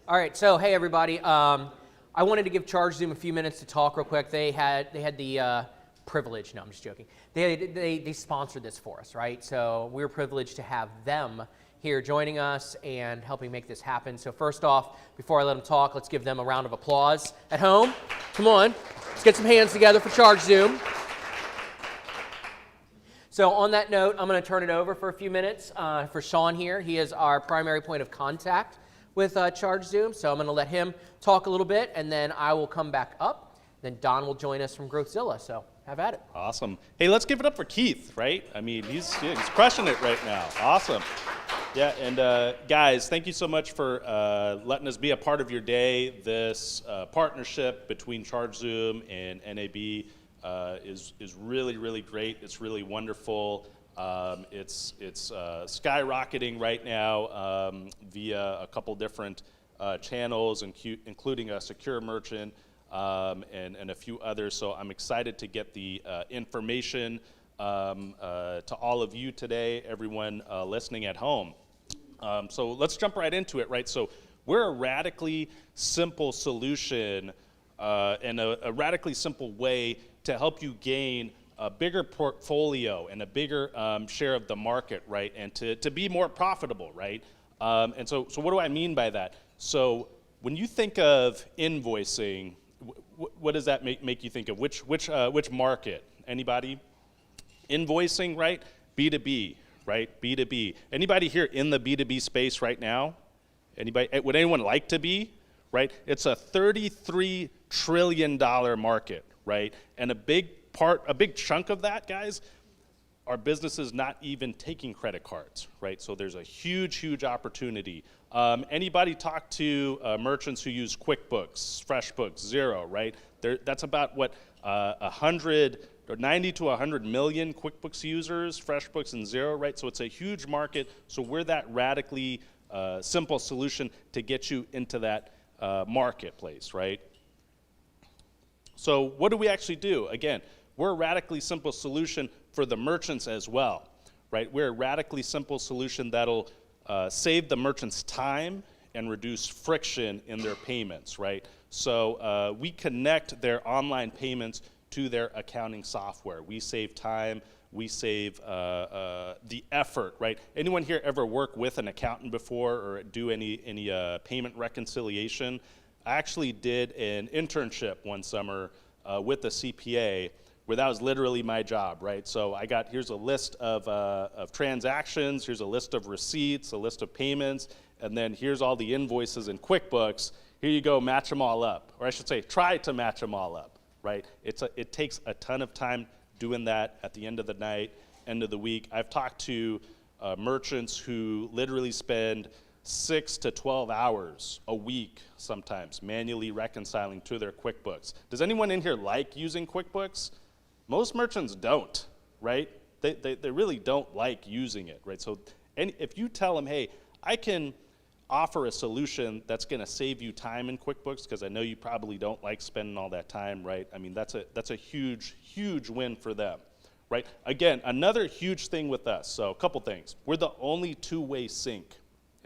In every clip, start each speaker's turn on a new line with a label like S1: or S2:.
S1: All right, so hey everybody. I wanted to give ChargeZoom a few minutes to talk real quick. They had the privilege. No, I'm just joking. They sponsored this for us, right? So we were privileged to have them here joining us and helping make this happen. So first off, before I let them talk, let's give them a round of applause at home. Come on, let's get some hands together for ChargeZoom. So on that note, I'm going to turn it over for a few minutes for Sean here. He is our primary point of contact with ChargeZoom. So I'm going to let him talk a little bit, and then I will come back up. Then Don will join us from GrowthZilla. So have at it.
S2: Awesome. Hey, let's give it up for Keith, right? I mean, he's crushing it right now. Awesome. Yeah, and guys, thank you so much for letting us be a part of your day. This partnership between ChargeZoom and NAB is really, really great. It's really wonderful. It's skyrocketing right now via a couple different channels, including a secure merchant and a few others. So I'm excited to get the information to all of you today, everyone listening at home. So let's jump right into it, right? So we're a radically simple solution and a radically simple way to help you gain a bigger portfolio and a bigger share of the market, right? And to be more profitable, right? And so what do I mean by that? So when you think of invoicing, what does that make you think of? Which market? Anybody? Invoicing, right? B2B, right? B2B. Anybody here in the B2B space right now? Anybody? Would anyone like to be? Right? It's a $33 trillion market, right? And a big chunk of that, guys, are businesses not even taking credit cards, right? So there's a huge opportunity. Anybody talk to merchants who use QuickBooks, FreshBooks, Xero, right? That's about what 90 to 100 million QuickBooks users, FreshBooks and Xero, right? So it's a huge market. So we're that radically simple solution to get you into that marketplace, right? So what do we actually do? Again, we're a radically simple solution for the merchants as well, right? We're a radically simple solution that'll save the merchants time and reduce friction in their payments, right? So we connect their online payments to their accounting software. We save time, we save the effort, right? Anyone here ever work with an accountant before or do any payment reconciliation? I actually did an internship one summer with a CPA where that was literally my job, right? So here's a list of transactions, here's a list of receipts, a list of payments, and then here's all the invoices in QuickBooks. Here you go, match them all up. Or I should say, try to match them all up, right? It takes a ton of time doing that at the end of the night, end of the week. I've talked to merchants who literally spend 6 to 12 hours a week sometimes manually reconciling to their QuickBooks. Does anyone in here like using QuickBooks? Most merchants don't, right? They really don't like using it, right? So if you tell them, hey, I can offer a solution that's going to save you time in QuickBooks, because I know you probably don't like spending all that time, right? I mean, that's a huge win for them, right? Again, another huge thing with us. So a couple things. We're the only two-way sync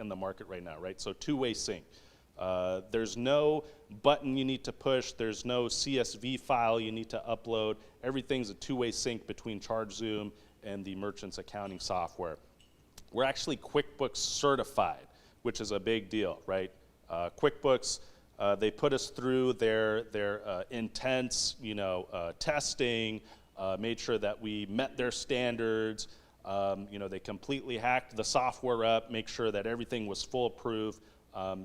S2: in the market right now, right? So two-way sync. There's no button you need to push. There's no CSV file you need to upload. Everything's a two-way sync between ChargeZoom and the merchant's accounting software. We're actually QuickBooks certified, which is a big deal, right? QuickBooks, they put us through their intense, testing, made sure that we met their standards. They completely hacked the software up, make sure that everything was foolproof.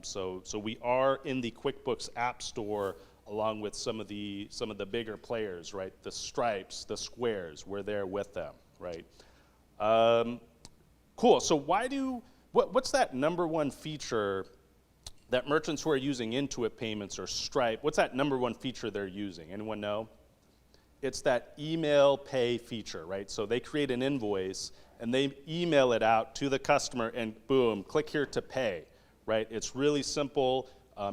S2: So we are in the QuickBooks App Store along with some of the bigger players, right? The Stripes, the Squares, we're there with them, right? Cool. So what's that number one feature that merchants who are using Intuit Payments or Stripe? What's that number one feature they're using? Anyone know? It's that email pay feature, right? So they create an invoice and they email it out to the customer and boom, click here to pay, right? It's really simple.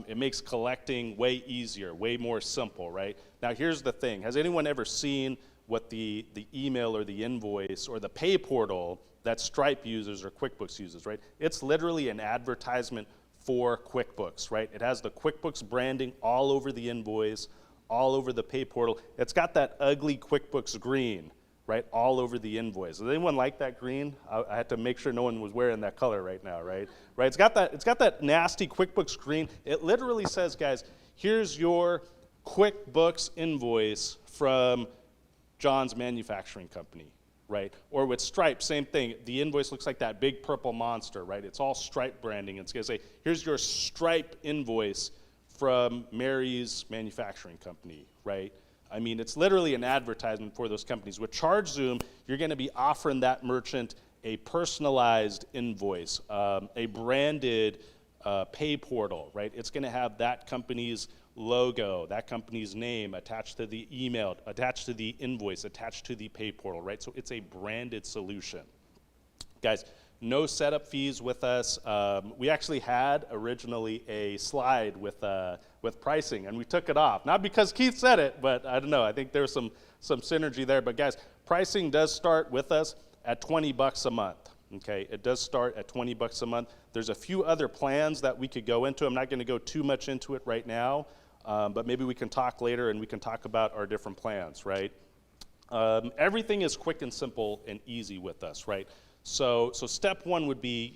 S2: It makes collecting way easier, way more simple, right? Now here's the thing. Has anyone ever seen what the email or the invoice or the pay portal that Stripe uses or QuickBooks uses, right? It's literally an advertisement for QuickBooks, right? It has the QuickBooks branding all over the invoice, all over the pay portal. It's got that ugly QuickBooks green, right, all over the invoice. Does anyone like that green? I had to make sure no one was wearing that color right now, right? Right. It's got that nasty QuickBooks green. It literally says, guys, here's your QuickBooks invoice from John's Manufacturing Company, right? Or with Stripe, same thing. The invoice looks like that big purple monster, right? It's all Stripe branding. It's going to say, here's your Stripe invoice from Mary's Manufacturing Company, right? I mean, it's literally an advertisement for those companies. With ChargeZoom, you're going to be offering that merchant a personalized invoice, a branded pay portal, right? It's going to have that company's logo, that company's name attached to the email, attached to the invoice, attached to the pay portal, right? So it's a branded solution. Guys, no setup fees with us. We actually had originally a slide with pricing, and we took it off. Not because Keith said it, but I don't know. I think there's some synergy there. But guys, pricing does start with us at $20 a month. Okay, it does start at $20 a month. There's a few other plans that we could go into. I'm not going to go too much into it right now, but maybe we can talk later and we can talk about our different plans, right? Everything is quick and simple and easy with us, right? So step one would be,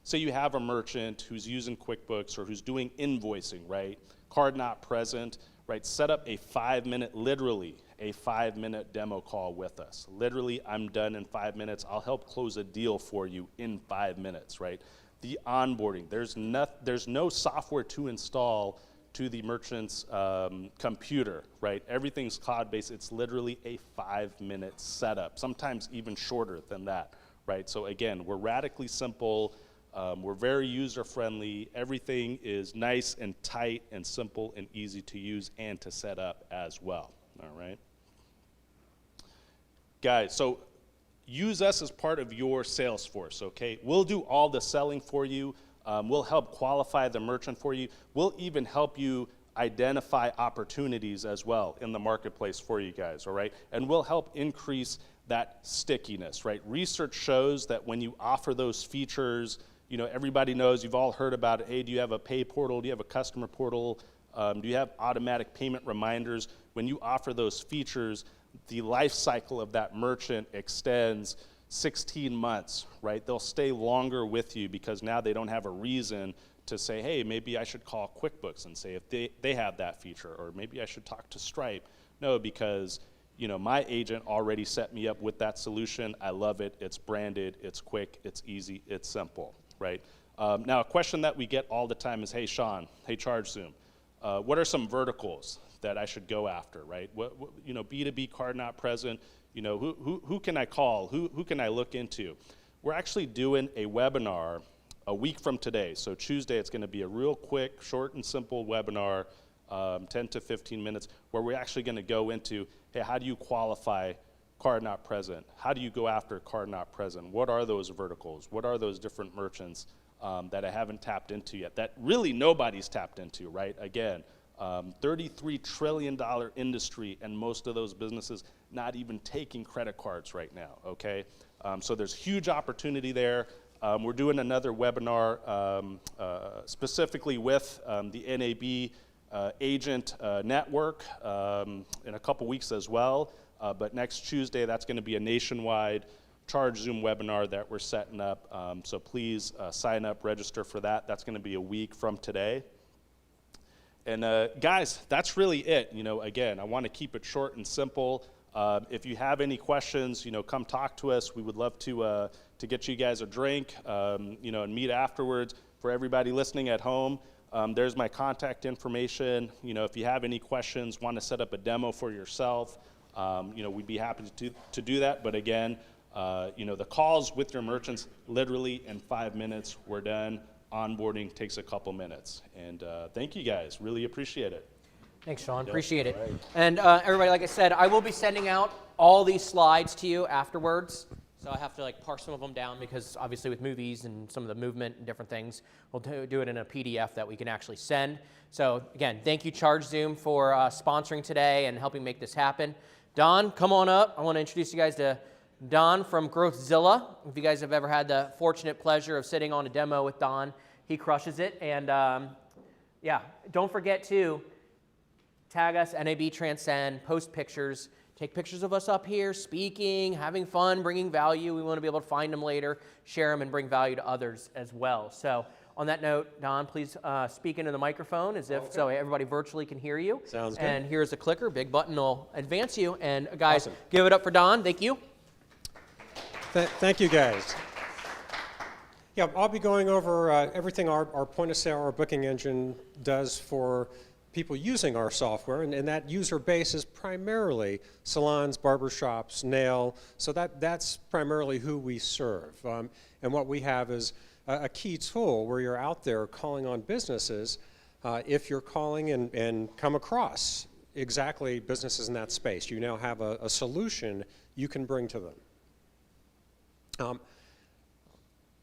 S2: say you have a merchant who's using QuickBooks or who's doing invoicing, right? Card not present, right? Set up a 5-minute, literally a 5-minute demo call with us. Literally, I'm done in 5 minutes. I'll help close a deal for you in 5 minutes, right? The onboarding, there's no software to install to the merchant's computer, right? Everything's cloud-based. It's literally a 5-minute setup, sometimes even shorter than that, right? So again, we're radically simple. We're very user-friendly. Everything is nice and tight and simple and easy to use and to set up as well, all right? Guys, so use us as part of your sales force, okay? We'll do all the selling for you. We'll help qualify the merchant for you. We'll even help you identify opportunities as well in the marketplace for you guys, all right? And we'll help increase that stickiness, right? Research shows that when you offer those features, everybody knows, you've all heard about it. Hey, do you have a pay portal? Do you have a customer portal? Do you have automatic payment reminders? When you offer those features, the life cycle of that merchant extends 16 months, right? They'll stay longer with you because now they don't have a reason to say, hey, maybe I should call QuickBooks and say if they have that feature, or maybe I should talk to Stripe. No, because my agent already set me up with that solution. I love it. It's branded. It's quick. It's easy. It's simple, right? Now, a question that we get all the time is, hey, Sean, hey, ChargeZoom, what are some verticals that I should go after, right? What B2B card not present, who can I call? Who can I look into? We're actually doing a webinar a week from today. So Tuesday, it's going to be a real quick, short and simple webinar, 10 to 15 minutes, where we're actually going to go into, hey, how do you qualify card not present? How do you go after card not present? What are those verticals? What are those different merchants that I haven't tapped into yet, that really nobody's tapped into, right? Again, $33 trillion industry, and most of those businesses not even taking credit cards right now, okay? So there's huge opportunity there. We're doing another webinar specifically with the NAB agent network in a couple weeks as well. But next Tuesday, that's going to be a nationwide ChargeZoom webinar that we're setting up. So please sign up, register for that. That's going to be a week from today. And guys, that's really it. Again, I want to keep it short and simple. If you have any questions, come talk to us. We would love to get you guys a drink, and meet afterwards. For everybody listening at home, there's my contact information. If you have any questions, want to set up a demo for yourself, we'd be happy to do that. But again, the calls with your merchants, literally in 5 minutes, we're done. Onboarding takes a couple minutes. And thank you guys. Really appreciate it.
S1: Thanks, Sean. Appreciate it. Right. And everybody, like I said, I will be sending out all these slides to you afterwards. So I have to parse some of them down because obviously with movies and some of the movement and different things, we'll do it in a PDF that we can actually send. So again, thank you, ChargeZoom, for sponsoring today and helping make this happen. Don, come on up. I want to introduce you guys to Don from GrowthZilla. If you guys have ever had the fortunate pleasure of sitting on a demo with Don, He crushes it. And yeah, don't forget to tag us, NAB Transcend, post pictures, take pictures of us up here, speaking, having fun, bringing value. We want to be able to find them later, share them, and bring value to others as well. So on that note, Don, please speak into the microphone as if so everybody virtually can hear you.
S3: Sounds good.
S1: And here's a clicker, big button will advance you. And guys,
S3: Awesome.
S1: give it up for Don. Thank you.
S3: Thank you, guys. Yeah, I'll be going over everything our point of sale, our booking engine does for people using our software, and that user base is primarily salons, barbershops, nail, so that's primarily who we serve. And what we have is a key tool where you're out there calling on businesses. If you're calling and come across exactly businesses in that space, you now have a solution you can bring to them.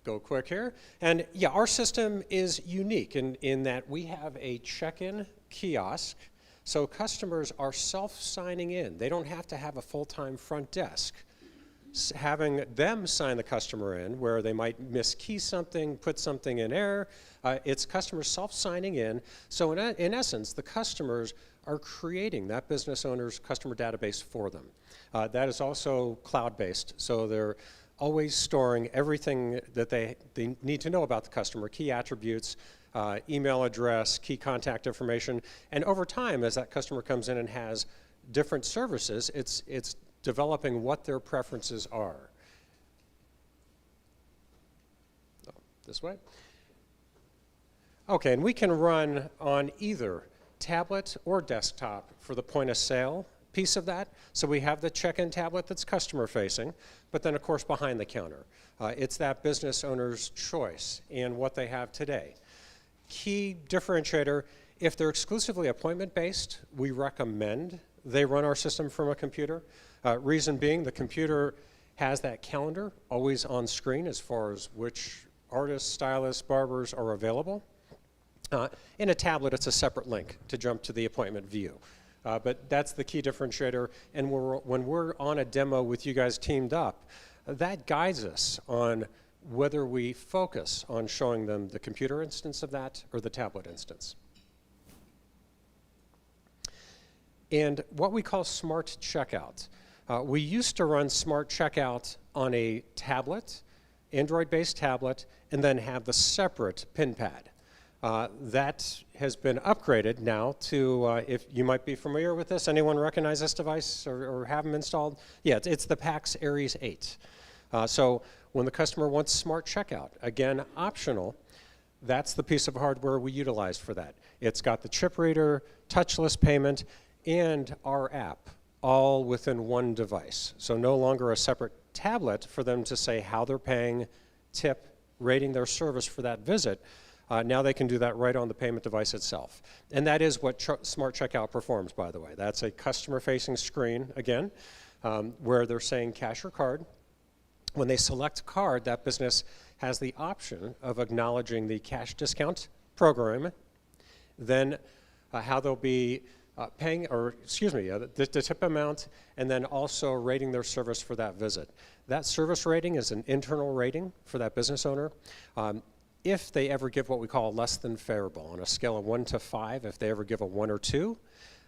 S3: Go quick here. And yeah, our system is unique in that we have a check-in kiosk, so customers are self-signing in. They don't have to have a full-time front desk. Having them sign the customer in, where they might miskey something, put something in error, it's customers self-signing in. So in essence, the customers are creating that business owner's customer database for them. That is also cloud-based, so they're always storing everything that they need to know about the customer, key attributes, email address, key contact information, and over time, as that customer comes in and has different services, it's developing what their preferences are. Oh, this way. Okay, and we can run on either tablet or desktop for the point of sale piece of that. So we have the check-in tablet that's customer facing, but then of course behind the counter. It's that business owner's choice and what they have today. Key differentiator, if they're exclusively appointment-based, we recommend they run our system from a computer. Reason being, the computer has that calendar always on screen as far as which artists, stylists, barbers are available. In a tablet, it's a separate link to jump to the appointment view. But that's the key differentiator, and when we're on a demo with you guys teamed up, that guides us on whether we focus on showing them the computer instance of that or the tablet instance. And what we call Smart Checkout. We used to run Smart Checkout on a tablet, Android-based tablet, and then have the separate PIN pad. That has been upgraded now to, if you might be familiar with this, anyone recognize this device or have them installed? Yeah, it's the PAX Aries 8. So when the customer wants Smart Checkout, again, optional, that's the piece of hardware we utilized for that. It's got the chip reader, touchless payment, and our app, all within one device. So no longer a separate tablet for them to say how they're paying, tip, rating their service for that visit. Now they can do that right on the payment device itself. And that is what Smart Checkout performs, by the way. That's a customer-facing screen, again, where they're saying cash or card. When they select card, that business has the option of acknowledging the cash discount program, then how they'll be paying, or excuse me, the tip amount, and then also rating their service for that visit. That service rating is an internal rating for that business owner. If they ever give what we call a less than favorable, on a scale of 1 to 5, if they ever give a 1 or 2,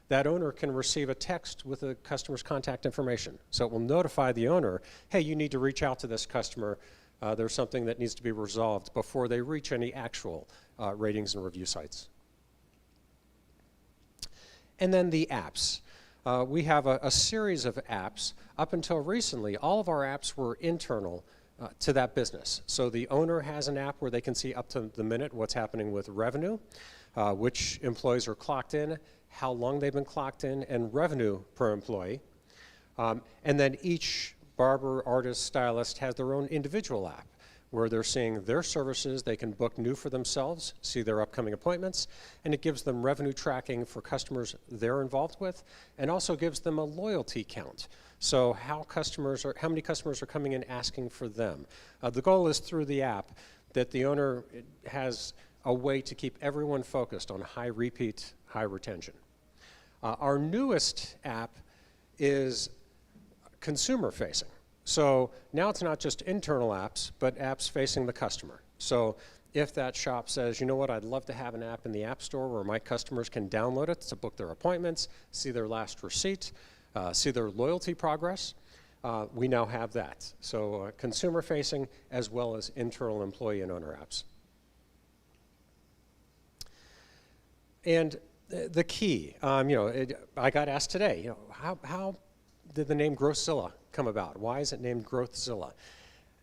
S3: that owner can receive a text with the customer's contact information. So it will notify the owner, hey, you need to reach out to this customer. There's something that needs to be resolved before they reach any actual ratings and review sites. And then the apps. We have a series of apps. Up until recently, all of our apps were internal to that business. So the owner has an app where they can see up to the minute what's happening with revenue, which employees are clocked in, how long they've been clocked in, and revenue per employee. And then each barber, artist, stylist has their own individual app where they're seeing their services, they can book new for themselves, see their upcoming appointments, and it gives them revenue tracking for customers they're involved with, and also gives them a loyalty count. So how many customers are coming in asking for them. The goal is through the app that the owner has a way to keep everyone focused on high repeat, high retention. Our newest app is consumer facing. So now it's not just internal apps, but apps facing the customer. So If that shop says, you know what, I'd love to have an app in the App Store where my customers can download it to book their appointments, see their last receipt, see their loyalty progress, we now have that. So consumer-facing as well as internal employee and owner apps. And the key, I got asked today, how did the name Growthzilla come about? Why is it named Growthzilla?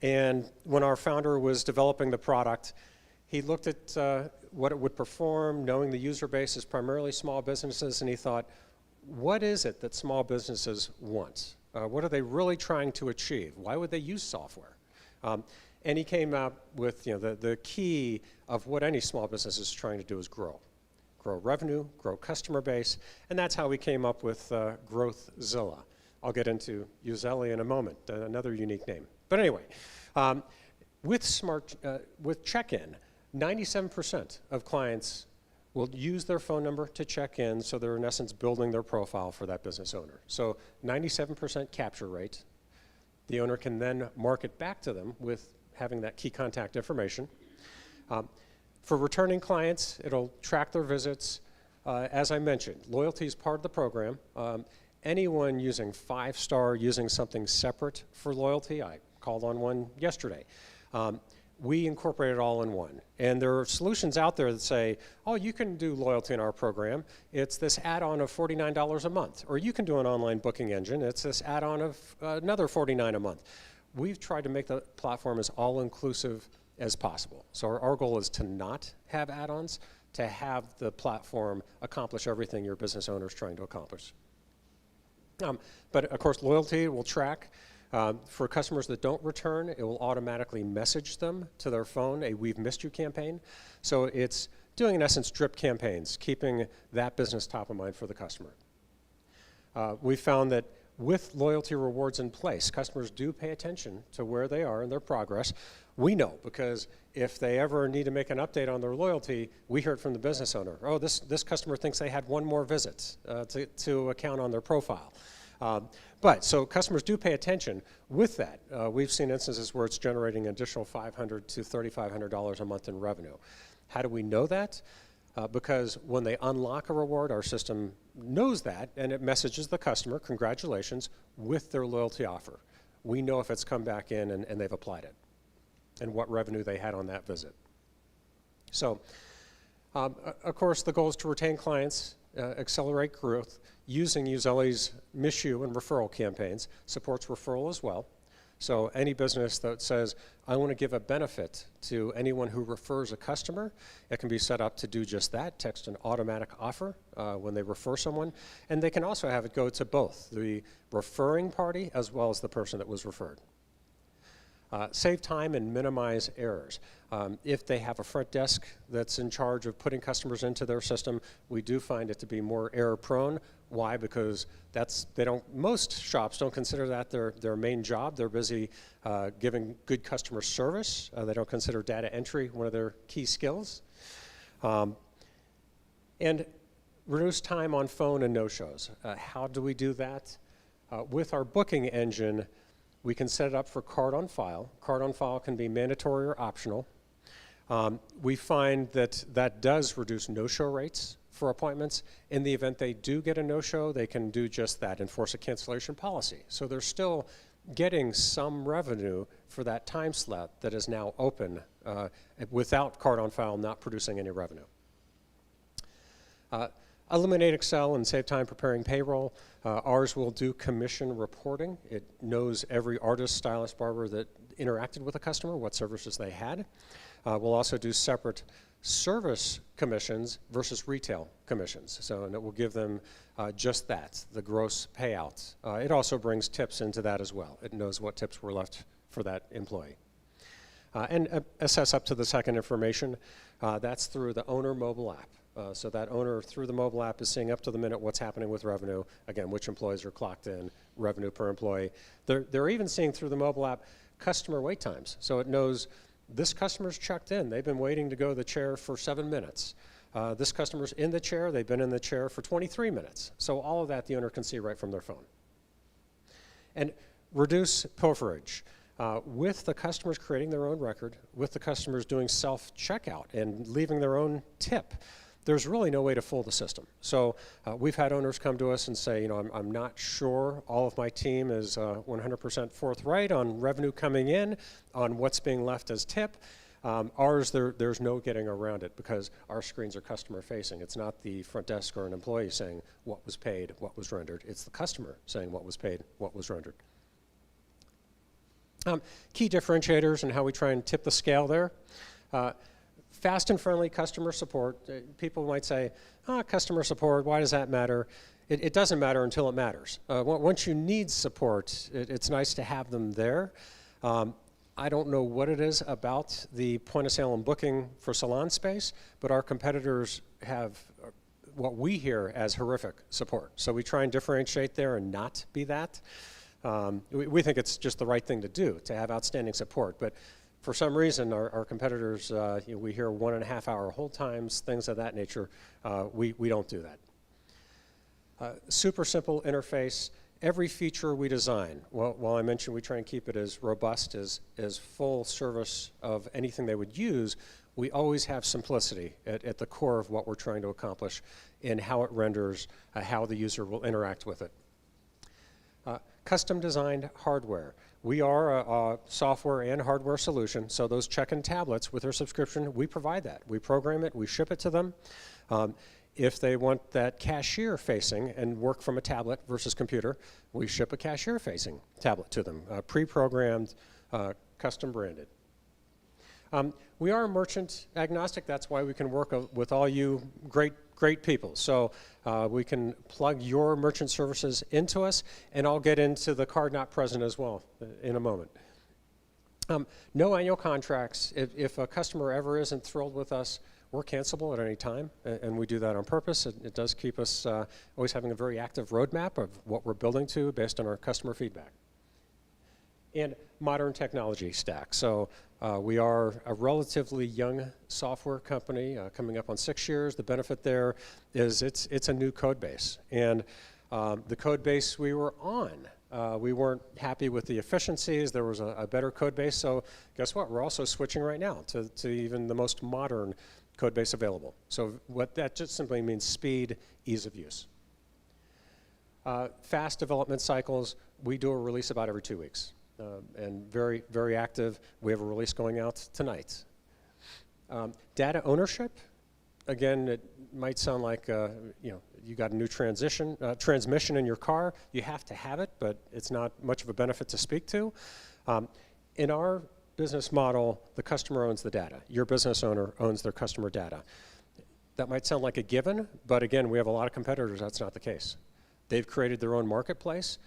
S3: And when our founder was developing the product, he looked at what it would perform, knowing the user base is primarily small businesses, and he thought, what is it that small businesses want? What are they really trying to achieve? Why would they use software? And he came up with the key of what any small business is trying to do is grow. Grow revenue, grow customer base, and that's how we came up with Growthzilla. I'll get into Uzelli in a moment, another unique name. But anyway, with check-in, 97% of clients will use their phone number to check in, so they're in essence building their profile for that business owner. So 97% capture rate. The owner can then market back to them with having that key contact information. For returning clients, it'll track their visits. As I mentioned, loyalty is part of the program. Anyone using 5-star, using something separate for loyalty, I called on one yesterday. We incorporate it all in one. And there are solutions out there that say, oh, you can do loyalty in our program. It's this add-on of $49 a month. Or you can do an online booking engine. It's this add-on of another $49 a month. We've tried to make the platform as all-inclusive as possible. So our goal is to not have add-ons, to have the platform accomplish everything your business owner is trying to accomplish. But of course, loyalty will track. For customers that don't return, it will automatically message them to their phone a "We've missed you" campaign. So it's doing, in essence, drip campaigns, keeping that business top of mind for the customer. We found that with loyalty rewards in place, customers do pay attention to where they are in their progress. We know, because if they ever need to make an update on their loyalty, we hear it from the business owner. Oh, this customer thinks they had one more visit to account on their profile. So customers do pay attention. With that, we've seen instances where it's generating an additional $500 to $3,500 a month in revenue. How do we know that? Because when they unlock a reward, our system knows that, and it messages the customer, congratulations, with their loyalty offer. We know if it's come back in and they've applied it, and what revenue they had on that visit. So, of course, the goal is to retain clients, accelerate growth, using Uzelli's Miss You and referral campaigns. Supports referral as well. So any business that says, I want to give a benefit to anyone who refers a customer, it can be set up to do just that, text an automatic offer when they refer someone. And they can also have it go to both the referring party as well as the person that was referred. Save time and minimize errors. If they have a front desk that's in charge of putting customers into their system, we do find it to be more error prone. Why? Because most shops don't consider that their main job. They're busy giving good customer service. They don't consider data entry one of their key skills. And reduce time on phone and no-shows. How do we do that? With our booking engine, we can set it up for card on file. Card on file can be mandatory or optional. We find that does reduce no-show rates for appointments. In the event they do get a no-show, they can do just that, enforce a cancellation policy. So they're still getting some revenue for that time slot that is now open without card on file not producing any revenue. Eliminate Excel and save time preparing payroll. Ours will do commission reporting. It knows every artist, stylist, barber that interacted with a customer, what services they had. We'll also do separate service commissions versus retail commissions. So, and it will give them just that, the gross payout. It also brings tips into that as well. It knows what tips were left for that employee. And assess up to the second information. That's through the owner mobile app. So that owner through the mobile app is seeing up to the minute what's happening with revenue. Again, which employees are clocked in, revenue per employee. They're even seeing through the mobile app customer wait times. So it knows this customer's checked in. They've been waiting to go to the chair for 7 minutes. This customer's in the chair. They've been in the chair for 23 minutes. So all of that the owner can see right from their phone. And reduce pilferage. with the customers creating their own record, with the customers doing self-checkout and leaving their own tip, there's really no way to fool the system. So we've had owners come to us and say, you know, I'm not sure all of my team is 100% forthright on revenue coming in, on what's being left as tip. Ours, there's no getting around it because our screens are customer facing. It's not the front desk or an employee saying what was paid, what was rendered. It's the customer saying what was paid, what was rendered. Key differentiators and how we try and tip the scale there. Fast and friendly customer support. People might say, customer support, why does that matter? It doesn't matter until it matters. Once you need support, it's nice to have them there. I don't know what it is about the point of sale and booking for salon space, but our competitors have what we hear as horrific support. So we try and differentiate there and not be that. We think it's just the right thing to do, to have outstanding support. But for some reason, our competitors, we hear 1.5 hour hold times, things of that nature. We don't do that. Super simple interface. Every feature we design, while I mentioned we try and keep it as robust as full service of anything they would use, we always have simplicity at the core of what we're trying to accomplish in how it renders, how the user will interact with it. Custom designed hardware. We are a software and hardware solution, so those check-in tablets with their subscription, we provide that. We program it, we ship it to them. If they want that cashier facing and work from a tablet versus computer, we ship a cashier facing tablet to them, pre-programmed, custom branded. We are merchant agnostic. That's why we can work with all you great people. So we can plug your merchant services into us, and I'll get into the card not present as well in a moment. No annual contracts. If a customer ever isn't thrilled with us, we're cancelable at any time, and we do that on purpose. It does keep us always having a very active roadmap of what we're building to based on our customer feedback. And modern technology stack. So we are a relatively young software company coming up on 6 years. The benefit there is it's a new code base. And the code base we were on, we weren't happy with the efficiencies. There was a better code base. So guess what? We're also switching right now to even the most modern code base available. So what that just simply means speed, ease of use. Fast development cycles. We do a release about every 2 weeks. And very, very active. We have a release going out tonight. Data ownership. Again, it might sound like you got a new transmission in your car. You have to have it, but it's not much of a benefit to speak to. In our business model, the customer owns the data. Your business owner owns their customer data. That might sound like a given, but again, we have a lot of competitors. That's not the case. They've created their own marketplace.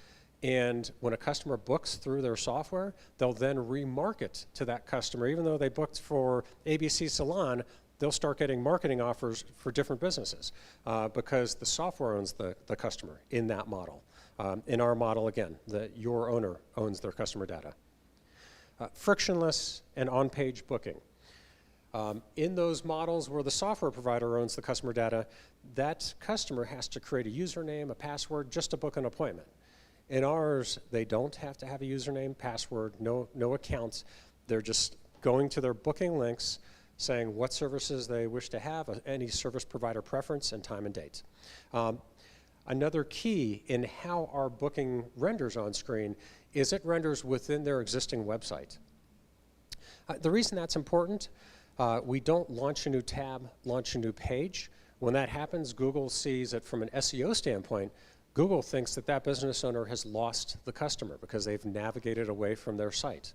S3: And when a customer books through their software, they'll then remarket to that customer. Even though they booked for ABC Salon, they'll start getting marketing offers for different businesses because the software owns the customer in that model. In our model, again, your owner owns their customer data. Frictionless and on-page booking. In those models where the software provider owns the customer data, that customer has to create a username, a password, just to book an appointment. In ours, they don't have to have a username, password, no accounts. They're just going to their booking links, saying what services they wish to have, any service provider preference, and time and date. Another key in how our booking renders on screen is it renders within their existing website. The reason that's important, we don't launch a new tab, launch a new page. When that happens, Google sees it from an SEO standpoint. Google thinks that business owner has lost the customer because they've navigated away from their site.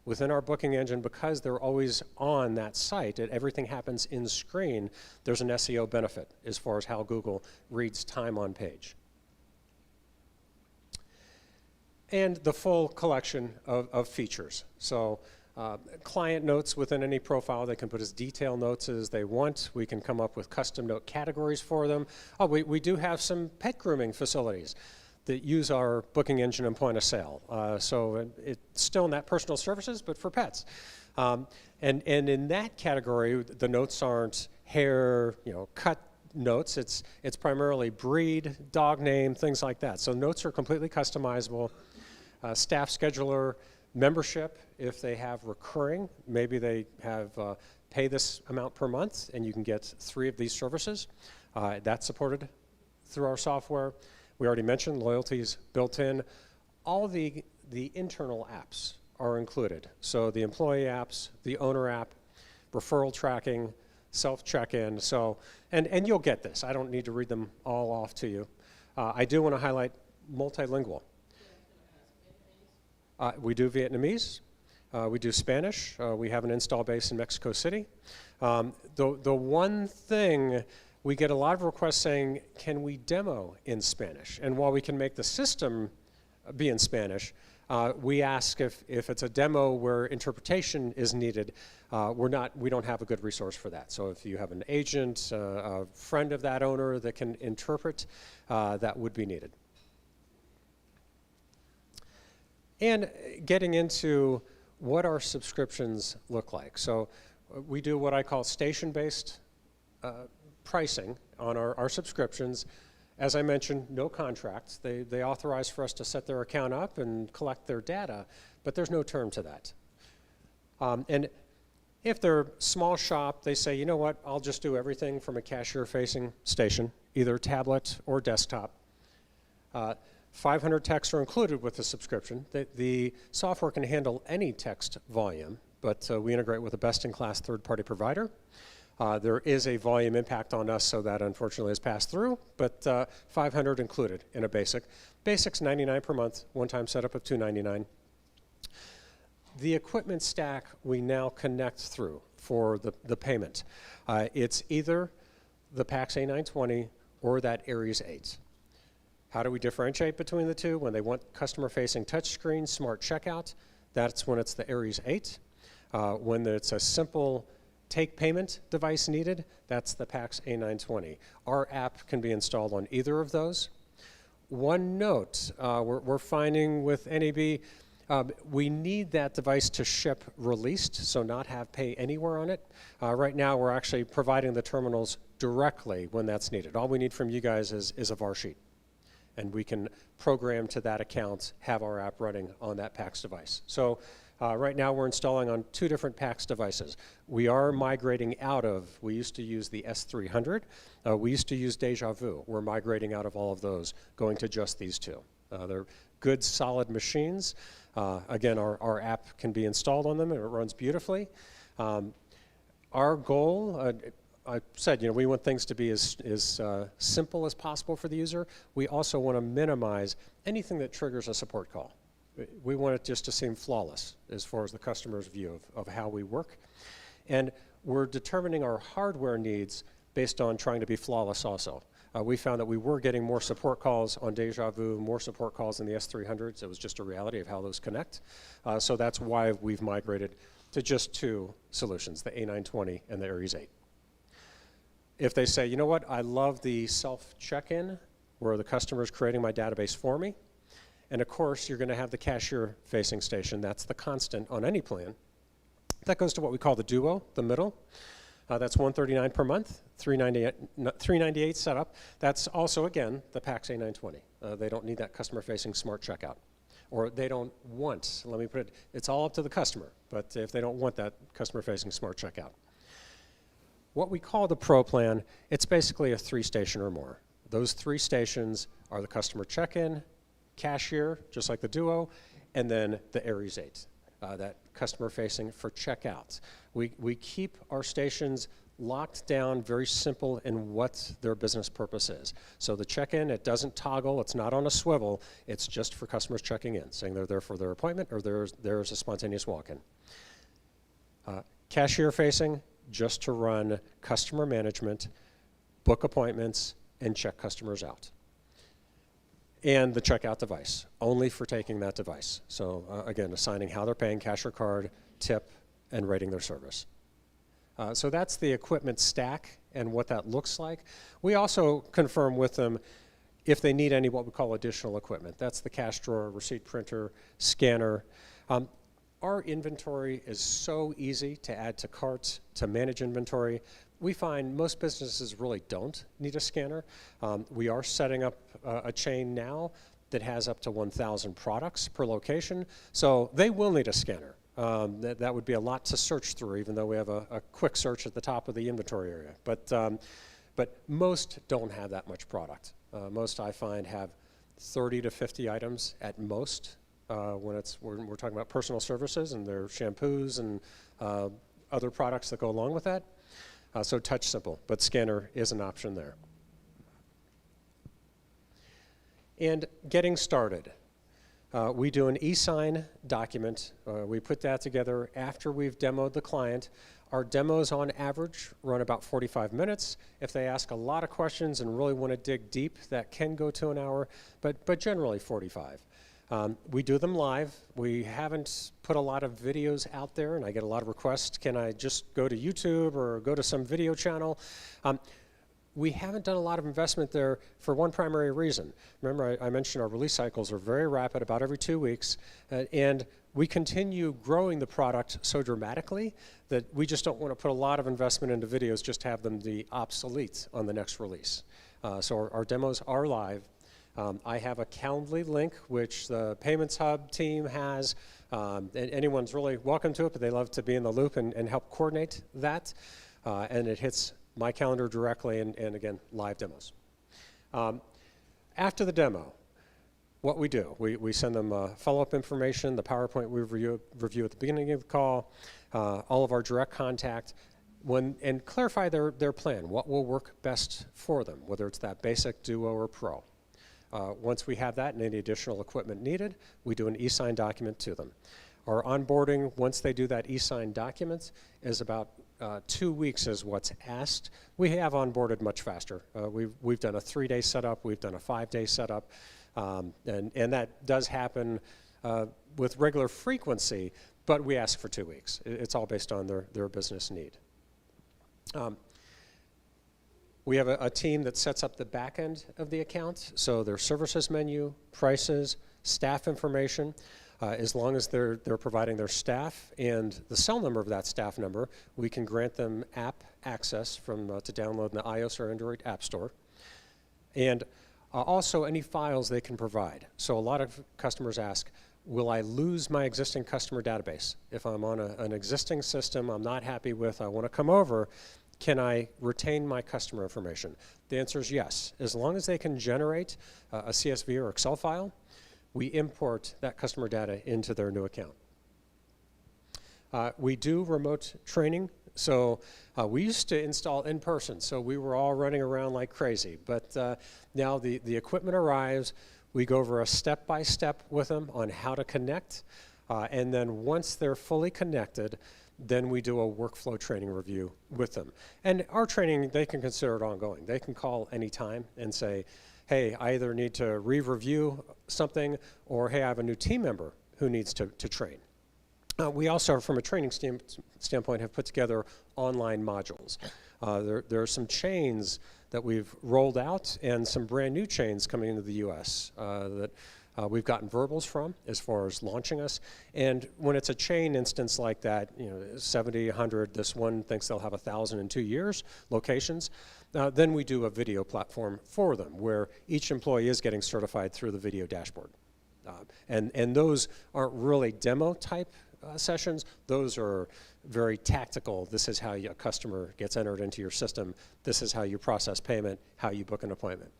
S3: Within our booking engine, because they're always on that site and everything happens in screen, there's an SEO benefit as far as how Google reads time on page. And the full collection of features. So client notes within any profile, they can put as detailed notes as they want. We can come up with custom note categories for them. Oh, we do have some pet grooming facilities that use our booking engine and point of sale. So it's still in that personal services, but for pets. And in that category, the notes aren't hair, cut notes. It's primarily breed, dog name, things like that. So notes are completely customizable. Staff scheduler, Membership, if they have recurring, maybe they have pay this amount per month and you can get 3 of these services. That's supported through our software. We already mentioned loyalty's built in. All the internal apps are included. So the employee apps, the owner app, referral tracking, self-check-in. So, and you'll get this. I don't need to read them all off to you. I do want to highlight multilingual. We do Vietnamese. We do Spanish. We have an install base in Mexico City. The one thing, we get a lot of requests saying, can we demo in Spanish? And while we can make the system be in Spanish, we ask if it's a demo where interpretation is needed, we don't have a good resource for that. So if you have an agent, a friend of that owner that can interpret, that would be needed. And getting into what our subscriptions look like. So we do what I call station-based pricing on our subscriptions. As I mentioned, no contracts. They authorize for us to set their account up and collect their data, but there's no term to that. And if they're small shop, they say, you know what, I'll just do everything from a cashier-facing station, either tablet or desktop. 500 texts are included with the subscription. The software can handle any text volume, but we integrate with a best-in-class third-party provider. There is a volume impact on us, so that unfortunately is passed through, but 500 included in a basic. Basic's $99 per month, one-time setup of $299. The equipment stack we now connect through for the payment. It's either the PAX A920 or that Aries 8. How do we differentiate between the two? When they want customer-facing touchscreen, smart checkout, that's when it's the Aries 8. When it's a simple take payment device needed, that's the PAX A920. Our app can be installed on either of those. One note, we're finding with NAB, we need that device to ship released, so not have pay anywhere on it. Right now, we're actually providing the terminals directly when that's needed. All we need from you guys is a VAR sheet. And we can program to that account, have our app running on that PAX device. So right now we're installing on 2 different PAX devices. We are migrating out of, we used to use the S300. We used to use Deja Vu. We're migrating out of all of those, going to just these 2. They're good, solid machines. Again, our app can be installed on them and it runs beautifully. Our goal, I said, we want things to be as simple as possible for the user. We also want to minimize anything that triggers a support call. We want it just to seem flawless as far as the customer's view of how we work. And we're determining our hardware needs based on trying to be flawless also. We found that we were getting more support calls on Deja Vu, more support calls in the S300s. It was just a reality of how those connect. So that's why we've migrated to just 2 solutions, the A920 and the Aries 8. If they say, you know what, I love the self-check-in where the customer is creating my database for me, and of course you're going to have the cashier-facing station. That's the constant on any plan. That goes to what we call the Duo, the middle. That's $139 per month, $398 setup. That's also, again, the PAX A920. They don't need that customer-facing smart checkout. Or they don't want, let me put it, it's all up to the customer, but if they don't want that customer-facing smart checkout. What we call the Pro plan, it's basically a 3-station or more. Those 3 stations are the customer check-in, cashier, just like the Duo, and then the Aries 8, that customer-facing for checkouts. We keep our stations locked down, very simple in what their business purpose is. So the check-in, it doesn't toggle, it's not on a swivel, it's just for customers checking in, saying they're there for their appointment or there's a spontaneous walk-in. Cashier-facing, just to run customer management, book appointments, and check customers out. And the checkout device, only for taking that device. So again, assigning how they're paying, cash or card, tip, and rating their service. So that's the equipment stack and what that looks like. We also confirm with them if they need any what we call additional equipment. That's the cash drawer, receipt printer, scanner. Our inventory is so easy to add to carts, to manage inventory. We find most businesses really don't need a scanner. We are setting up a chain now that has up to 1,000 products per location, so they will need a scanner. That would be a lot to search through, even though we have a quick search at the top of the inventory area. But most don't have that much product. Most, I find, have 30 to 50 items at most when we're talking about personal services and their shampoos and other products that go along with that. So touch simple, but scanner is an option there. And getting started. We do an e-sign document. We put that together after we've demoed the client. Our demos on average run about 45 minutes. If they ask a lot of questions and really want to dig deep, that can go to an hour, but generally 45. We do them live. We haven't put a lot of videos out there, and I get a lot of requests. Can I just go to YouTube or go to some video channel? We haven't done a lot of investment there for one primary reason. Remember, I mentioned our release cycles are very rapid, about every 2 weeks, and we continue growing the product so dramatically that we just don't want to put a lot of investment into videos just to have them be obsolete on the next release. So our demos are live. I have a Calendly link, which the Payments Hub team has. And anyone's really welcome to it, but they love to be in the loop and help coordinate that. And it hits my calendar directly, and again, live demos. After the demo, what we do, we send them follow-up information, the PowerPoint we review at the beginning of the call, all of our direct contact, and clarify their plan, what will work best for them, whether it's that basic, Duo, or Pro. Once we have that and any additional equipment needed, we do an e-sign document to them. Our onboarding, once they do that e-sign document, is about 2 weeks is what's asked. We have onboarded much faster. We've done a 3-day setup, we've done a 5-day setup, and that does happen with regular frequency, but we ask for 2 weeks. It's all based on their business need. We have a team that sets up the back end of the account, so their services menu, prices, staff information. As long as they're providing their staff and the cell number of that staff number, we can grant them app access to download in the iOS or Android App Store. And also any files they can provide. So a lot of customers ask, will I lose my existing customer database? If I'm on an existing system I'm not happy with, I want to come over, can I retain my customer information? The answer is yes. As long as they can generate a CSV or Excel file, we import that customer data into their new account. We do remote training. So we used to install in person, so we were all running around like crazy. But now the equipment arrives, we go over a step-by-step with them on how to connect, and then once they're fully connected, then we do a workflow training review with them. And our training, they can consider it ongoing. They can call anytime and say, hey, I either need to re-review something, or hey, I have a new team member who needs to train. We also, from a training standpoint, have put together online modules. There are some chains that we've rolled out and some brand new chains coming into the US that we've gotten verbals from as far as launching us. And when it's a chain instance like that, 70, 100, this one thinks they'll have 1,000 in 2 years, locations, then we do a video platform for them where each employee is getting certified through the video dashboard. And those aren't really demo type sessions. Those are very tactical. This is how a customer gets entered into your system. This is how you process payment, how you book an appointment.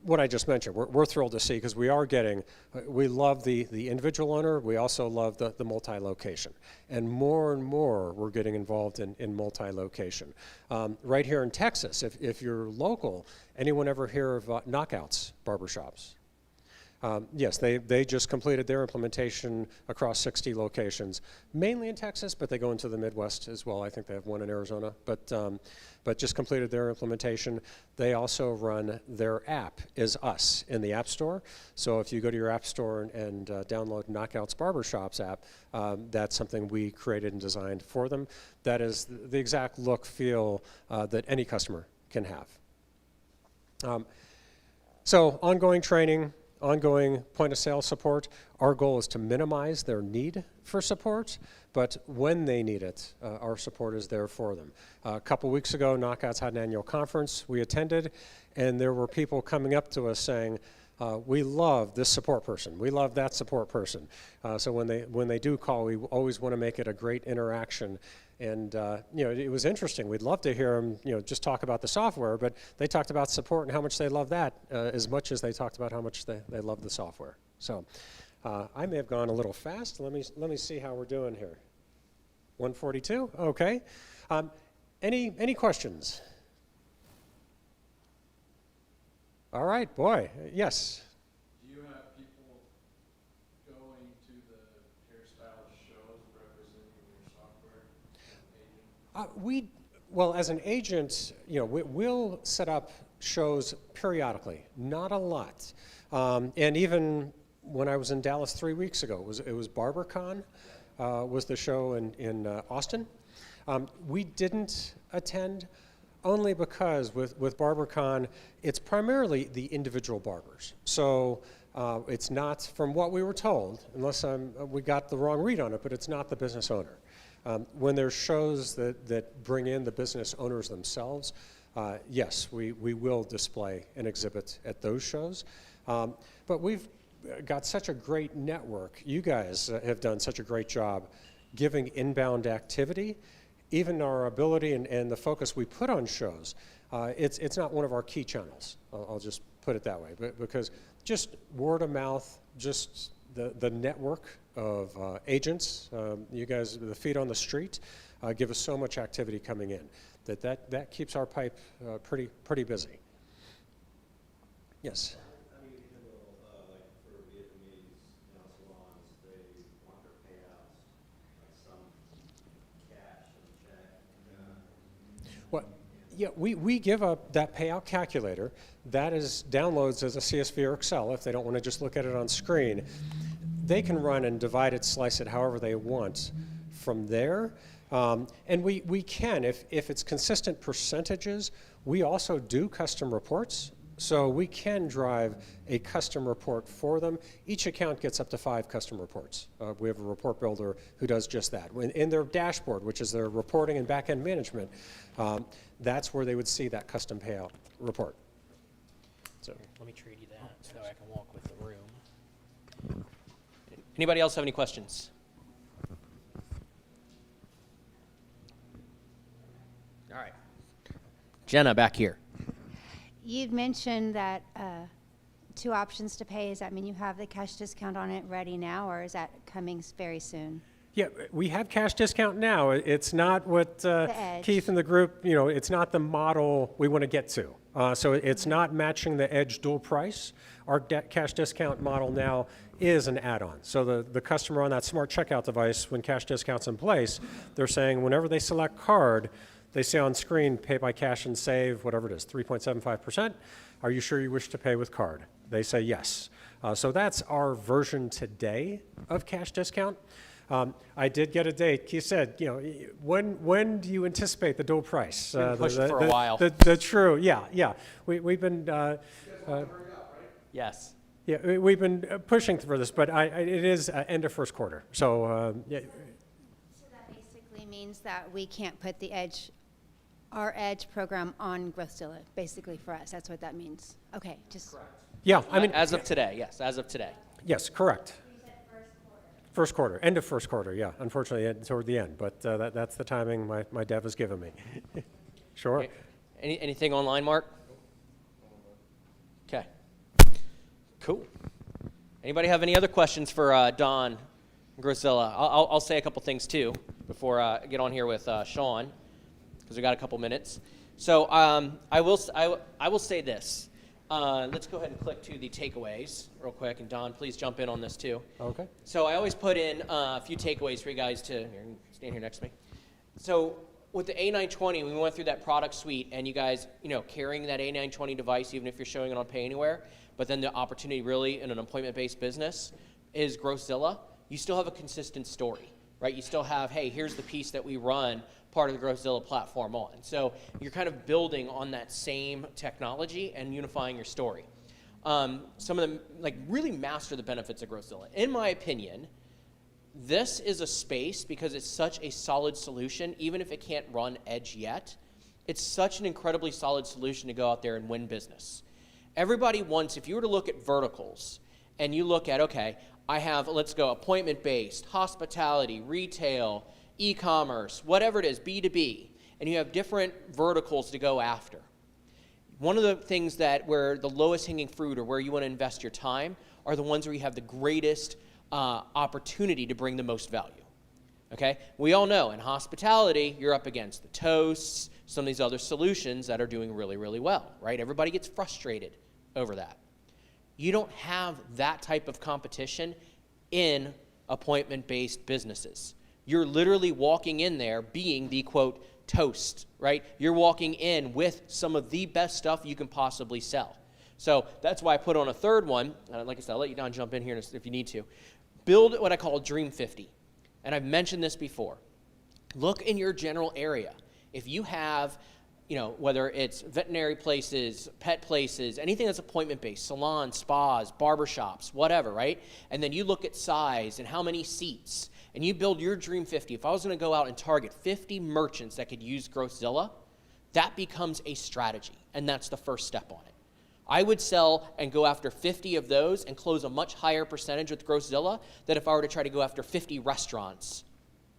S3: What I just mentioned, we're thrilled to see, because we love the individual owner, we also love the multi-location. And more we're getting involved in multi-location. Right here in Texas, if you're local, anyone ever hear of Knockouts Barbershops? Yes, they just completed their implementation across 60 locations, mainly in Texas, but they go into the Midwest as well. I think they have one in Arizona, but just completed their implementation. They also run their app is us in the App Store. So if you go to your App Store and download Knockouts Barbershops app, that's something we created and designed for them. That is the exact look, feel that any customer can have. So ongoing training. ongoing point of sale support. Our goal is to minimize their need for support, but when they need it, our support is there for them. A couple weeks ago, Knockouts had an annual conference we attended, and there were people coming up to us saying, we love this support person. We love that support person. So when they do call, we always want to make it a great interaction. And it was interesting. We'd love to hear them, just talk about the software, but they talked about support and how much they love that as much as they talked about how much they love the software. So I may have gone a little fast. Let me see how we're doing here. 142. Okay. Any questions? All right, boy. Yes.
S4: Do you have people going to the hairstylist shows representing your software as an agent?
S3: Well, as an agent, we'll set up shows periodically, not a lot. And even when I was in Dallas 3 weeks ago, it was BarberCon, was the show in Austin. We didn't attend only because with BarberCon, it's primarily the individual barbers. So it's not, from what we were told, unless we got the wrong read on it, but it's not the business owner. When there's shows that bring in the business owners themselves, yes, we will display and exhibit at those shows. But we've got such a great network. You guys have done such a great job giving inbound activity. Even our ability and the focus we put on shows, it's not one of our key channels. I'll just put it that way. But because just word of mouth, just the network of agents, you guys, the feet on the street, give us so much activity coming in that keeps our pipe pretty busy. Yes.
S5: How do you handle, like for Vietnamese salons, they want their payouts, like some cash and check?
S3: Well, yeah, we give up that payout calculator. That downloads as a CSV or Excel if they don't want to just look at it on screen. They can run and divide it, slice it however they want from there. And we can, if it's consistent percentages, we also do custom reports. So we can drive a custom report for them. Each account gets up to 5 custom reports. We have a report builder who does just that. In their dashboard, which is their reporting and back-end management, that's where they would see that custom payout report. So
S1: Let me trade you that so I can walk with the room. Anybody else have any questions? All right. Jenna, back here.
S6: You've mentioned that 2 options to pay. Does that mean you have the cash discount on it ready now, or is that coming very soon?
S3: yeah, we have cash discount now. It's not what
S6: Edge.
S3: Keith and the group, it's not the model we want to get to. So it's not matching the Edge dual price. Our cash discount model now is an add-on. So the customer on that smart checkout device, when cash discount's in place, they're saying whenever they select card, they say on screen, pay by cash and save, whatever it is, 3.75%. Are you sure you wish to pay with card? They say yes. So that's our version today of cash discount. I did get a date. Keith said, when do you anticipate the dual price?
S1: Been pushing for a while.
S3: The true, yeah. We've been,
S1: Yes.
S3: yeah, we've been pushing for this, but it is end of first quarter. So, yeah.
S6: So that basically means that we can't put our Edge program on Growthzilla, basically for us. That's what that means. Okay, just.
S3: Yeah, I mean,
S1: As of today, yes, as of today.
S3: yes, correct. First quarter, end of first quarter, yeah. Unfortunately, toward the end, but that's the timing my dev has given me. Sure.
S1: Okay. Anything online, Mark? Okay. Cool. Anybody have any other questions for Don Growthzilla? I'll say a couple things too before I get on here with Sean, because we got a couple minutes. So I will say this. Let's go ahead and click to the takeaways real quick, and Don, please jump in on this too.
S3: Okay.
S1: So I always put in a few takeaways for you guys to stand here next to me. So with the A920, we went through that product suite, and you guys, carrying that A920 device, even if you're showing it on Pay Anywhere, but then the opportunity really in an appointment-based business is Growthzilla. You still have a consistent story, right? You still have, hey, here's the piece that we run part of the Growthzilla platform on. So you're kind of building on that same technology and unifying your story. some of them like really master the benefits of Growthzilla. In my opinion, this is a space, because it's such a solid solution, even if it can't run Edge yet, it's such an incredibly solid solution to go out there and win business. Everybody wants, if you were to look at verticals, and you look at, okay, I have, let's go, appointment-based, hospitality, retail, e-commerce, whatever it is, B2B, and you have different verticals to go after. One of the things that where the lowest hanging fruit, or where you want to invest your time, are the ones where you have the greatest opportunity to bring the most value. Okay? We all know in hospitality, you're up against the Toasts, some of these other solutions that are doing really, really well, right? Everybody gets frustrated over that. You don't have that type of competition in appointment-based businesses. You're literally walking in there being the, quote, Toast, right? You're walking in with some of the best stuff you can possibly sell. So that's why I put on a third one. Like I said, I'll let you Don jump in here if you need to. Build what I call Dream 50. And I've mentioned this before. Look in your general area. If you have, whether it's veterinary places, pet places, anything that's appointment-based, salons, spas, barbershops, whatever, right? And then you look at size and how many seats, and you build your Dream 50. If I was going to go out and target 50 merchants that could use Growthzilla, that becomes a strategy, and that's the first step on it. I would sell and go after 50 of those and close a much higher percentage with Growthzilla than if I were to try to go after 50 restaurants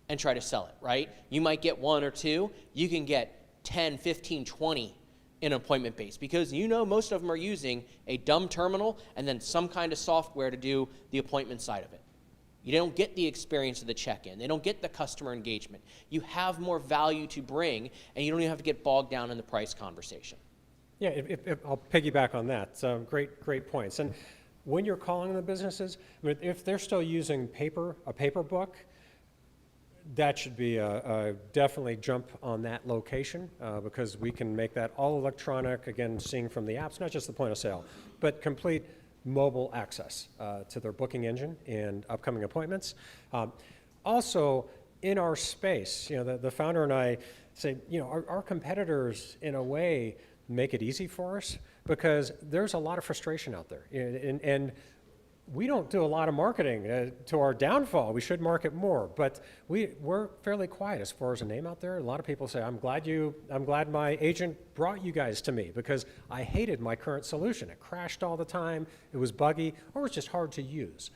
S1: and try to sell it, right? You might get 1 or 2. You can get 10, 15, 20 in appointment base, because most of them are using a dumb terminal and then some kind of software to do the appointment side of it. You don't get the experience of the check-in. They don't get the customer engagement. You have more value to bring, and you don't even have to get bogged down in the price conversation.
S3: Yeah, if I'll piggyback on that. Great points. And when you're calling the businesses, if they're still using a paper book, that should be definitely jump on that location, because we can make that all electronic, again, seeing from the apps, not just the point of sale, but complete mobile access to their booking engine and upcoming appointments. Also, in our space, the founder and I say, our competitors, in a way, make it easy for us, because there's a lot of frustration out there. And we don't do a lot of marketing to our downfall. We should market more, but we're fairly quiet as far as a name out there. A lot of people say, I'm glad my agent brought you guys to me, because I hated my current solution. It crashed all the time, it was buggy, or it was just hard to use.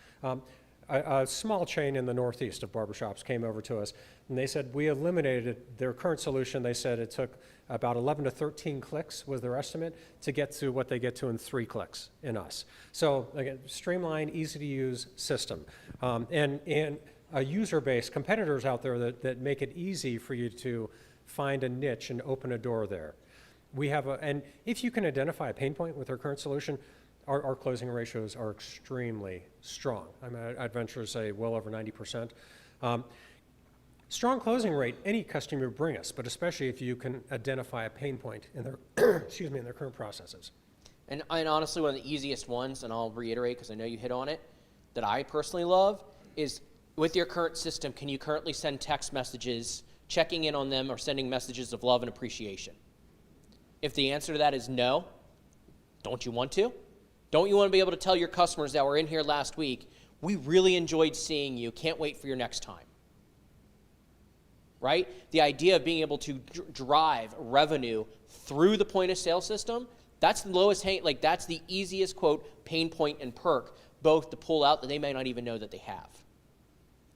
S3: A small chain in the Northeast of barbershops came over to us, and they said we eliminated their current solution. They said it took about 11 to 13 clicks was their estimate to get to what they get to in 3 clicks in us. So again, streamlined, easy to use system. And a user base, competitors out there that make it easy for you to find a niche and open a door there. And if you can identify a pain point with our current solution, our closing ratios are extremely strong. I'd venture to say well over 90%. Strong closing rate, any customer would bring us, but especially if you can identify a pain point in their, in their current processes.
S1: And honestly, one of the easiest ones, and I'll reiterate because I know you hit on it, that I personally love is, with your current system, can you currently send text messages, checking in on them, or sending messages of love and appreciation? If the answer to that is no, don't you want to? Don't you want to be able to tell your customers that were in here last week, we really enjoyed seeing you, can't wait for your next time? Right? The idea of being able to drive revenue through the point of sale system, that's the lowest that's the easiest, quote, pain point and perk, both to pull out that they may not even know that they have.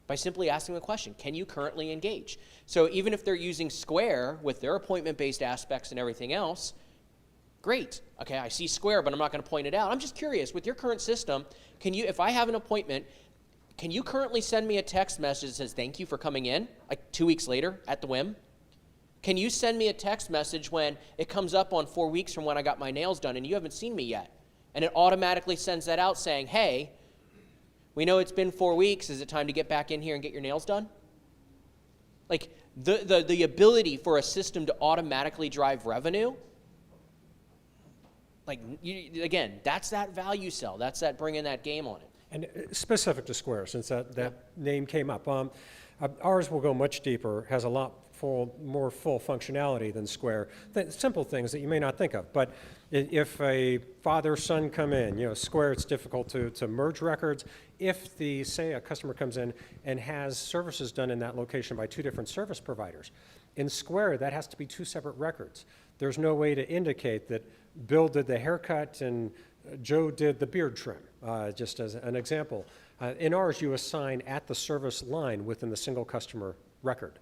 S1: By simply asking the question, can you currently engage? So even if they're using Square with their appointment-based aspects and everything else, great. Okay, I see Square, but I'm not going to point it out. I'm just curious, with your current system, can you, if I have an appointment, can you currently send me a text message that says thank you for coming in, like 2 weeks later at the whim? Can you send me a text message when it comes up on 4 weeks from when I got my nails done and you haven't seen me yet? And it automatically sends that out saying, hey, we know it's been 4 weeks. Is it time to get back in here and get your nails done? Like the ability for a system to automatically drive revenue, again, that's that value sell. That's that bringing that game on it.
S3: And specific to Square, since that name came up, ours will go much deeper, has a lot more full functionality than Square. Simple things that you may not think of. But if a father-son come in, Square, it's difficult to merge records. If say a customer comes in and has services done in that location by 2 different service providers, in Square, that has to be 2 separate records. There's no way to indicate that Bill did the haircut and Joe did the beard trim, just as an example. In ours, you assign at the service line within the single customer record.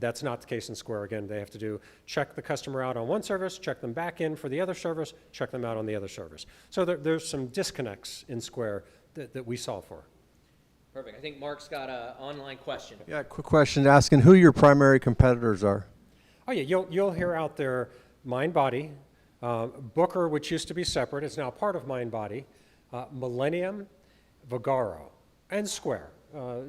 S3: That's not the case in Square. Again, they have to check the customer out on one service, check them back in for the other service, check them out on the other service. So there's some disconnects in Square that we solve for.
S1: Perfect. I think Mark's got an online question.
S7: Yeah, quick question asking who your primary competitors are.
S3: Oh yeah, you'll hear out there MindBody, Booker, which used to be separate, is now part of MindBody, Millennium, Vagaro, and Square.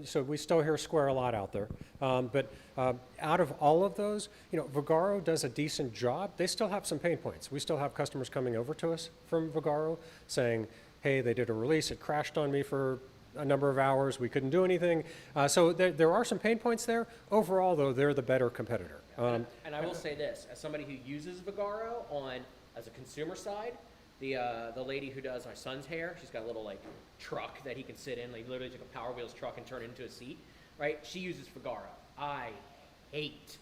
S3: So we still hear Square a lot out there. But out of all of those, Vagaro does a decent job. They still have some pain points. We still have customers coming over to us from Vagaro saying, hey, they did a release, it crashed on me for a number of hours, we couldn't do anything. So there are some pain points there. Overall, though, they're the better competitor.
S1: And I will say this, as somebody who uses Vagaro as a consumer side, the lady who does my son's hair, she's got a little truck that he can sit in. Like literally took a Power Wheels truck and turned it into a seat, right? She uses Vagaro. I hate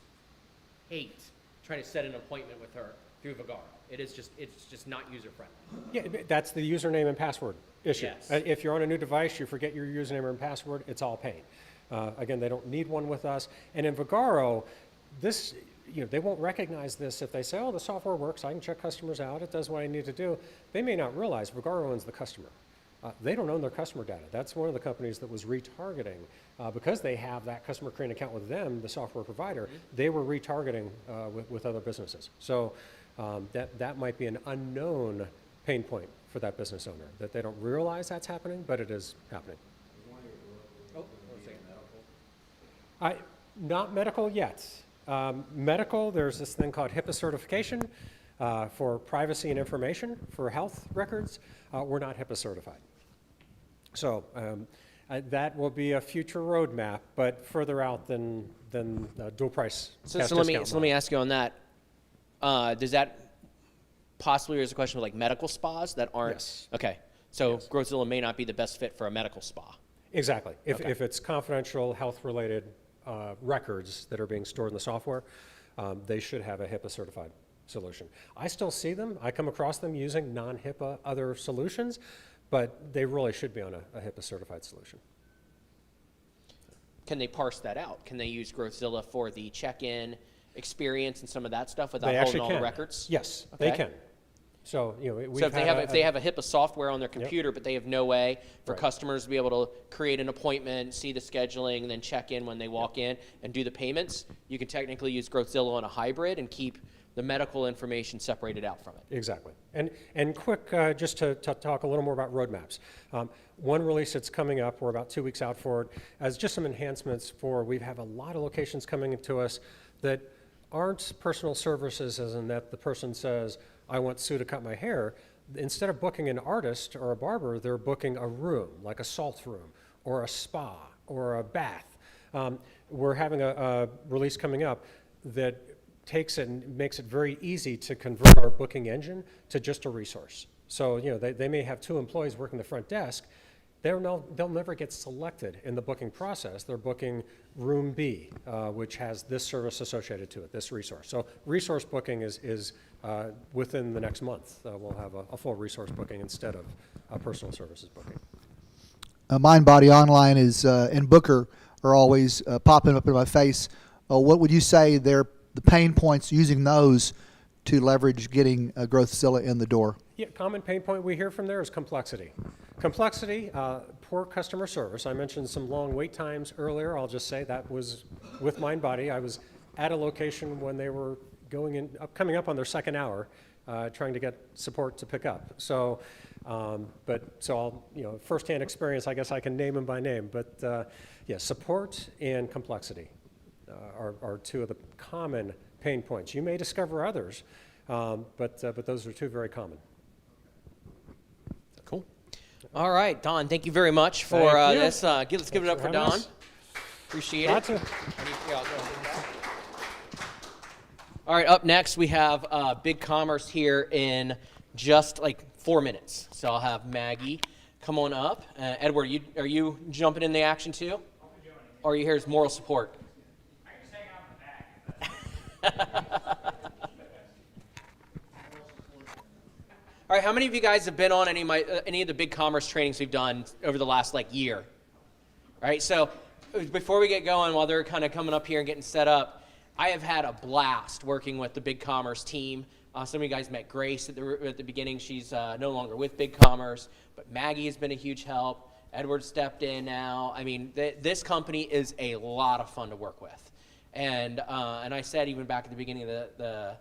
S1: trying to set an appointment with her through Vagaro. It's just not user friendly.
S3: Yeah, that's the username and password issue.
S1: Yes.
S3: If you're on a new device, you forget your username and password, it's all pain. Again, they don't need one with us. And in Vagaro, they won't recognize this if they say, oh, the software works, I can check customers out, it does what I need to do. They may not realize Vagaro owns the customer. They don't own their customer data. That's one of the companies that was retargeting. Because they have that customer creating account with them, the software provider, they were retargeting with other businesses. So that might be an unknown pain point for that business owner, that they don't realize that's happening, but it is happening. Not medical yet. Medical, there's this thing called HIPAA certification for privacy and information for health records. We're not HIPAA certified. So that will be a future roadmap, but further out than dual price.
S1: So let me ask you on that. Does that possibly raise a question with medical spas that aren't?
S3: Yes.
S1: Okay. So yes. Growthzilla may not be the best fit for a medical spa.
S3: Exactly. If it's confidential health-related records that are being stored in the software, they should have a HIPAA certified solution. I still see them. I come across them using non-HIPAA other solutions, but they really should be on a HIPAA certified solution.
S1: Can they parse that out? Can they use Growthzilla for the check-in experience and some of that stuff without holding all the records?
S3: Yes,
S1: okay.
S3: They can. So
S1: if they have a HIPAA software on their computer, yep. But they have no way for customers to be able to create an appointment, see the scheduling, and then check in when they walk in and do the payments, you can technically use Growthzilla on a hybrid and keep the medical information separated out from it.
S3: Exactly. And quick, just to talk a little more about roadmaps. One release that's coming up, we're about 2 weeks out for it, as just some enhancements we have a lot of locations coming to us that aren't personal services, as in that the person says, I want Sue to cut my hair. Instead of booking an artist or a barber, they're booking a room, like a salt room, or a spa, or a bath. We're having a release coming up that takes it and makes it very easy to convert our booking engine to just a resource. So they may have 2 employees working the front desk. They'll never get selected in the booking process. They're booking room B, which has this service associated to it, this resource. So resource booking is within the next month. We'll have a full resource booking instead of a personal services booking.
S8: MindBody Online and Booker are always popping up in my face. What would you say the pain points using those to leverage getting Growthzilla in the door?
S3: Yeah, common pain point we hear from there is complexity. Complexity, poor customer service. I mentioned some long wait times earlier. I'll just say that was with MindBody. I was at a location when they were coming up on their second hour, trying to get support to pick up. So, I'll, firsthand experience, I guess I can name them by name. But yeah, support and complexity are 2 of the common pain points. You may discover others, but those are 2 very common.
S1: Cool. All right, Don, thank you very much for this. Let's give it up for Don. Appreciate it. All right, up next we have BigCommerce here in just like 4 minutes. So I'll have Maggie come on up. Edward, are you jumping in the action too? Or are you here as moral support?
S9: I can stay out in the back.
S1: All right, how many of you guys have been on any of the BigCommerce trainings we've done over the last year? All right, so before we get going, while they're kind of coming up here and getting set up, I have had a blast working with the BigCommerce team. Some of you guys met Grace at the beginning. She's no longer with BigCommerce, but Maggie has been a huge help. Edward stepped in now. I mean, this company is a lot of fun to work with. And I said even back at the beginning of the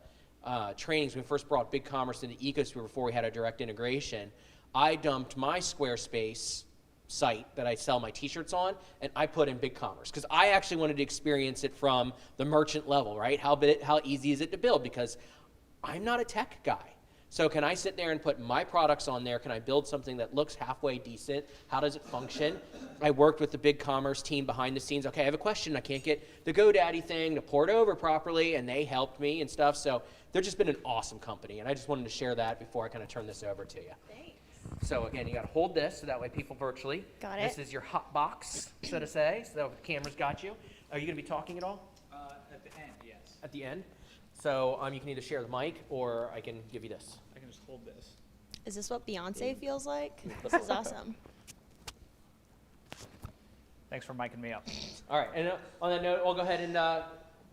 S1: trainings, when we first brought BigCommerce into ecosystem before we had a direct integration, I dumped my Squarespace site that I sell my t-shirts on, and I put in BigCommerce because I actually wanted to experience it from the merchant level, right? How easy is it to build? Because I'm not a tech guy. So can I sit there and put my products on there? Can I build something that looks halfway decent? How does it function? I worked with the BigCommerce team behind the scenes. Okay, I have a question. I can't get the GoDaddy thing to port over properly, and they helped me and stuff. So they've just been an awesome company, and I just wanted to share that before I kind of turn this over to you.
S10: Thanks.
S1: So again, you got to hold this so that way people virtually.
S10: Got
S1: This
S10: it.
S1: is your hot box, so to say. So the camera's got you. Are you going to be talking at all?
S9: At the end, yes.
S1: At the end? So you can either share the mic or I can give you this.
S9: I can just hold this.
S10: Is this what Beyonce feels like? This is awesome.
S9: Thanks for miking me up.
S1: All right, and on that note, we'll go ahead and, well,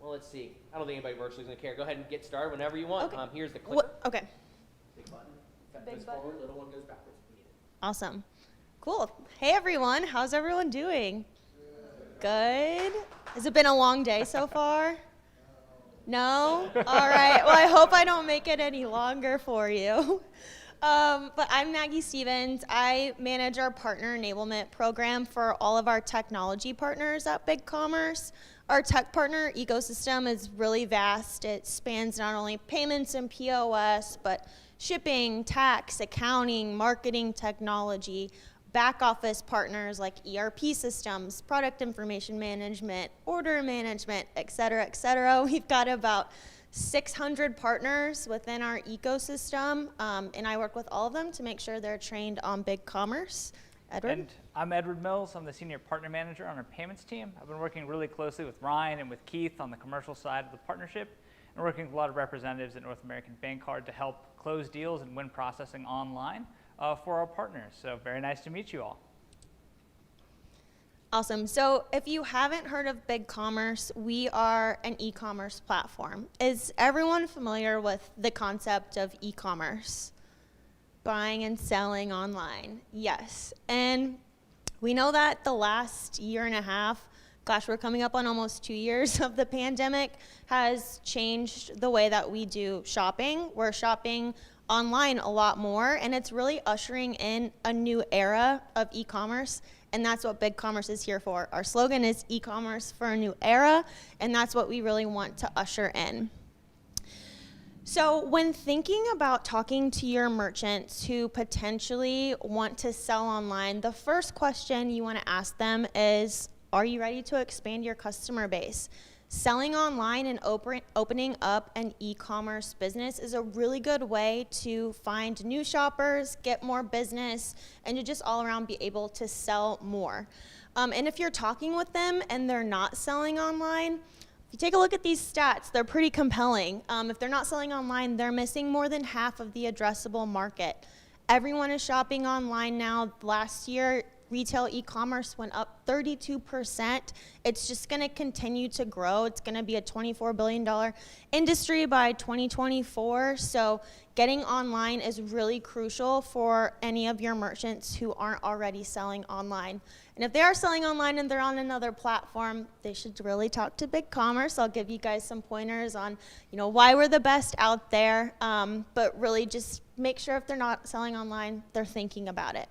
S1: let's see. I don't think anybody virtually is going to care. Go ahead and get started whenever you want.
S10: Okay.
S1: Here's the clicker.
S10: Okay.
S1: Big button. That
S10: Big
S1: goes
S10: button.
S1: forward, little one goes backwards if you need it.
S10: Awesome. Cool. Hey, everyone. How's everyone doing? Good. Has it been a long day so far? No? All right. Well, I hope I don't make it any longer for you. But I'm Maggie Stevens. I manage our partner enablement program for all of our technology partners at BigCommerce. Our tech partner ecosystem is really vast. It spans not only payments and POS, but shipping, tax, accounting, marketing technology, back office partners like ERP systems, product information management, order management, et cetera, et cetera. We've got about 600 partners within our ecosystem, and I work with all of them to make sure they're trained on BigCommerce. Edward?
S9: And I'm Edward Mills. I'm the senior partner manager on our payments team. I've been working really closely with Ryan and with Keith on the commercial side of the partnership, and working with a lot of representatives at North American BankCard to help close deals and win processing online for our partners. So very nice to meet you all.
S10: Awesome. So if you haven't heard of BigCommerce, we are an e-commerce platform. Is everyone familiar with the concept of e-commerce? Buying and selling online. Yes. And we know that the last year and a half, gosh, we're coming up on almost 2 years of the pandemic, has changed the way that we do shopping. We're shopping online a lot more, and it's really ushering in a new era of e-commerce, and that's what BigCommerce is here for. Our slogan is e-commerce for a new era, and that's what we really want to usher in. So when thinking about talking to your merchants who potentially want to sell online, the first question you want to ask them is, are you ready to expand your customer base? Selling online and opening up an e-commerce business is a really good way to find new shoppers, get more business, and to just all around be able to sell more. And if you're talking with them and they're not selling online, if you take a look at these stats, they're pretty compelling. If they're not selling online, they're missing more than half of the addressable market. Everyone is shopping online now. Last year, retail e-commerce went up 32%. It's just going to continue to grow. It's going to be a $24 billion industry by 2024. So getting online is really crucial for any of your merchants who aren't already selling online. And if they are selling online and they're on another platform, they should really talk to BigCommerce. I'll give you guys some pointers on, why we're the best out there. But really just make sure if they're not selling online, they're thinking about it.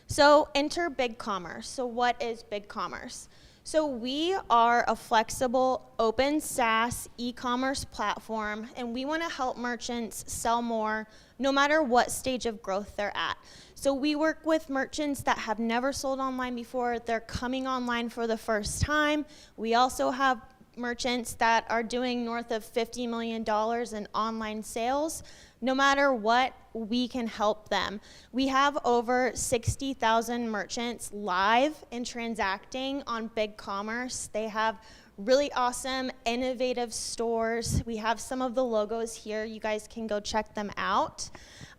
S10: So enter BigCommerce. So what is BigCommerce? So we are a flexible, open SaaS e-commerce platform, and we want to help merchants sell more no matter what stage of growth they're at. So we work with merchants that have never sold online before. They're coming online for the first time. We also have merchants that are doing north of $50 million in online sales. No matter what, we can help them. We have over 60,000 merchants live and transacting on BigCommerce. They have really awesome, innovative stores. We have some of the logos here. You guys can go check them out.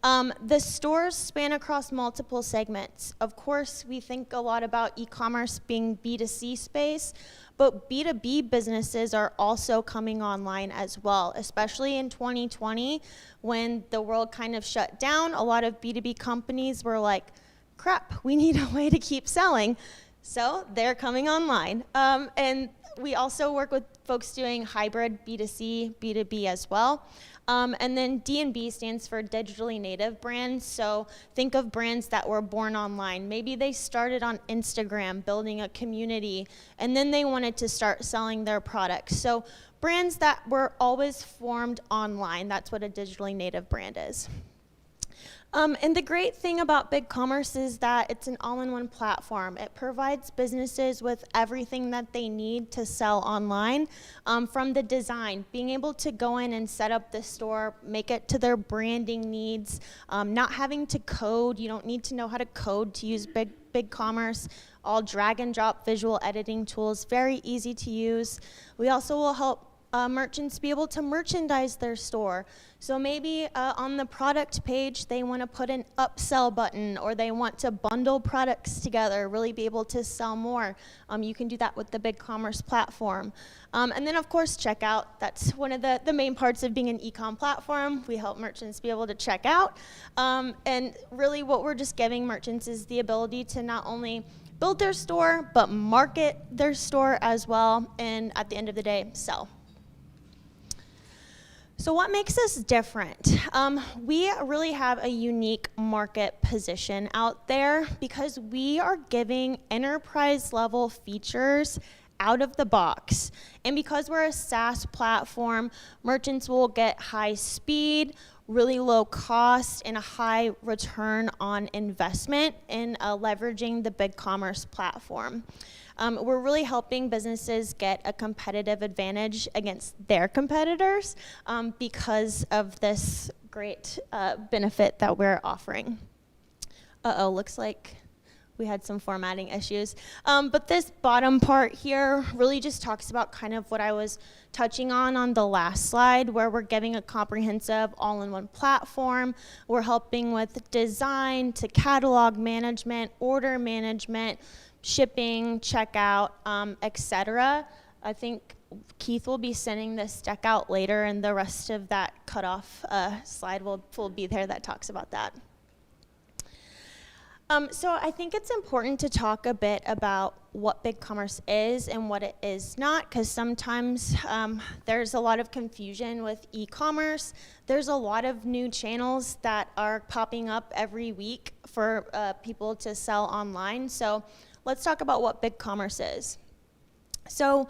S10: The stores span across multiple segments. Of course, we think a lot about e-commerce being B2C space, but B2B businesses are also coming online as well, especially in 2020 when the world kind of shut down. A lot of B2B companies were like, crap, we need a way to keep selling. So they're coming online. And we also work with folks doing hybrid B2C, B2B as well. And then D&B stands for digitally native brands. So think of brands that were born online. Maybe they started on Instagram building a community, and then they wanted to start selling their products. So brands that were always formed online, that's what a digitally native brand is. And the great thing about BigCommerce is that it's an all-in-one platform. It provides businesses with everything that they need to sell online, from the design, being able to go in and set up the store, make it to their branding needs, not having to code. You don't need to know how to code to use BigCommerce. All drag and drop visual editing tools, very easy to use. We also will help merchants be able to merchandise their store. So maybe on the product page, they want to put an upsell button, or they want to bundle products together, really be able to sell more. You can do that with the BigCommerce platform. And then, of course, checkout. That's one of the main parts of being an e-com platform. We help merchants be able to check out. And really what we're just giving merchants is the ability to not only build their store, but market their store as well, and at the end of the day, sell. So what makes us different? We really have a unique market position out there because we are giving enterprise level features out of the box. And because we're a SaaS platform, merchants will get high speed, really low cost, and a high return on investment in leveraging the BigCommerce platform. We're really helping businesses get a competitive advantage against their competitors because of this great benefit that we're offering. Looks like we had some formatting issues. But this bottom part here really just talks about kind of what I was touching on the last slide, where we're giving a comprehensive all-in-one platform. We're helping with design to catalog management, order management, shipping, checkout, etc. I think Keith will be sending this deck out later, and the rest of that cutoff slide will be there that talks about that. So I think it's important to talk a bit about what BigCommerce is and what it is not, because sometimes there's a lot of confusion with e-commerce. There's a lot of new channels that are popping up every week for people to sell online. So let's talk about what BigCommerce is. So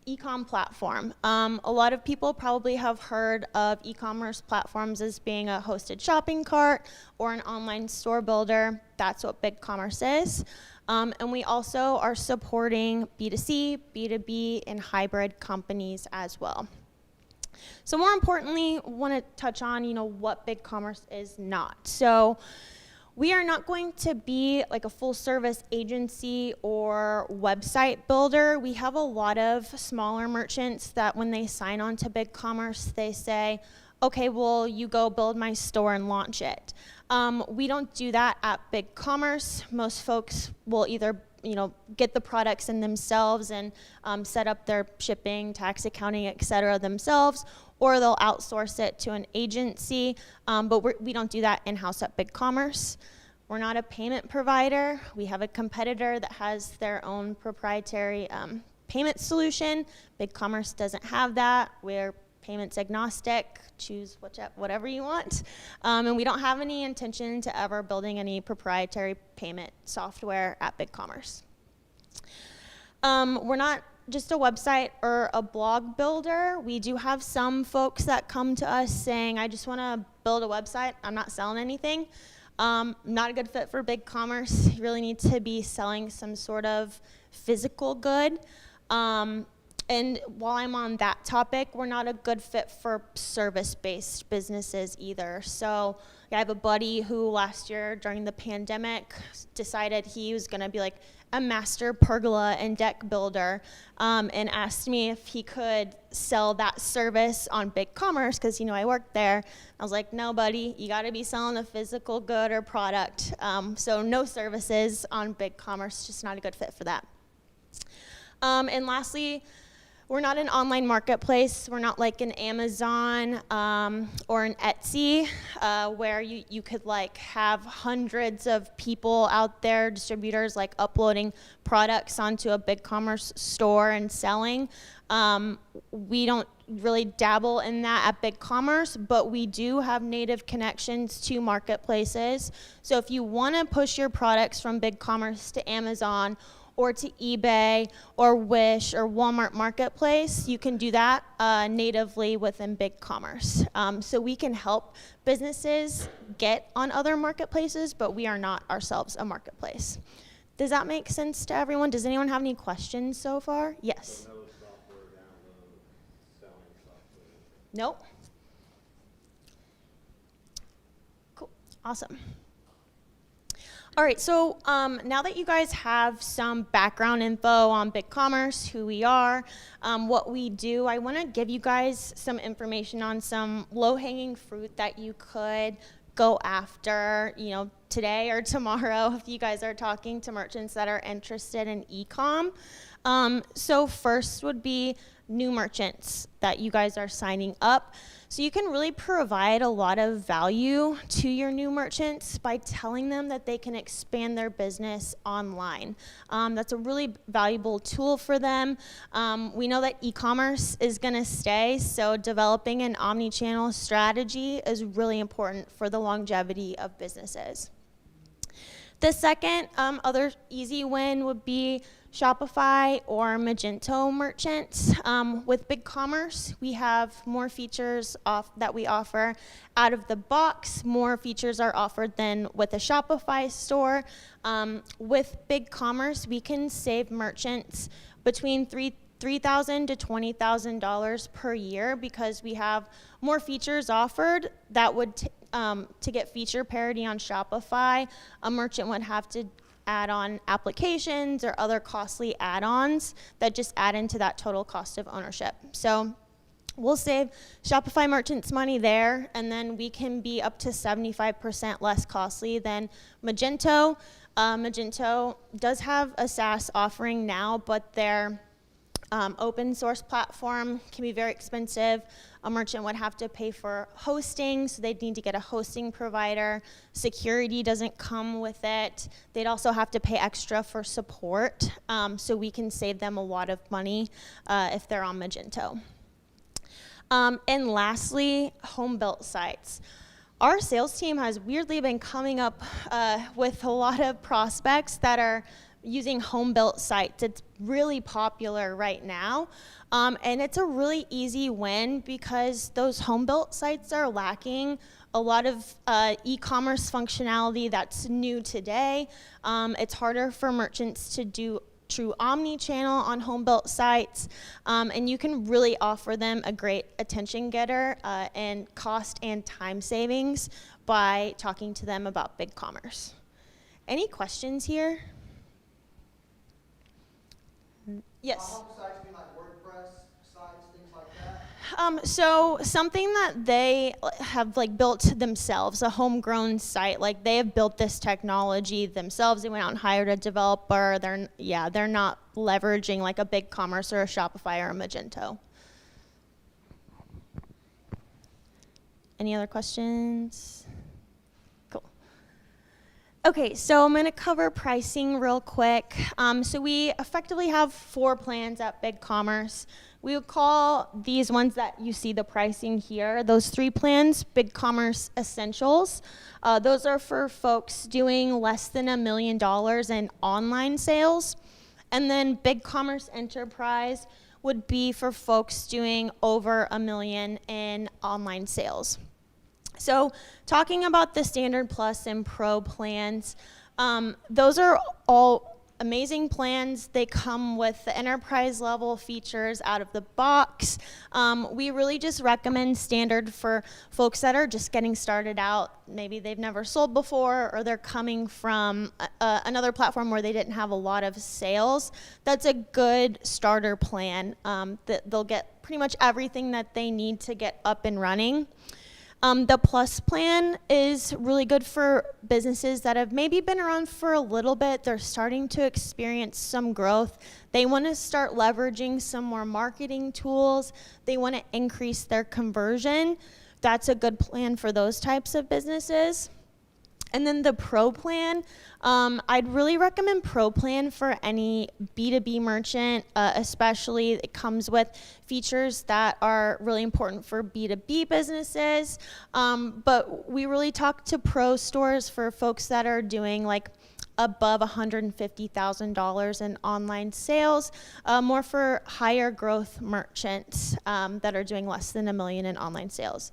S10: e-com platform. A lot of people probably have heard of e-commerce platforms as being a hosted shopping cart or an online store builder. That's what BigCommerce is. And we also are supporting B2C, B2B, and hybrid companies as well. So more importantly, I want to touch on, what BigCommerce is not. So we are not going to be like a full service agency or website builder. We have a lot of smaller merchants that when they sign on to BigCommerce, they say, okay, well, you go build my store and launch it. We don't do that at BigCommerce. Most folks will either get the products in themselves and set up their shipping, tax, accounting, etc. themselves, or they'll outsource it to an agency, but we don't do that in-house at BigCommerce. We're not a payment provider. We have a competitor that has their own proprietary payment solution. BigCommerce doesn't have that. We're payments agnostic, choose whatever you want. And we don't have any intention to ever building any proprietary payment software at BigCommerce. We're not just a website or a blog builder. We do have some folks that come to us saying, I just want to build a website. I'm not selling anything. Not a good fit for BigCommerce. You really need to be selling some sort of physical good. And while I'm on that topic, we're not a good fit for service-based businesses either. So I have a buddy who last year during the pandemic decided he was going to be like a master pergola and deck builder, and asked me if he could sell that service on BigCommerce because I worked there. I was like, no, buddy, you got to be selling a physical good or product. So no services on BigCommerce, just not a good fit for that. And lastly, we're not an online marketplace. We're not like an Amazon or an Etsy where you could like have hundreds of people out there, distributors like uploading products onto a BigCommerce store and selling. We don't really dabble in that at BigCommerce, but we do have native connections to marketplaces. So if you want to push your products from BigCommerce to Amazon or to eBay or Wish or Walmart Marketplace, you can do that natively within BigCommerce. So we can help businesses get on other marketplaces, but we are not ourselves a marketplace. Does that make sense to everyone? Does anyone have any questions so far? Yes.
S5: No software download, selling software.
S10: Nope. Cool. Awesome. All right, so now that you guys have some background info on BigCommerce, who we are, what we do, I want to give you guys some information on some low-hanging fruit that you could go after, today or tomorrow if you guys are talking to merchants that are interested in e-com. So first would be new merchants that you guys are signing up. So you can really provide a lot of value to your new merchants by telling them that they can expand their business online. That's a really valuable tool for them. We know that e-commerce is going to stay, so developing an omni-channel strategy is really important for the longevity of businesses. The second other easy win would be Shopify or Magento merchants. With BigCommerce, we have more features that we offer out of the box. More features are offered than with a Shopify store. With BigCommerce, we can save merchants between $3,000 to $20,000 per year because we have more features offered that would to get feature parity on Shopify, a merchant would have to add on applications or other costly add-ons that just add into that total cost of ownership. So we'll save Shopify merchants money there, and then we can be up to 75% less costly than Magento. Magento does have a SaaS offering now, but their open source platform can be very expensive. A merchant would have to pay for hosting, so they'd need to get a hosting provider. Security doesn't come with it. They'd also have to pay extra for support, so we can save them a lot of money if they're on Magento. And lastly, home-built sites. Our sales team has weirdly been coming up with a lot of prospects that are using home-built sites. It's really popular right now, and it's a really easy win because those home-built sites are lacking a lot of e-commerce functionality that's new today. It's harder for merchants to do true omni-channel on home-built sites, and you can really offer them a great attention getter and cost and time savings by talking to them about BigCommerce. Any questions here? Yes.
S8: Home sites mean like WordPress sites, things like that?
S10: So something that they have built themselves, a homegrown site, like they have built this technology themselves. They went out and hired a developer. They're not leveraging like a BigCommerce or a Shopify or a Magento. Any other questions? Cool. Okay, so I'm going to cover pricing real quick. So we effectively have 4 plans at BigCommerce. We would call these ones that you see the pricing here, those 3 plans, BigCommerce Essentials. Those are for folks doing less than $1 million in online sales. And then BigCommerce Enterprise would be for folks doing over $1 million in online sales. So talking about the Standard Plus and Pro plans, those are all amazing plans. They come with the enterprise level features out of the box. We really just recommend standard for folks that are just getting started out. Maybe they've never sold before, or they're coming from another platform where they didn't have a lot of sales. That's a good starter plan. That they'll get pretty much everything that they need to get up and running. The Plus plan is really good for businesses that have maybe been around for a little bit. They're starting to experience some growth. They want to start leveraging some more marketing tools. They want to increase their conversion. That's a good plan for those types of businesses. And then the Pro plan, I'd really recommend Pro plan for any B2B merchant, especially it comes with features that are really important for B2B businesses. But we really talk to Pro stores for folks that are doing like above $150,000 in online sales, more for higher growth merchants that are doing less than $1 million in online sales.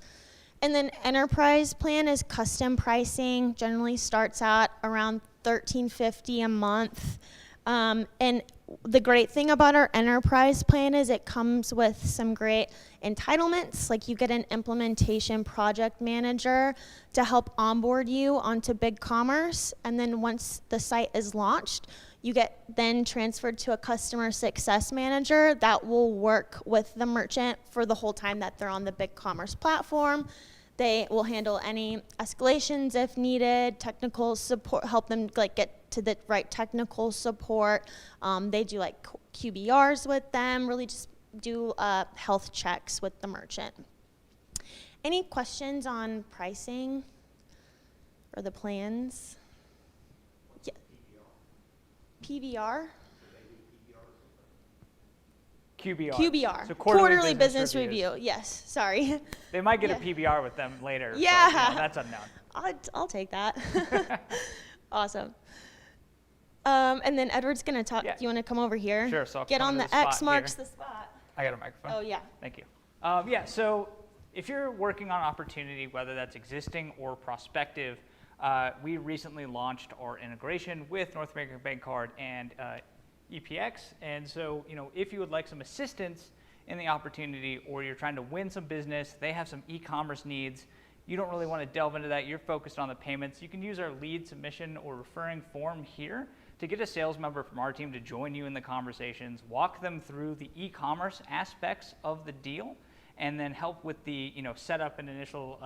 S10: And then enterprise plan is custom pricing, generally starts out around $13.50 a month. And the great thing about our enterprise plan is it comes with some great entitlements, like you get an implementation project manager to help onboard you onto BigCommerce. And then once the site is launched, you get then transferred to a customer success manager that will work with the merchant for the whole time that they're on the BigCommerce platform. They will handle any escalations if needed, technical support, help them like get to the right technical support. They do like QBRs with them, really just do health checks with the merchant. Any questions on pricing or the plans? Yeah. PBR? QBR.
S9: So
S10: quarterly business review. Yes, sorry.
S9: They might get
S10: Yeah.
S9: a PBR with them later.
S10: Yeah.
S9: But, that's unknown.
S10: I'll take that. Awesome. And then Edward's going to talk.
S9: Yeah.
S10: Do you want to come over here?
S9: Sure, so I'll
S10: get
S9: come
S10: on
S9: to
S10: the
S9: the
S10: X
S9: spot
S10: marks
S9: here.
S10: the spot.
S9: I got a microphone.
S10: Oh, yeah.
S9: Thank you. So if you're working on opportunity, whether that's existing or prospective, we recently launched our integration with North American Bank Card and EPX. And so, if you would like some assistance in the opportunity, or you're trying to win some business, they have some e-commerce needs, you don't really want to delve into that, you're focused on the payments, you can use our lead submission or referring form here to get a sales member from our team to join you in the conversations, walk them through the e-commerce aspects of the deal, and then help with the setup and initial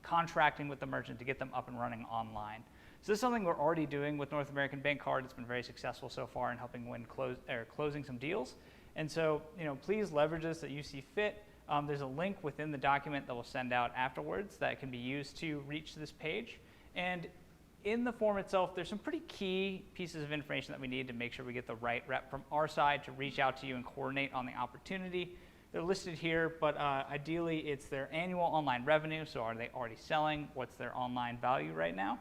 S9: contracting with the merchant to get them up and running online. So this is something we're already doing with North American Bank Card. It's been very successful so far in helping win closing some deals. And so, please leverage this that you see fit. There's a link within the document that we'll send out afterwards that can be used to reach this page. And in the form itself, there's some pretty key pieces of information that we need to make sure we get the right rep from our side to reach out to you and coordinate on the opportunity. They're listed here, but ideally it's their annual online revenue. So are they already selling? What's their online value right now?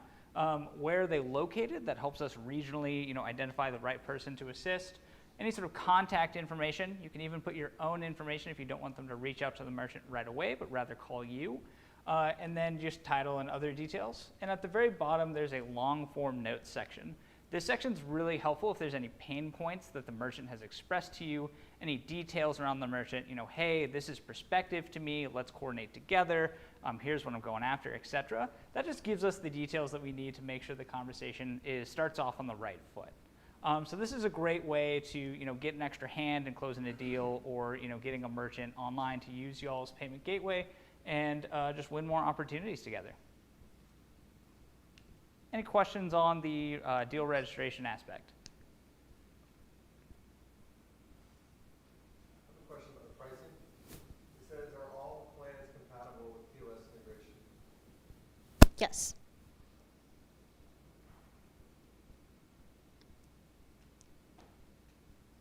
S9: Where are they located? That helps us regionally, identify the right person to assist. Any sort of contact information. You can even put your own information if you don't want them to reach out to the merchant right away, but rather call you. And then just title and other details. And at the very bottom, there's a long form notes section. This section's really helpful if there's any pain points that the merchant has expressed to you, any details around the merchant, hey, this is prospective to me, let's coordinate together, here's what I'm going after, etc. That just gives us the details that we need to make sure the conversation starts off on the right foot. So this is a great way to get an extra hand in closing a deal, or getting a merchant online to use y'all's payment gateway and just win more opportunities together. Any questions on the deal registration aspect?
S7: I have a question about the pricing. It says, are all plans compatible with POS integration?
S10: Yes.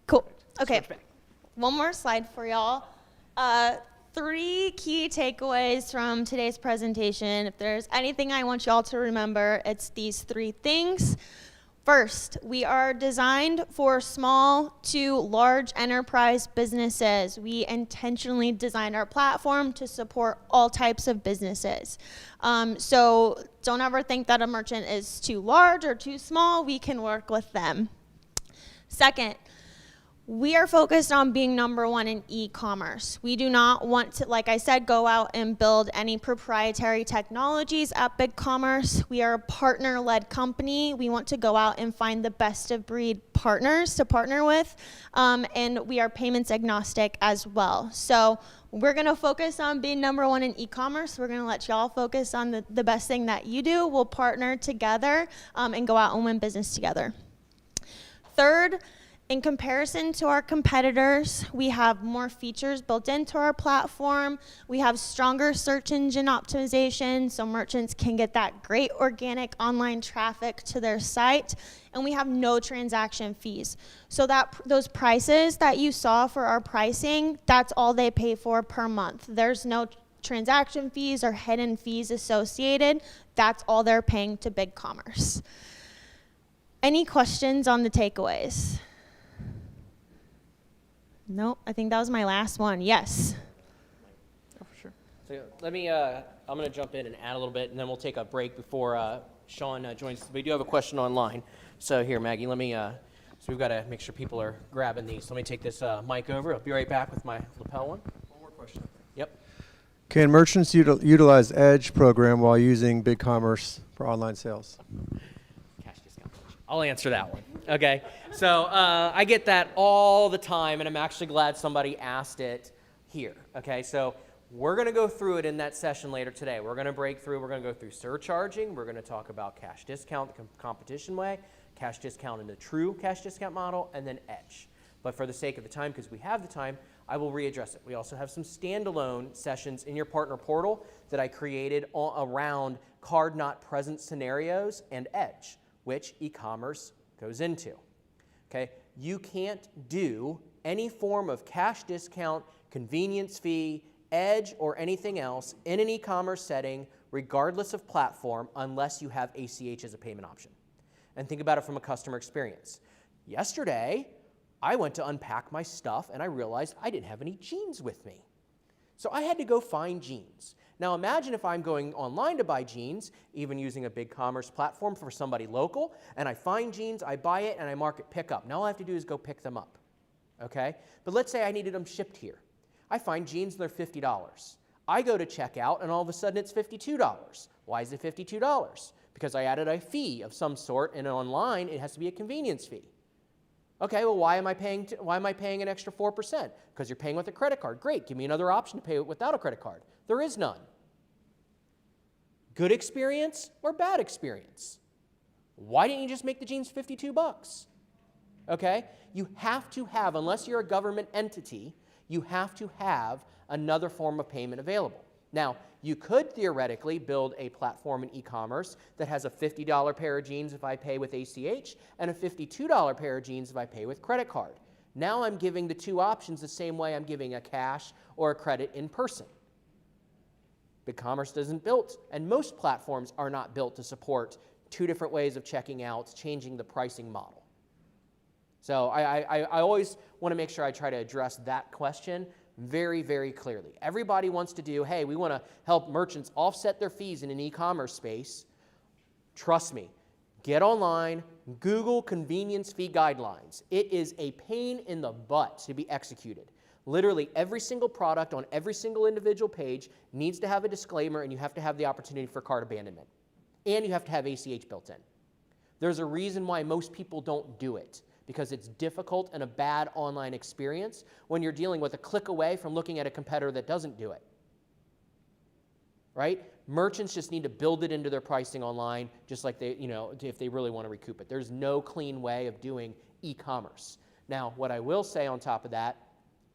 S10: Cool. Okay.
S9: Switch back.
S10: One more slide for y'all. 3 key takeaways from today's presentation. If there's anything I want y'all to remember, it's these 3 things. First, we are designed for small to large enterprise businesses. We intentionally designed our platform to support all types of businesses. So don't ever think that a merchant is too large or too small. We can work with them. Second, we are focused on being number one in e-commerce. We do not want to, like I said, go out and build any proprietary technologies at BigCommerce. We are a partner-led company. We want to go out and find the best of breed partners to partner with, and we are payments agnostic as well. So we're gonna focus on being number one in e-commerce. We're gonna let y'all focus on the best thing that you do. We'll partner together and go out and win business together. Third, in comparison to our competitors, we have more features built into our platform. We have stronger search engine optimization so merchants can get that great organic online traffic to their site. And we have no transaction fees. So those prices that you saw for our pricing, that's all they pay for per month. There's no transaction fees or hidden fees associated. That's all they're paying to BigCommerce. Any questions on the takeaways? Nope, I think that was my last one. Yes.
S9: Oh, for sure.
S1: So let me, I'm going to jump in and add a little bit, and then we'll take a break before Sean joins us. We do have a question online. So here, Maggie, let me, so we've got to make sure people are grabbing these. So let me take this mic over. I'll be right back with my lapel one.
S7: One more question.
S1: Yep.
S7: Can merchants utilize Edge program while using BigCommerce for online sales?
S1: Cash discount. I'll answer that one. Okay. So I get that all the time, and I'm actually glad somebody asked it here. Okay. So we're going to go through it in that session later today. We're going to break through. We're going to go through surcharging. We're going to talk about cash discount, the competition way, cash discount in the true cash discount model, and then Edge. But for the sake of the time, because we have the time, I will readdress it. We also have some standalone sessions in your partner portal that I created around card not present scenarios and Edge, which e-commerce goes into. Okay, you can't do any form of cash discount, convenience fee, Edge, or anything else in an e-commerce setting, regardless of platform, unless you have ACH as a payment option. And think about it from a customer experience. Yesterday, I went to unpack my stuff and I realized I didn't have any jeans with me. So I had to go find jeans. Now imagine if I'm going online to buy jeans, even using a BigCommerce platform for somebody local, and I find jeans, I buy it, and I mark it pickup. Now all I have to do is go pick them up, okay? But let's say I needed them shipped here. I find jeans and they're $50. I go to checkout and all of a sudden it's $52. Why is it $52? Because I added a fee of some sort, and online it has to be a convenience fee. Okay, well, why am I paying an extra 4%? Because you're paying with a credit card. Great, give me another option to pay without a credit card. There is none. Good experience or bad experience? Why didn't you just make the jeans $52? Okay, you have to have, unless you're a government entity, you have to have another form of payment available. Now, you could theoretically build a platform in e-commerce that has a $50 pair of jeans if I pay with ACH and a $52 pair of jeans if I pay with credit card. Now I'm giving the two options the same way I'm giving a cash or a credit in person. BigCommerce isn't built, and most platforms are not built to support two different ways of checking out, changing the pricing model. So I always want to make sure I try to address that question very, very clearly. Everybody wants to do, hey, we want to help merchants offset their fees in an e-commerce space. Trust me, get online, Google convenience fee guidelines. It is a pain in the butt to be executed. Literally every single product on every single individual page needs to have a disclaimer, and you have to have the opportunity for cart abandonment. And you have to have ACH built in. There's a reason why most people don't do it, because it's difficult and a bad online experience when you're dealing with a click away from looking at a competitor that doesn't do it. Right? Merchants just need to build it into their pricing online, just like they, if they really want to recoup it. There's no clean way of doing e-commerce. Now, what I will say on top of that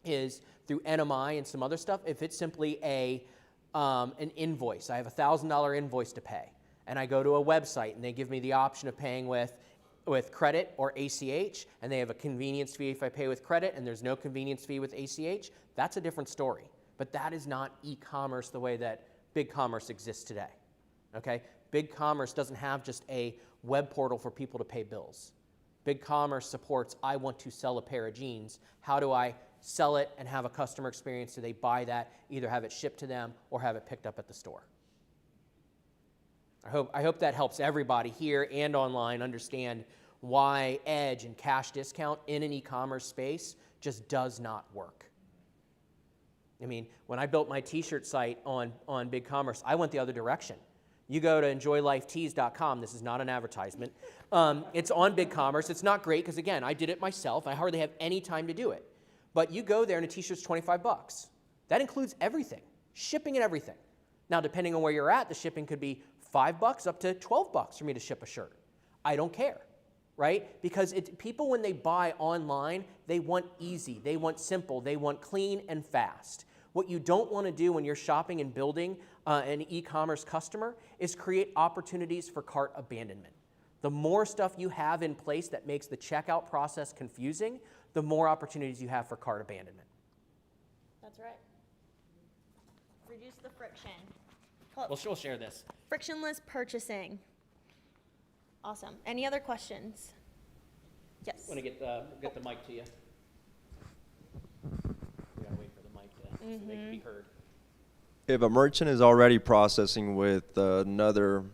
S1: is through NMI and some other stuff, if it's simply an invoice, I have a $1,000 invoice to pay, and I go to a website and they give me the option of paying with credit or ACH, and they have a convenience fee if I pay with credit, and there's no convenience fee with ACH, that's a different story. But that is not e-commerce the way that BigCommerce exists today. Okay? BigCommerce doesn't have just a web portal for people to pay bills. BigCommerce supports, I want to sell a pair of jeans. How do I sell it and have a customer experience? Do they buy that, either have it shipped to them or have it picked up at the store? I hope that helps everybody here and online understand why Edge and cash discount in an e-commerce space just does not work. I mean, when I built my t-shirt site on BigCommerce, I went the other direction. You go to enjoylifetees.com. This is not an advertisement. It's on BigCommerce. It's not great because, again, I did it myself. I hardly have any time to do it. But you go there and a t-shirt's $25. That includes everything, shipping and everything. Now, depending on where you're at, the shipping could be $5 up to $12 for me to ship a shirt. I don't care, right? Because people, when they buy online, they want easy, they want simple, they want clean and fast. What you don't want to do when you're shopping and building an e-commerce customer is create opportunities for cart abandonment. The more stuff you have in place that makes the checkout process confusing, the more opportunities you have for cart abandonment.
S10: That's right. Reduce the friction.
S1: We'll share this.
S10: Frictionless purchasing. Awesome. Any other questions? Yes.
S1: Want to get the mic to you. We gotta wait for the mic so they can be heard.
S11: If a merchant is already processing with another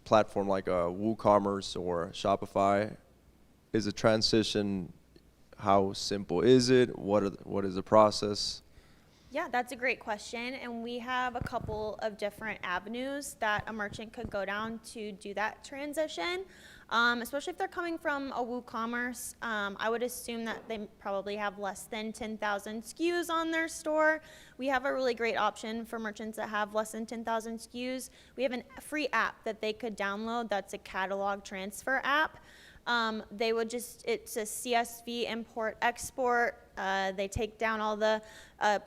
S11: platform like WooCommerce or Shopify, is the transition, how simple is it? What is the process?
S10: Yeah, that's a great question. And we have a couple of different avenues that a merchant could go down to do that transition, especially if they're coming from a WooCommerce. I would assume that they probably have less than 10,000 SKUs on their store. We have a really great option for merchants that have less than 10,000 SKUs. We have a free app that they could download that's a catalog transfer app. They would it's a CSV import export. They take down all the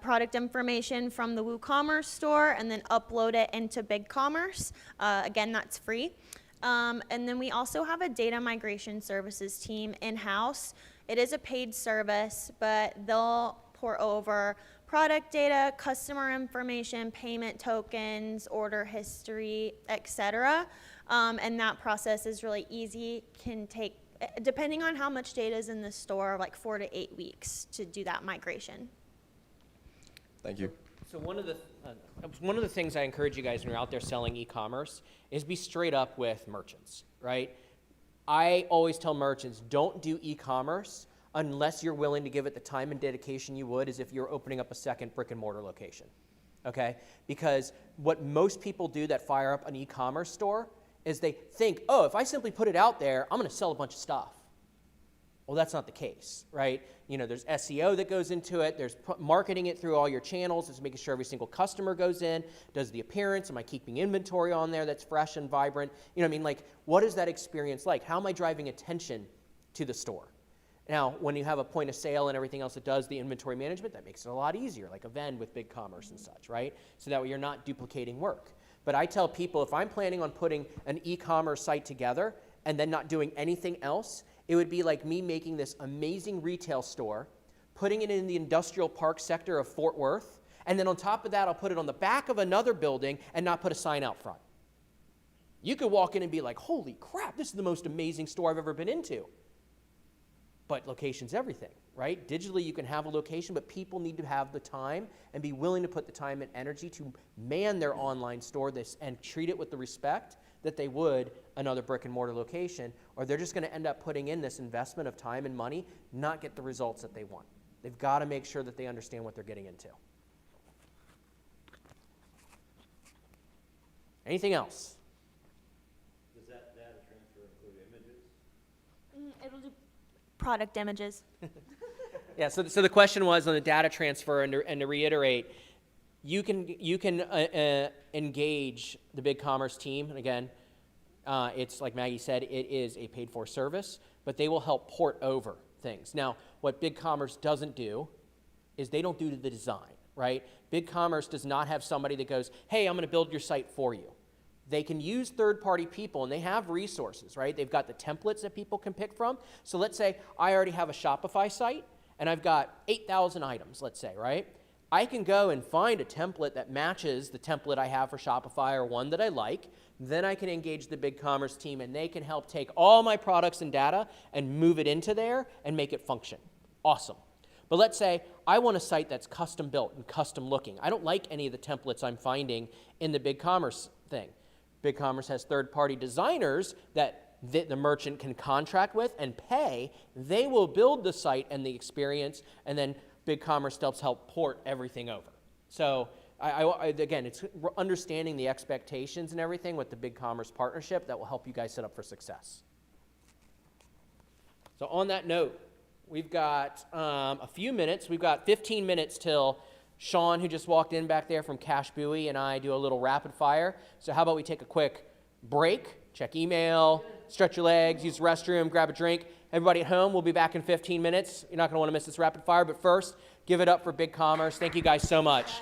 S10: product information from the WooCommerce store and then upload it into BigCommerce. Again, that's free. And then we also have a data migration services team in-house. It is a paid service, but they'll pour over product data, customer information, payment tokens, order history, etc. And that process is really easy, can take, depending on how much data is in the store, like 4 to 8 weeks to do that migration.
S11: Thank you.
S1: So one of the things I encourage you guys when you're out there selling e-commerce is be straight up with merchants, right? I always tell merchants, don't do e-commerce unless you're willing to give it the time and dedication you would as if you're opening up a second brick and mortar location, okay? Because what most people do that fire up an e-commerce store is they think, oh, if I simply put it out there, I'm going to sell a bunch of stuff. Well, that's not the case, right? You know, there's SEO that goes into it. There's marketing it through all your channels. There's making sure every single customer goes in, does the appearance. Am I keeping inventory on there that's fresh and vibrant? You know what I mean? Like, what is that experience like? How am I driving attention to the store? Now, when you have a point of sale and everything else that does the inventory management, that makes it a lot easier, like a Vend with BigCommerce and such, right? So that way you're not duplicating work. But I tell people, if I'm planning on putting an e-commerce site together and then not doing anything else, it would be like me making this amazing retail store, putting it in the industrial park sector of Fort Worth, and then on top of that, I'll put it on the back of another building and not put a sign out front. You could walk in and be like, holy crap, this is the most amazing store I've ever been into. But location's everything, right? Digitally, you can have a location, but people need to have the time and be willing to put the time and energy to man their online store and treat it with the respect that they would another brick and mortar location, or they're just going to end up putting in this investment of time and money, not get the results that they want. They've got to make sure that they understand what they're getting into. Anything else?
S5: Does that data transfer include images?
S10: It'll do product images.
S1: Yeah, so the question was on the data transfer, and to reiterate, you can engage the BigCommerce team, and again, it's like Maggie said, it is a paid-for service, but they will help port over things. Now, what BigCommerce doesn't do is they don't do the design, right? BigCommerce does not have somebody that goes, hey, I'm going to build your site for you. They can use third-party people, and they have resources, right? They've got the templates that people can pick from. So let's say I already have a Shopify site, and I've got 8,000 items, let's say, right? I can go and find a template that matches the template I have for Shopify or one that I like. Then I can engage the BigCommerce team, and they can help take all my products and data and move it into there and make it function. Awesome. But let's say I want a site that's custom built and custom looking. I don't like any of the templates I'm finding in the BigCommerce thing. BigCommerce has third-party designers that that the merchant can contract with and pay. They will build the site and the experience, and then BigCommerce helps port everything over. So again, it's understanding the expectations and everything with the BigCommerce partnership that will help you guys set up for success. So on that note, we've got a few minutes. We've got 15 minutes till Sean, who just walked in back there from Cash Buoy, and I do a little rapid fire. So how about we take a quick break, check email, stretch your legs, use the restroom, grab a drink. Everybody at home, we'll be back in 15 minutes. You're not going to want to miss this rapid fire, but first, give it up for BigCommerce. Thank you guys so much.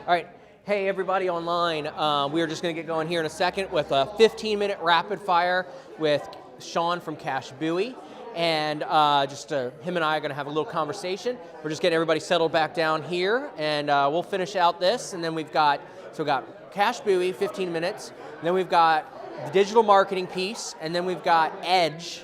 S1: All right. Hey, everybody online. We are just going to get going here in a second with a 15-minute rapid fire with Sean from Cash Buoy. And him and I are going to have a little conversation. We're just getting everybody settled back down here, and we'll finish out this. And then we've got Cash Buoy, 15 minutes. And then we've got the digital marketing piece, and then we've got Edge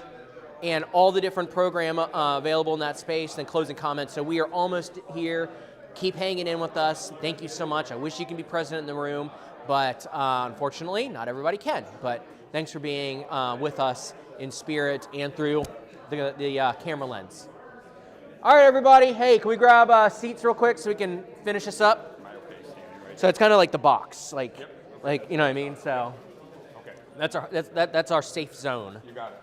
S1: and all the different program available in that space, and closing comments. So we are almost here. Keep hanging in with us. Thank you so much. I wish you could be present in the room, but unfortunately, not everybody can. But thanks for being with us in spirit and through the camera lens. All right, everybody. Hey, can we grab seats real quick so we can finish this up? So it's kind of like the box, like you know what I mean. So that's our safe zone.
S12: You got it.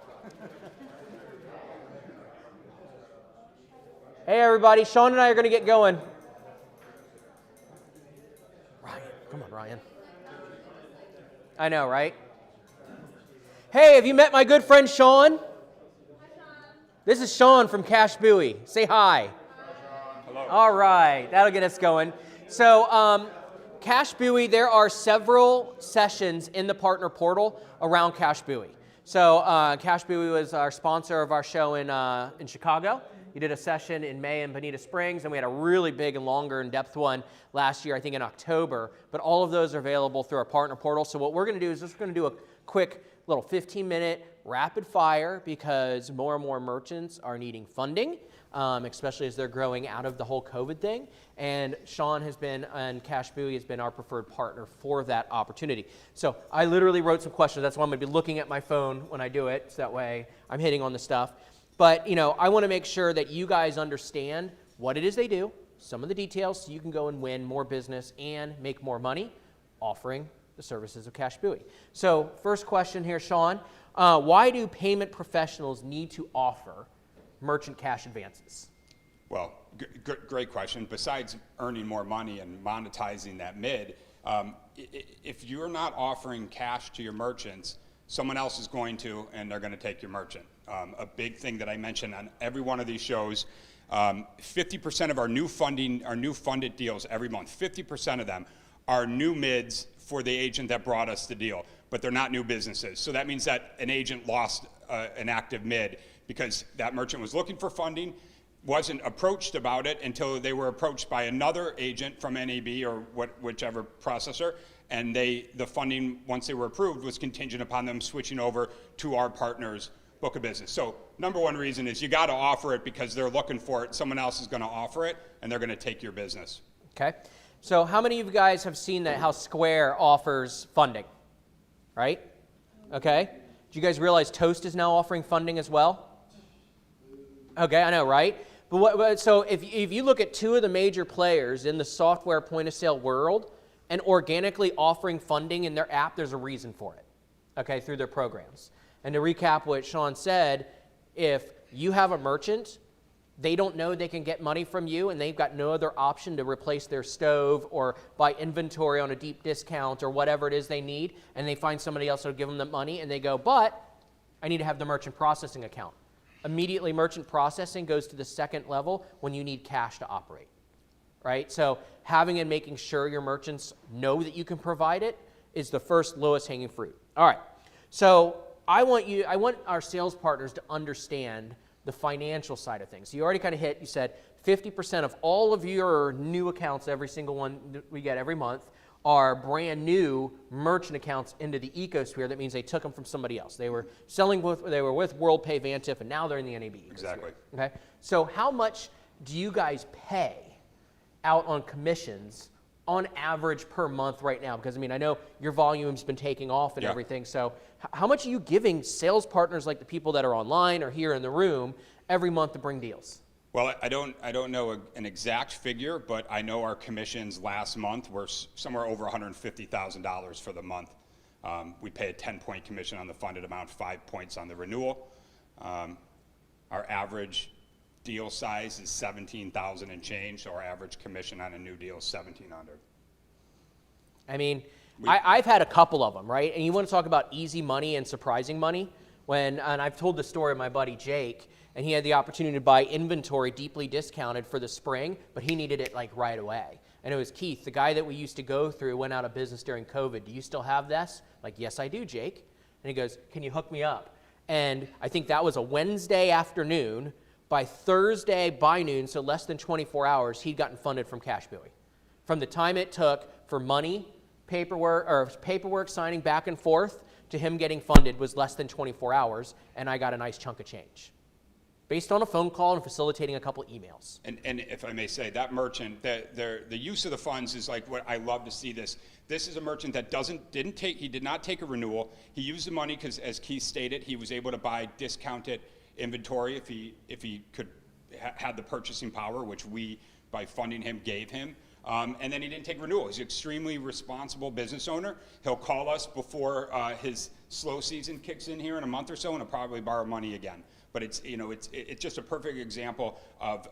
S1: Hey, everybody. Sean and I are going to get going. Ryan, come on, Ryan. I know, right? Hey, have you met my good friend Sean? This is Sean from Cash Buoy. Say hi.
S12: Hello.
S1: All right, that'll get us going. So, Cash Buoy, there are several sessions in the partner portal around Cash Buoy. So, Cash Buoy was our sponsor of our show in Chicago. We did a session in May in Bonita Springs, and we had a really big and longer in-depth one last year, I think in October. But all of those are available through our partner portal. So what we're going to do is just going to do a quick little 15-minute rapid fire, because more and more merchants are needing funding, especially as they're growing out of the whole COVID thing. And Sean and Cash Buoy has been our preferred partner for that opportunity. So I literally wrote some questions. That's why I'm going to be looking at my phone when I do it, so that way I'm hitting on the stuff. But, I want to make sure that you guys understand what it is they do, some of the details, so you can go and win more business and make more money offering the services of Cash Buoy. So first question here, Sean. Why do payment professionals need to offer merchant cash advances?
S12: Well, great question. Besides earning more money and monetizing that mid, if you're not offering cash to your merchants, someone else is going to, and they're going to take your merchant. A big thing that I mention on every one of these shows, 50% of our new funded deals every month, 50% of them are new mids for the agent that brought us the deal, but they're not new businesses. So that means that an agent lost an active mid because that merchant was looking for funding, wasn't approached about it until they were approached by another agent from NAB or whichever processor, and the funding, once they were approved, was contingent upon them switching over to our partner's book of business. So number one reason is you got to offer it because they're looking for it. Someone else is going to offer it, and they're going to take your business.
S1: Okay. So how many of you guys have seen how Square offers funding? Right? Okay. Do you guys realize Toast is now offering funding as well? Okay, I know, right? But so if you look at two of the major players in the software point-of-sale world and organically offering funding in their app, there's a reason for it, okay, through their programs. And to recap what Sean said, if you have a merchant, they don't know they can get money from you, and they've got no other option to replace their stove or buy inventory on a deep discount or whatever it is they need, and they find somebody else that'll give them the money, and they go, but I need to have the merchant processing account. Immediately, merchant processing goes to the second level when you need cash to operate, right? So having and making sure your merchants know that you can provide it is the first lowest hanging fruit. All right, so I want our sales partners to understand the financial side of things. So you already kind of you said 50% of all of your new accounts, every single one that we get every month, are brand new merchant accounts into the ecosphere. That means they took them from somebody else. They were with WorldPay, Vantif, and now they're in the NAB ecosphere.
S12: Exactly.
S1: Okay. So how much do you guys pay out on commissions on average per month right now? Because I know your volume's been taking off and everything. So how much are you giving sales partners like the people that are online or here in the room every month to bring deals?
S12: Well, I don't know an exact figure, but I know our commissions last month were somewhere over $150,000 for the month. We pay a 10-point commission on the funded amount, 5 points on the renewal. Our average deal size is $17,000 and change, so our average commission on a new deal is $1,700.
S1: I mean, I've had a couple of them, right? And you want to talk about easy money and surprising money? And I've told the story of my buddy Jake, and he had the opportunity to buy inventory deeply discounted for the spring, but he needed it like right away. And it was, Keith, the guy that we used to go through went out of business during COVID. Do you still have this? Like, yes, I do, Jake. And he goes, can you hook me up? And I think that was a Wednesday afternoon. By Thursday by noon, so less than 24 hours, he'd gotten funded from Cash Buoy. From the time it took for money, paperwork signing back and forth, to him getting funded was less than 24 hours, and I got a nice chunk of change, based on a phone call and facilitating a couple emails.
S12: And if I may say, that merchant, the use of the funds is like what I love to see this. This is a merchant that he did not take a renewal. He used the money because, as Keith stated, he was able to buy discounted inventory if he could had the purchasing power, which we, by funding him, gave him. And then he didn't take renewal. He's an extremely responsible business owner. He'll call us before his slow season kicks in here in a month or so, and he'll probably borrow money again. But it's just a perfect example of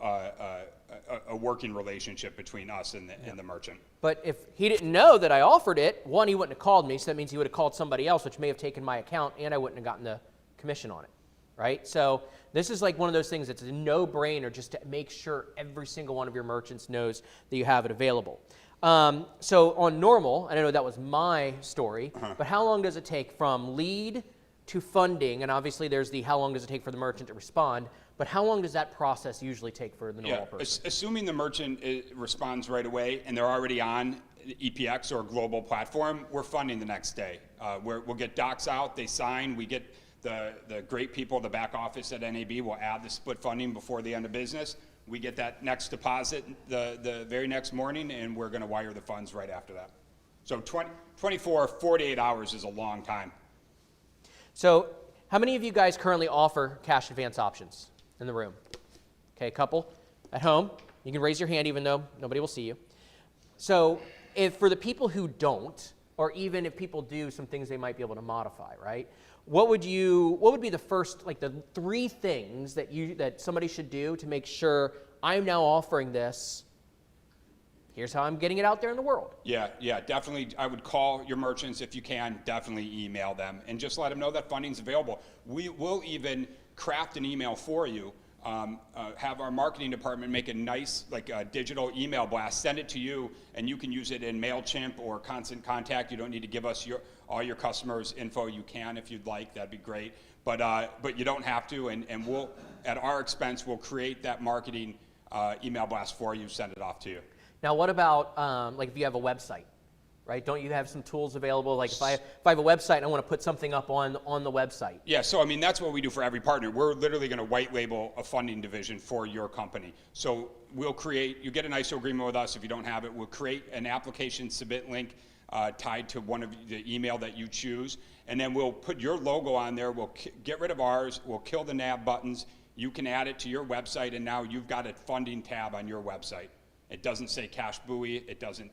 S12: a working relationship between us and the merchant.
S1: But if he didn't know that I offered it, one, he wouldn't have called me, so that means he would have called somebody else, which may have taken my account, and I wouldn't have gotten the commission on it, right? So this is like one of those things that's a no-brainer, just to make sure every single one of your merchants knows that you have it available. So on normal, and I know that was my story, but how long does it take from lead to funding? And obviously there's the how long does it take for the merchant to respond, but how long does that process usually take for the normal person?
S12: Assuming the merchant responds right away and they're already on EPX or a global platform, we're funding the next day. We'll get docs out, they sign, we get the great people, the back office at NAB will add the split funding before the end of business. We get that next deposit the very next morning, and we're going to wire the funds right after that. So 48 hours is a long time.
S1: So how many of you guys currently offer cash advance options in the room? Okay, a couple. At home, you can raise your hand even though nobody will see you. So if for the people who don't, or even if people do some things they might be able to modify, right? What would be the first, like the 3 things that somebody should do to make sure I'm now offering this? Here's how I'm getting it out there in the world.
S12: Yeah, definitely. I would call your merchants if you can. Definitely email them and just let them know that funding's available. We will even craft an email for you. Have our marketing department make a nice, like a digital email blast, send it to you, and you can use it in MailChimp or Constant Contact. You don't need to give us all your customers' info. You can if you'd like, that'd be great. But you don't have to, and we'll, at our expense, we'll create that marketing email blast for you, send it off to you.
S1: Now what about like if you have a website, right? Don't you have some tools available? Like if I have a website and I want to put something up on the website.
S12: Yeah, so I mean, that's what we do for every partner. We're literally going to white label a funding division for your company. So we'll create, you get an ISO agreement with us if you don't have it, we'll create an application submit link tied to one of the email that you choose, and then we'll put your logo on there, we'll get rid of ours, we'll kill the nav buttons, you can add it to your website, and now you've got a funding tab on your website. It doesn't say Cash Buoy, it doesn't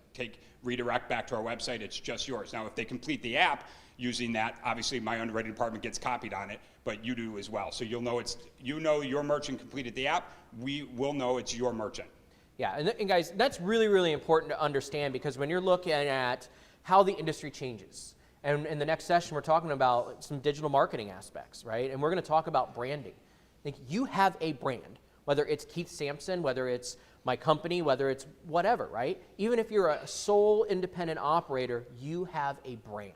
S12: redirect back to our website, it's just yours. Now if they complete the app using that, obviously my underwriting department gets copied on it, but you do as well. So you'll know your merchant completed the app, we will know it's your merchant.
S1: Yeah, and guys, that's really, really important to understand, because when you're looking at how the industry changes, and in the next session we're talking about some digital marketing aspects, right? And we're going to talk about branding. Like, you have a brand, whether it's Keith Sampson, whether it's my company, whether it's whatever, right? Even if you're a sole independent operator, you have a brand.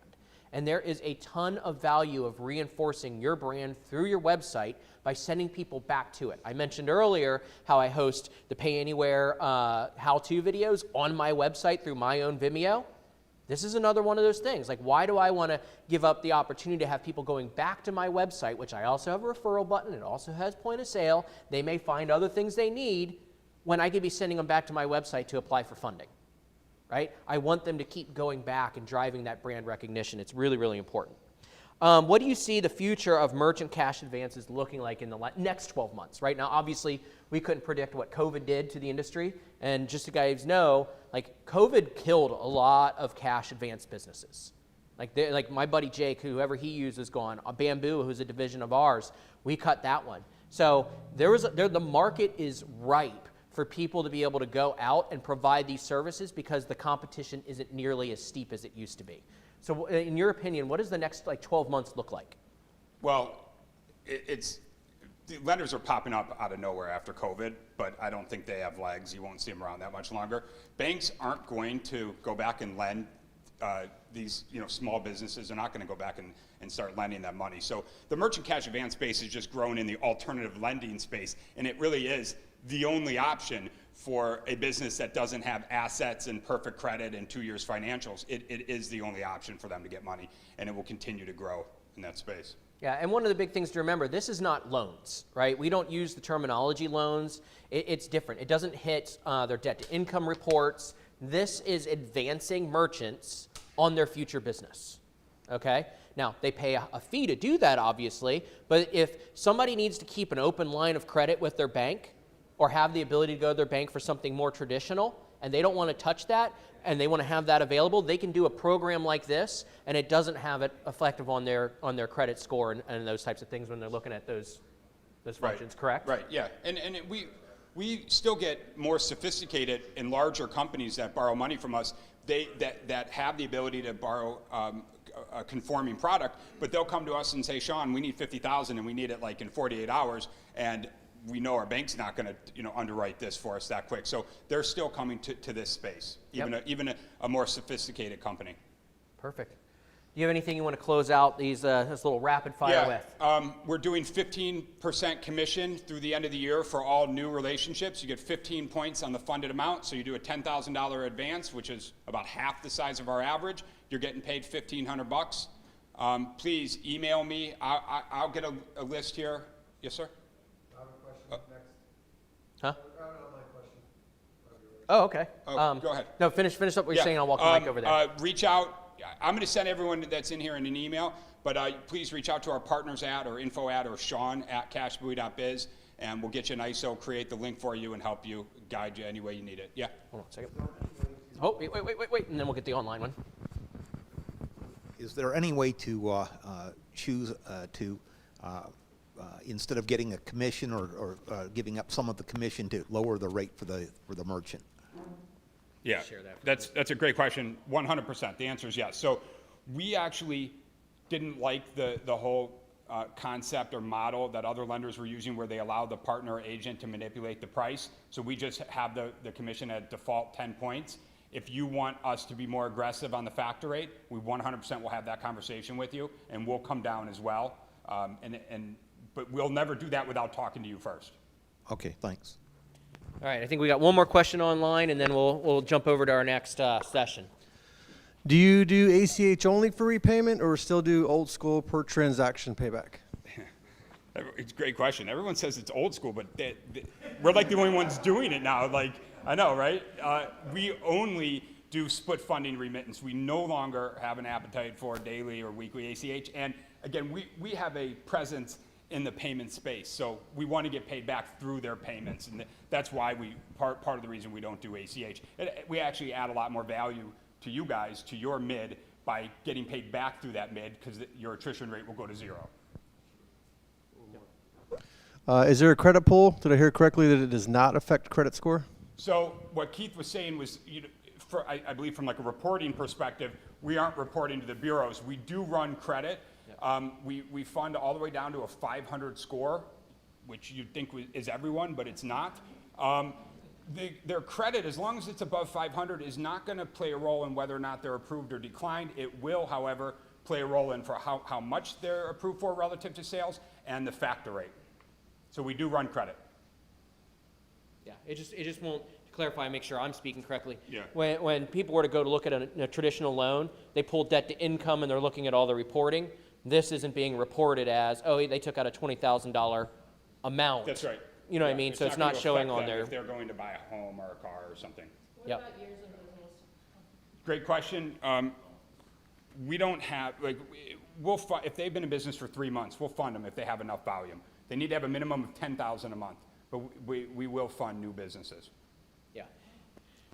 S1: And there is a ton of value of reinforcing your brand through your website by sending people back to it. I mentioned earlier how I host the Pay Anywhere how-to videos on my website through my own Vimeo. This is another one of those things. Like, why do I want to give up the opportunity to have people going back to my website, which I also have a referral button, it also has point of sale, they may find other things they need, when I could be sending them back to my website to apply for funding, right? I want them to keep going back and driving that brand recognition. It's really, really important. What do you see the future of merchant cash advances looking like in the next 12 months? Right now, obviously, we couldn't predict what COVID did to the industry. And just so you guys know, like, COVID killed a lot of cash advance businesses. Like my buddy Jake, whoever he used is gone. Bamboo, who's a division of ours, we cut that one. So the market is ripe for people to be able to go out and provide these services because the competition isn't nearly as steep as it used to be. So in your opinion, what does the next 12 months look like?
S12: Well, it's the lenders are popping up out of nowhere after COVID, but I don't think they have legs. You won't see them around that much longer. Banks aren't going to go back and lend these small businesses. They're not going to go back and start lending that money. So the merchant cash advance space is just growing in the alternative lending space, and it really is the only option for a business that doesn't have assets and perfect credit and 2 years financials. It is the only option for them to get money, and it will continue to grow in that space.
S1: Yeah, and one of the big things to remember, this is not loans, right? We don't use the terminology loans. It's different. It doesn't hit their debt-to-income reports. This is advancing merchants on their future business, okay? Now, they pay a fee to do that, obviously, but if somebody needs to keep an open line of credit with their bank or have the ability to go to their bank for something more traditional, and they don't want to touch that, and they want to have that available, they can do a program like this, and it doesn't have it effective on their credit score and those types of things when they're looking at those functions, correct?
S12: Right, yeah. And we still get more sophisticated and larger companies that borrow money from us that have the ability to borrow a conforming product, but they'll come to us and say, Sean, we need $50,000 and we need it like in 48 hours, and we know our bank's not going to underwrite this for us that quick. So they're still coming to this space, even a more sophisticated company.
S1: Perfect. Do you have anything you want to close out this little rapid fire with?
S12: We're doing 15% commission through the end of the year for all new relationships. You get 15 points on the funded amount, so you do a $10,000 advance, which is about half the size of our average. You're getting paid $1,500. Please email me. I'll get a list here. Yes, sir?
S7: I have a question next.
S1: Huh?
S7: I have an online question.
S1: Oh, okay.
S12: Go ahead.
S1: No, finish up what you're saying. I'll walk the mic over there.
S12: Reach out. I'm going to send everyone that's in here in an email, but please reach out to our partners or info or Sean at cashbuoy.biz, and we'll get you an ISO, create the link for you, and help you, guide you any way you need it. Yeah?
S1: Hold on a second. Oh, wait, and then we'll get the online one.
S13: Is there any way to choose to, instead of getting a commission or giving up some of the commission, to lower the rate for the merchant?
S12: Yeah, that's a great question. 100%. The answer is yes. So we actually didn't like the whole concept or model that other lenders were using where they allow the partner or agent to manipulate the price. So we just have the commission at default 10 points. If you want us to be more aggressive on the factor rate, we 100% will have that conversation with you, and we'll come down as well. But we'll never do that without talking to you first.
S13: Okay, thanks.
S1: All right, I think we got one more question online, and then we'll jump over to our next session.
S14: Do you do ACH only for repayment, or still do old school per transaction payback?
S12: It's a great question. Everyone says it's old school, but we're like the only ones doing it now. Like, I know, right? We only do split funding remittance. We no longer have an appetite for daily or weekly ACH. And again, we have a presence in the payment space, so we want to get paid back through their payments, and that's why part of the reason we don't do ACH. We actually add a lot more value to you guys, to your mid, by getting paid back through that mid, because your attrition rate will go to 0.
S14: Is there a credit pull? Did I hear correctly that it does not affect credit score?
S12: So what Keith was saying was, I believe from like a reporting perspective, we aren't reporting to the bureaus. We do run credit. We fund all the way down to a 500 score, which you'd think is everyone, but it's not. Their credit, as long as it's above 500, is not going to play a role in whether or not they're approved or declined. It will, however, play a role in for how much they're approved for relative to sales and the factor rate. So we do run credit.
S1: Yeah, it just won't, to clarify and make sure I'm speaking correctly.
S12: Yeah.
S1: When people were to go to look at a traditional loan, they pull debt to income and they're looking at all the reporting. This isn't being reported as, oh, they took out a $20,000 amount.
S12: That's right.
S1: You know what I mean? So it's not showing on there.
S12: If they're going to buy a home or a car or something.
S1: What about
S6: years of business?
S12: Great question. We don't have, if they've been in business for 3 months, we'll fund them if they have enough volume. They need to have a minimum of $10,000 a month, but we will fund new businesses.
S1: Yeah.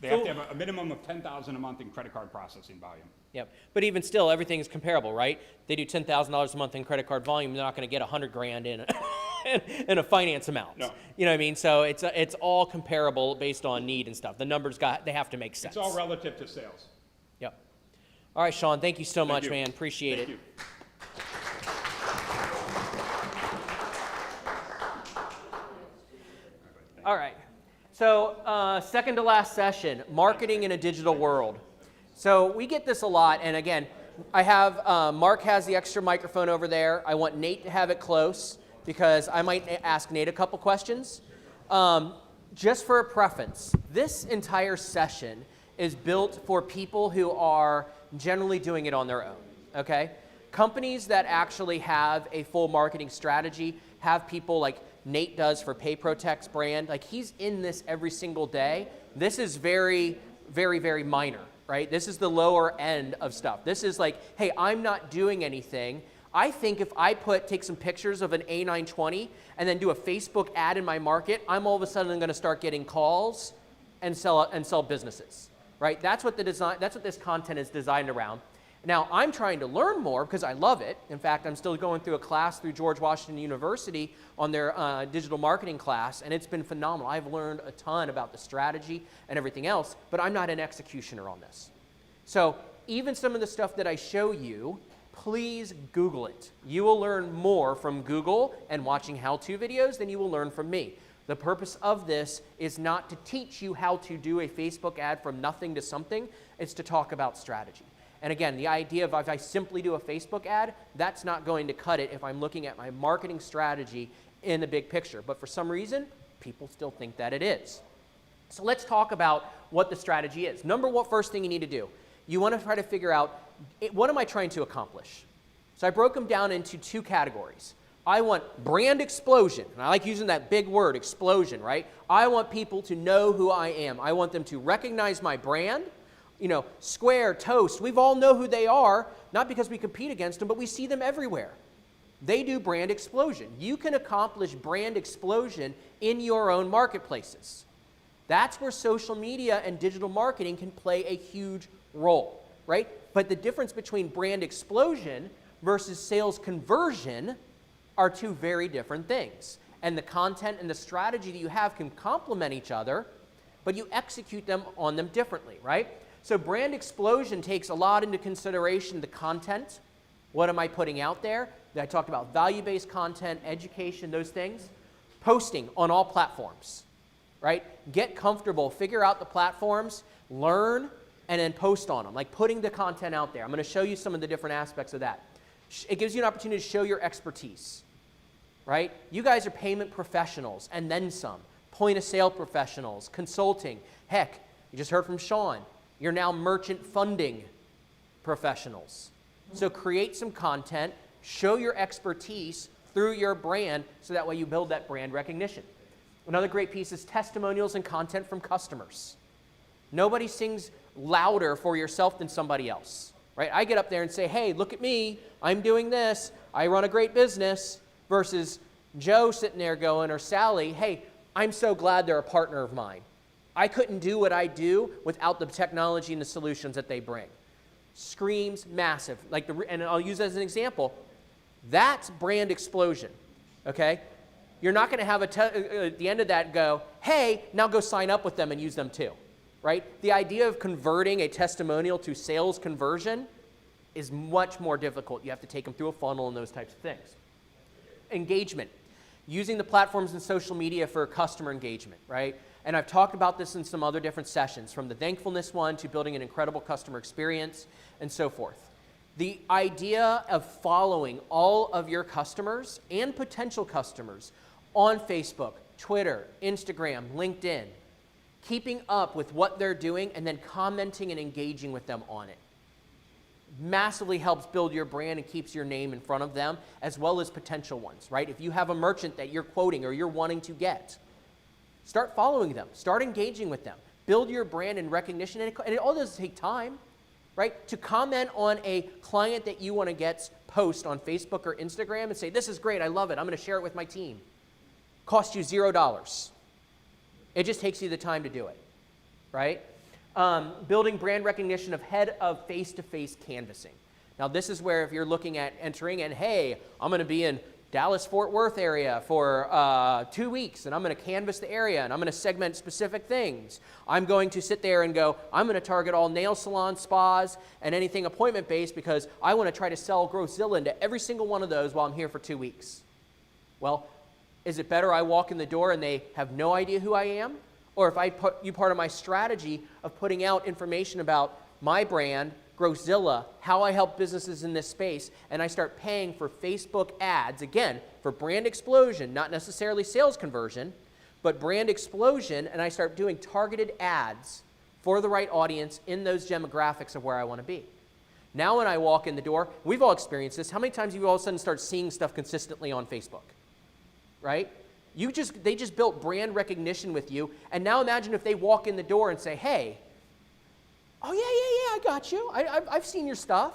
S12: They have to have a minimum of $10,000 a month in credit card processing volume.
S1: Yep. But even still, everything is comparable, right? They do $10,000 a month in credit card volume. They're not going to get $100,000 in a finance amount.
S12: No.
S1: You know what I mean? So it's all comparable based on need and stuff. The numbers they have to make sense.
S12: It's all relative to sales.
S1: Yep. All right, Sean. Thank you so much,
S12: you.
S1: man. Appreciate
S12: Thank
S1: it.
S12: you.
S1: All right. So second to last session, marketing in a digital world. So we get this a lot, and again, I have, Mark has the extra microphone over there. I want Nate to have it close because I might ask Nate a couple questions. Just for a preference, this entire session is built for people who are generally doing it on their own, okay? Companies that actually have a full marketing strategy have people like Nate does for PayProtex brand. Like, he's in this every single day. This is very, very, very minor, right? This is the lower end of stuff. This is like, hey, I'm not doing anything. I think if I take some pictures of an A920 and then do a Facebook ad in my market, I'm all of a sudden going to start getting calls and sell businesses, right? That's what this content is designed around. Now, I'm trying to learn more because I love it. In fact, I'm still going through a class through George Washington University on their digital marketing class, and it's been phenomenal. I've learned a ton about the strategy and everything else, but I'm not an executioner on this. So even some of the stuff that I show you, please Google it. You will learn more from Google and watching how-to videos than you will learn from me. The purpose of this is not to teach you how to do a Facebook ad from nothing to something. It's to talk about strategy. And again, the idea of if I simply do a Facebook ad, that's not going to cut it if I'm looking at my marketing strategy in the big picture. But for some reason, people still think that it is. So let's talk about what the strategy is. First thing you need to do, you want to try to figure out, what am I trying to accomplish? So I broke them down into two categories. I want brand explosion, and I like using that big word, explosion, right? I want people to know who I am. I want them to recognize my brand. You know, Square, Toast, we all know who they are, not because we compete against them, but we see them everywhere. They do brand explosion. You can accomplish brand explosion in your own marketplaces. That's where social media and digital marketing can play a huge role, right? But the difference between brand explosion versus sales conversion are two very different things. And the content and the strategy that you have can complement each other, but you execute them on them differently, right? So brand explosion takes a lot into consideration the content. What am I putting out there? I talked about value-based content, education, those things. Posting on all platforms, right? Get comfortable, figure out the platforms, learn, and then post on them, like putting the content out there. I'm going to show you some of the different aspects of that. It gives you an opportunity to show your expertise, right? You guys are payment professionals and then some, point-of-sale professionals, consulting. Heck, you just heard from Sean. You're now merchant funding professionals. So create some content, show your expertise through your brand so that way you build that brand recognition. Another great piece is testimonials and content from customers. Nobody sings louder for yourself than somebody else, right? I get up there and say, hey, look at me, I'm doing this, I run a great business, versus Joe sitting there going, or Sally, hey, I'm so glad they're a partner of mine. I couldn't do what I do without the technology and the solutions that they bring. Screams massive. And I'll use as an example, that's brand explosion, okay? You're not going to have at the end of that go, hey, now go sign up with them and use them too, right? The idea of converting a testimonial to sales conversion is much more difficult. You have to take them through a funnel and those types of things. Engagement. Using the platforms and social media for customer engagement, right? And I've talked about this in some other different sessions, from the thankfulness one to building an incredible customer experience and so forth. The idea of following all of your customers and potential customers on Facebook, Twitter, Instagram, LinkedIn, keeping up with what they're doing and then commenting and engaging with them on it, massively helps build your brand and keeps your name in front of them, as well as potential ones, right? If you have a merchant that you're quoting or you're wanting to get, start following them, start engaging with them, build your brand and recognition, and it all does take time, right? To comment on a client that you want to get post on Facebook or Instagram and say, this is great, I love it, I'm going to share it with my team. Cost you $0. It just takes you the time to do it, right? Building brand recognition ahead of face-to-face canvassing. Now this is where if you're looking at entering and hey, I'm going to be in Dallas-Fort Worth area for 2 weeks and I'm going to canvass the area and I'm going to segment specific things. I'm going to sit there and go, I'm going to target all nail salons, spas, and anything appointment-based because I want to try to sell Growzilla into every single one of those while I'm here for 2 weeks. Well, Is it better I walk in the door and they have no idea who I am? Or if I put you part of my strategy of putting out information about my brand, Growzilla, how I help businesses in this space, and I start paying for Facebook ads, again, for brand explosion, not necessarily sales conversion, but brand explosion, and I start doing targeted ads for the right audience in those demographics of where I want to be. Now when I walk in the door, we've all experienced this. How many times have you all of a sudden start seeing stuff consistently on Facebook? Right? They just built brand recognition with you, and now imagine if they walk in the door and say, hey, oh yeah, I got you. I've seen your stuff.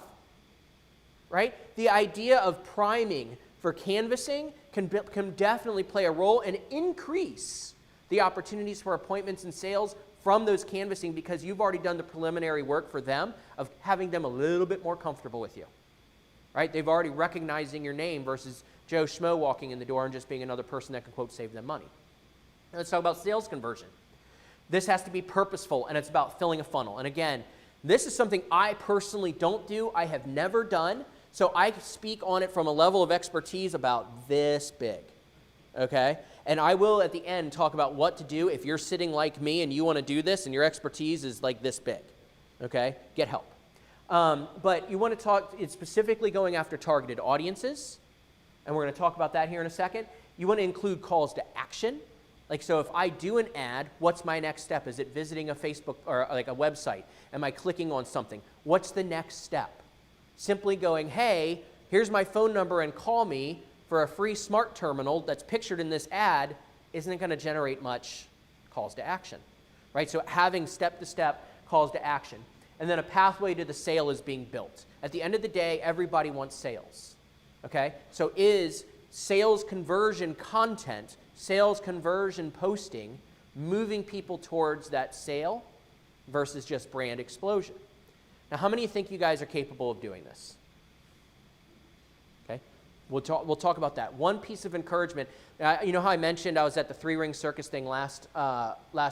S1: Right? The idea of priming for canvassing can definitely play a role and increase the opportunities for appointments and sales from those canvassing because you've already done the preliminary work for them of having them a little bit more comfortable with you. Right? They've already recognizing your name versus Joe Schmo walking in the door and just being another person that can, quote, save them money. Now let's talk about sales conversion. This has to be purposeful, and it's about filling a funnel. And again, this is something I personally don't do. I have never done. So I speak on it from a level of expertise about this big. Okay? And I will, at the end, talk about what to do if you're sitting like me and you want to do this and your expertise is like this big. Okay? Get help. But you want to talk, it's specifically going after targeted audiences. And we're going to talk about that here in a second. You want to include calls to action. Like, so if I do an ad, what's my next step? Is it visiting a Facebook or like a website? Am I clicking on something? What's the next step? Simply going, hey, here's my phone number and call me for a free smart terminal that's pictured in this ad isn't going to generate much calls to action, right? So having step-to-step calls to action. And then a pathway to the sale is being built. At the end of the day, everybody wants sales, okay? So is sales conversion content, sales conversion posting, moving people towards that sale versus just brand explosion? Now, how many think you guys are capable of doing this? Okay, we'll talk about that. One piece of encouragement, you know how I mentioned I was at the Three Ring Circus thing last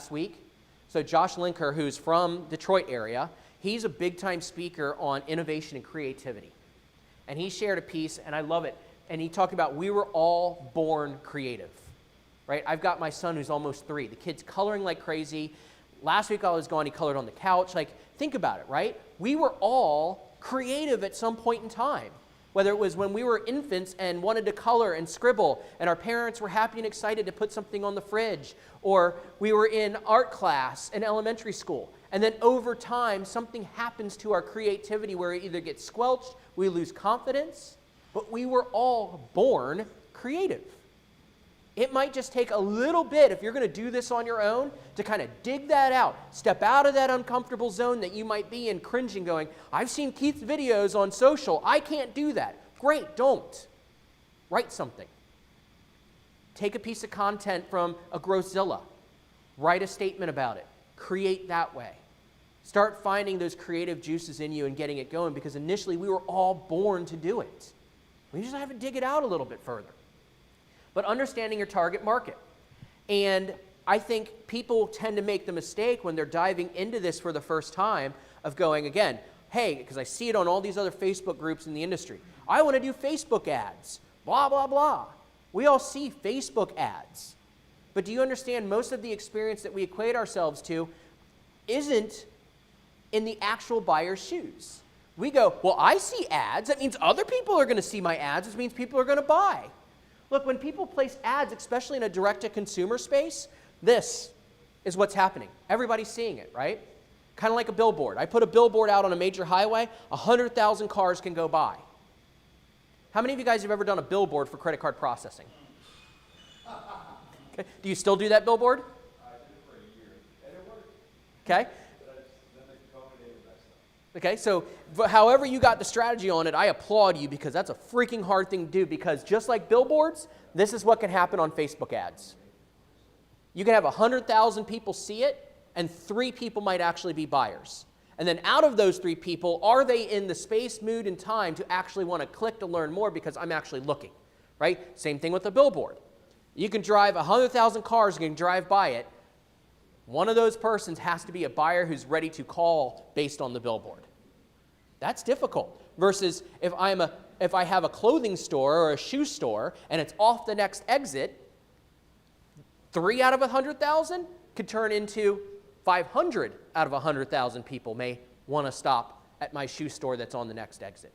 S1: week? So Josh Linker, who's from Detroit area, he's a big-time speaker on innovation and creativity. And he shared a piece, and I love it, and he talked about we were all born creative, right? I've got my son who's almost 3. The kid's coloring like crazy. Last week I was gone, he colored on the couch. Like, think about it, right? We were all creative at some point in time. Whether it was when we were infants and wanted to color and scribble, and our parents were happy and excited to put something on the fridge, or we were in art class in elementary school. And then over time, something happens to our creativity where it either gets squelched, we lose confidence, but we were all born creative. It might just take a little bit, if you're going to do this on your own, to kind of dig that out. Step out of that uncomfortable zone that you might be in, cringing, going, I've seen Keith's videos on social. I can't do that. Great, don't. Write something. Take a piece of content from a Growzilla. Write a statement about it. Create that way. Start finding those creative juices in you and getting it going, because initially we were all born to do it. We just have to dig it out a little bit further. But understanding your target market. And I think people tend to make the mistake when they're diving into this for the first time of going, again, hey, because I see it on all these other Facebook groups in the industry. I want to do Facebook ads, blah, blah, blah. We all see Facebook ads. But do you understand most of the experience that we equate ourselves to isn't in the actual buyer's shoes? We go, well, I see ads. That means other people are going to see my ads, which means people are going to buy. Look, when people place ads, especially in a direct-to-consumer space, this is what's happening. Everybody's seeing it, right? Kind of like a billboard. I put a billboard out on a major highway, 100,000 cars can go by. How many of you guys have ever done a billboard for credit card processing? Okay. Do you still do that billboard?
S4: I did it for a year, and it worked.
S1: Okay.
S4: Then the COVID messed up.
S1: Okay, so however you got the strategy on it, I applaud you, because that's a freaking hard thing to do, because just like billboards, this is what can happen on Facebook ads. You can have 100,000 people see it, and 3 people might actually be buyers. And then out of those 3 people, are they in the space, mood, and time to actually want to click to learn more because I'm actually looking, right? Same thing with the billboard. You can drive 100,000 cars, you can drive by it. One of those persons has to be a buyer who's ready to call based on the billboard. That's difficult. Versus if I have a clothing store or a shoe store and it's off the next exit, 3 out of 100,000 could turn into 500 out of 100,000 people may want to stop at my shoe store that's on the next exit.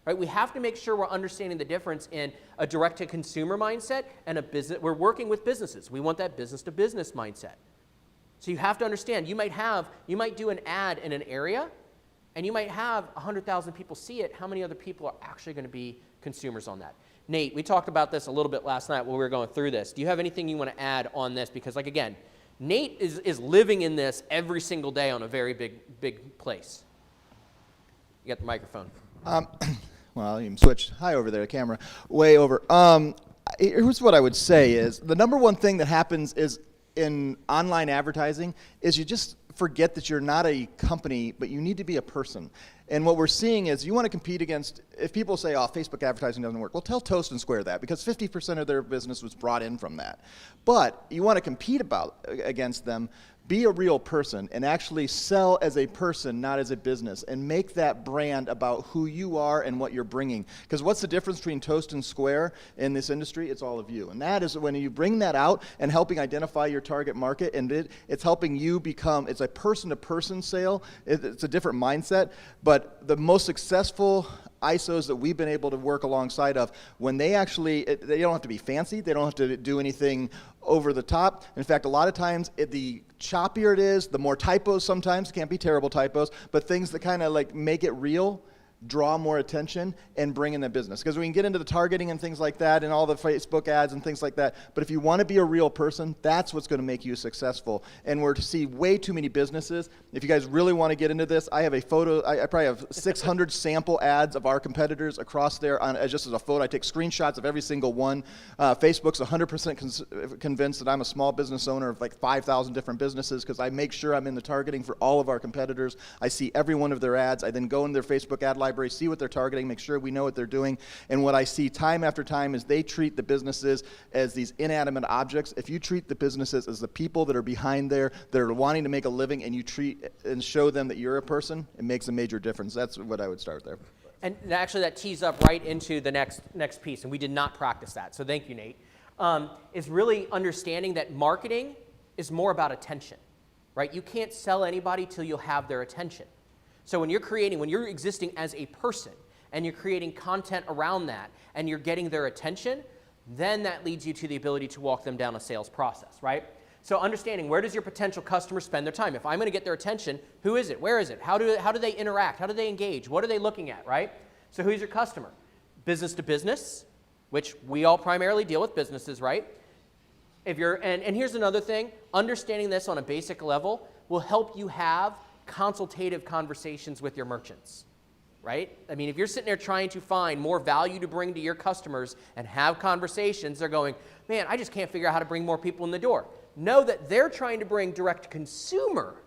S1: Right? We have to make sure we're understanding the difference in a direct-to-consumer mindset and a business. We're working with businesses. We want that business-to-business mindset. So you have to understand, you might do an ad in an area, and you might have 100,000 people see it. How many other people are actually going to be consumers on that? Nate, we talked about this a little bit last night when we were going through this. Do you have anything you want to add on this? Because, like, again, Nate is living in this every single day on a very big place. You got the microphone.
S15: Well, you can switch high over there, camera, way over. Here's what I would say is, the number one thing that happens is in online advertising is you just forget that you're not a company, but you need to be a person. And what we're seeing is you want to compete against, if people say, oh, Facebook advertising doesn't work, well, tell Toast and Square that, because 50% of their business was brought in from that. But you want to compete against them, be a real person and actually sell as a person, not as a business, and make that brand about who you are and what you're bringing. Because what's the difference between Toast and Square in this industry? It's all of you. And that is when you bring that out and helping identify your target market, and it's helping you become, it's a person-to-person sale. It's a different mindset. But the most successful ISOs that we've been able to work alongside of, when they actually, they don't have to be fancy, they don't have to do anything over the top. In fact, a lot of times, the choppier it is, the more typos sometimes, can't be terrible typos, but things that kind of like make it real, draw more attention and bring in the business. Because we can get into the targeting and things like that and all the Facebook ads and things like that, but if you want to be a real person, that's what's going to make you successful. And we're to see way too many businesses. If you guys really want to get into this, I have a photo, I probably have 600 sample ads of our competitors across there just as a photo. I take screenshots of every single one. Facebook's 100% convinced that I'm a small business owner of like 5,000 different businesses because I make sure I'm in the targeting for all of our competitors. I see every one of their ads. I then go in their Facebook ad library, see what they're targeting, make sure we know what they're doing. And what I see time after time is they treat the businesses as these inanimate objects. If you treat the businesses as the people that are behind there, that are wanting to make a living, and you treat and show them that you're a person, it makes a major difference. That's what I would start there.
S1: And actually that tees up right into the next piece, and we did not practice that, so thank you, Nate, is really understanding that marketing is more about attention, right? You can't sell anybody till you'll have their attention. So when you're existing as a person and you're creating content around that and you're getting their attention, then that leads you to the ability to walk them down a sales process, right? So understanding, where does your potential customer spend their time? If I'm going to get their attention, who is it? Where is it? How do they interact? How do they engage? What are they looking at, right? So who's your customer? Business to business, which we all primarily deal with businesses, right? And here's another thing, understanding this on a basic level will help you have consultative conversations with your merchants, right? I mean, if you're sitting there trying to find more value to bring to your customers and have conversations, they're going, man, I just can't figure out how to bring more people in the door. Know that they're trying to bring direct consumer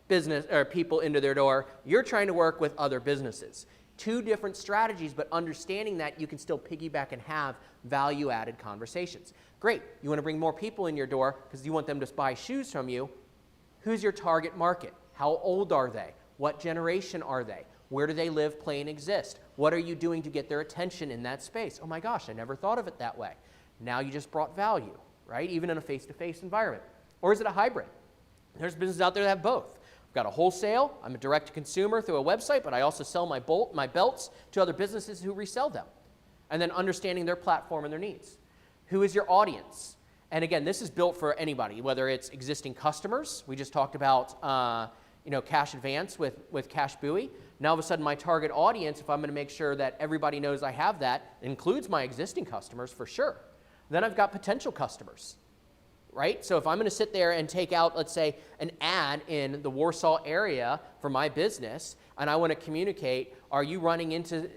S1: business or people into their door. You're trying to work with other businesses. Two different strategies, but understanding that you can still piggyback and have value-added conversations. Great, you want to bring more people in your door because you want them to buy shoes from you. Who's your target market? How old are they? What generation are they? Where do they live, play, and exist? What are you doing to get their attention in that space? Oh my gosh, I never thought of it that way. Now you just brought value, right? Even in a face-to-face environment. Or is it a hybrid? There's businesses out there that have both. I've got a wholesale, I'm a direct-to-consumer through a website, but I also sell my belts to other businesses who resell them. And then understanding their platform and their needs. Who is your audience? And again, this is built for anybody, whether it's existing customers. We just talked about Cash Advance with Cash Buoy. Now all of a sudden my target audience, if I'm going to make sure that everybody knows I have that, includes my existing customers for sure. Then I've got potential customers, right? So if I'm going to sit there and take out, let's say, an ad in the Warsaw area for my business, and I want to communicate, are you running into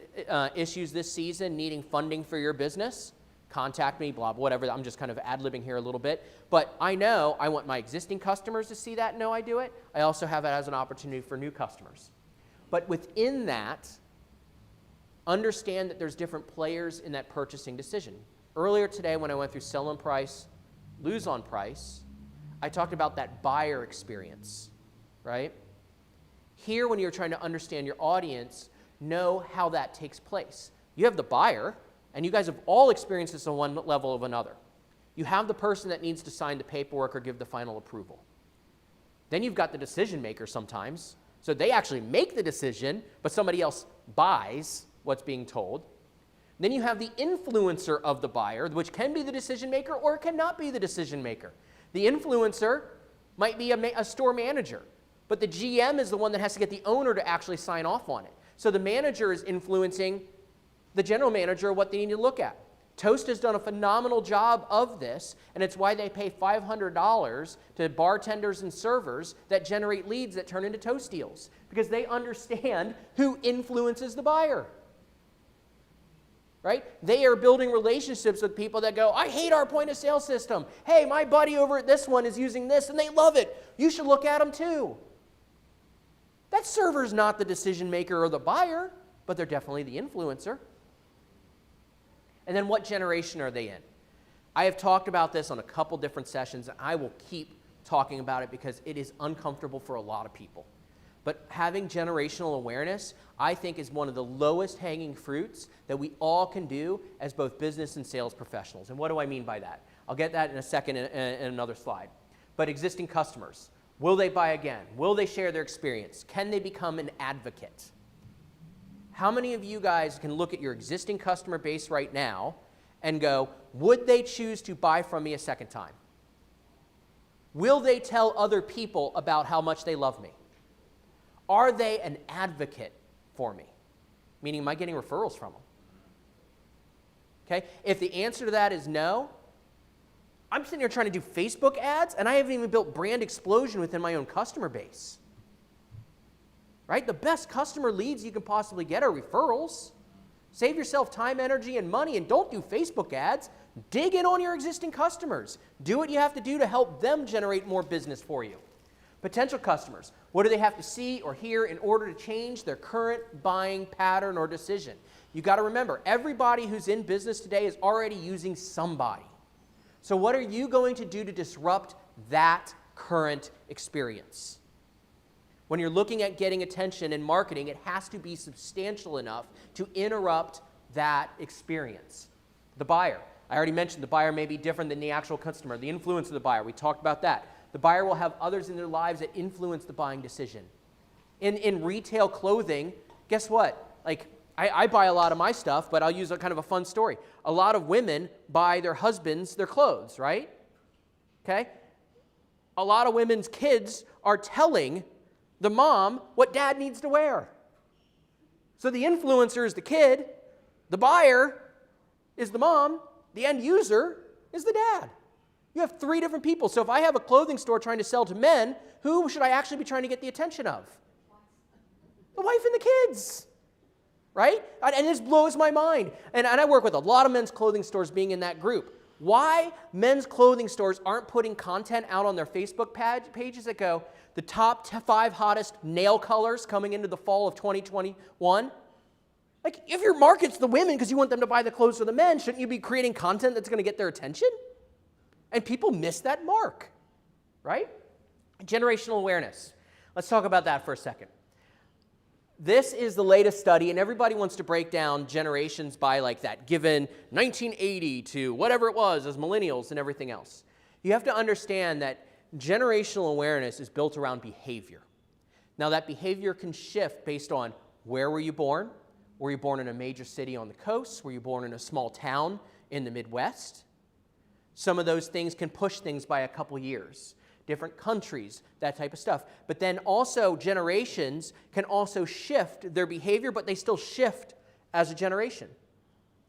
S1: issues this season needing funding for your business? Contact me, blah, whatever. I'm just kind of ad-libbing here a little bit. But I know I want my existing customers to see that and know I do it. I also have it as an opportunity for new customers. But within that, understand that there's different players in that purchasing decision. Earlier today when I went through sell on price, lose on price, I talked about that buyer experience, right? Here, when you're trying to understand your audience, know how that takes place. You have the buyer, and you guys have all experienced this on one level or another. You have the person that needs to sign the paperwork or give the final approval. Then you've got the decision maker sometimes. So they actually make the decision, but somebody else buys what's being told. Then you have the influencer of the buyer, which can be the decision maker or it cannot be the decision maker. The influencer might be a store manager, but the GM is the one that has to get the owner to actually sign off on it. So the manager is influencing the general manager what they need to look at. Toast has done a phenomenal job of this, and it's why they pay $500 to bartenders and servers that generate leads that turn into Toast deals, because they understand who influences the buyer. Right? They are building relationships with people that go, I hate our point of sale system. Hey, my buddy over at this one is using this and they love it. You should look at them too. That server's not the decision maker or the buyer, but they're definitely the influencer. And then what generation are they in? I have talked about this on a couple different sessions, and I will keep talking about it because it is uncomfortable for a lot of people. But having generational awareness, I think, is one of the lowest hanging fruits that we all can do as both business and sales professionals. And what do I mean by that? I'll get that in a second in another slide. But existing customers, will they buy again? Will they share their experience? Can they become an advocate? How many of you guys can look at your existing customer base right now and go, would they choose to buy from me a second time? Will they tell other people about how much they love me? Are they an advocate for me? Meaning, am I getting referrals from them? Okay? If the answer to that is no, I'm sitting here trying to do Facebook ads, and I haven't even built brand explosion within my own customer base. Right? The best customer leads you can possibly get are referrals. Save yourself time, energy, and money, and don't do Facebook ads. Dig in on your existing customers. Do what you have to do to help them generate more business for you. Potential customers, what do they have to see or hear in order to change their current buying pattern or decision? You got to remember, everybody who's in business today is already using somebody. So what are you going to do to disrupt that current experience? When you're looking at getting attention in marketing, it has to be substantial enough to interrupt that experience. The buyer, I already mentioned the buyer may be different than the actual customer. The influence of the buyer, we talked about that. The buyer will have others in their lives that influence the buying decision. In retail clothing, guess what? Like, I buy a lot of my stuff, but I'll use a kind of a fun story. A lot of women buy their husbands their clothes, right? Okay? A lot of women's kids are telling the mom what dad needs to wear. So the influencer is the kid, the buyer is the mom, the end user is the dad. You have three different people. So if I have a clothing store trying to sell to men, who should I actually be trying to get the attention of? The wife and the kids, right? And this blows my mind. And I work with a lot of men's clothing stores being in that group. Why men's clothing stores aren't putting content out on their Facebook pages that go, the top 5 hottest nail colors coming into the fall of 2021? Like, if your market's the women because you want them to buy the clothes for the men, shouldn't you be creating content that's going to get their attention? And people miss that mark, right? Generational awareness. Let's talk about that for a second. This is the latest study, and everybody wants to break down generations by like that, given 1980 to whatever it was as millennials and everything else. You have to understand that generational awareness is built around behavior. Now, that behavior can shift based on where were you born? Were you born in a major city on the coast? Were you born in a small town in the Midwest? Some of those things can push things by a couple years. Different countries, that type of stuff. But then also generations can also shift their behavior, but they still shift as a generation.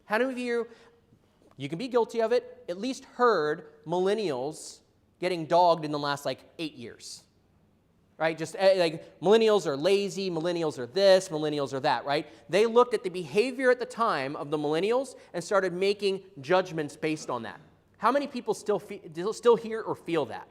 S1: How many of you can be guilty of it, at least heard millennials getting dogged in the last 8 years? Right? Just like millennials are lazy, millennials are this, millennials are that, right? They looked at the behavior at the time of the millennials and started making judgments based on that. How many people still hear or feel that?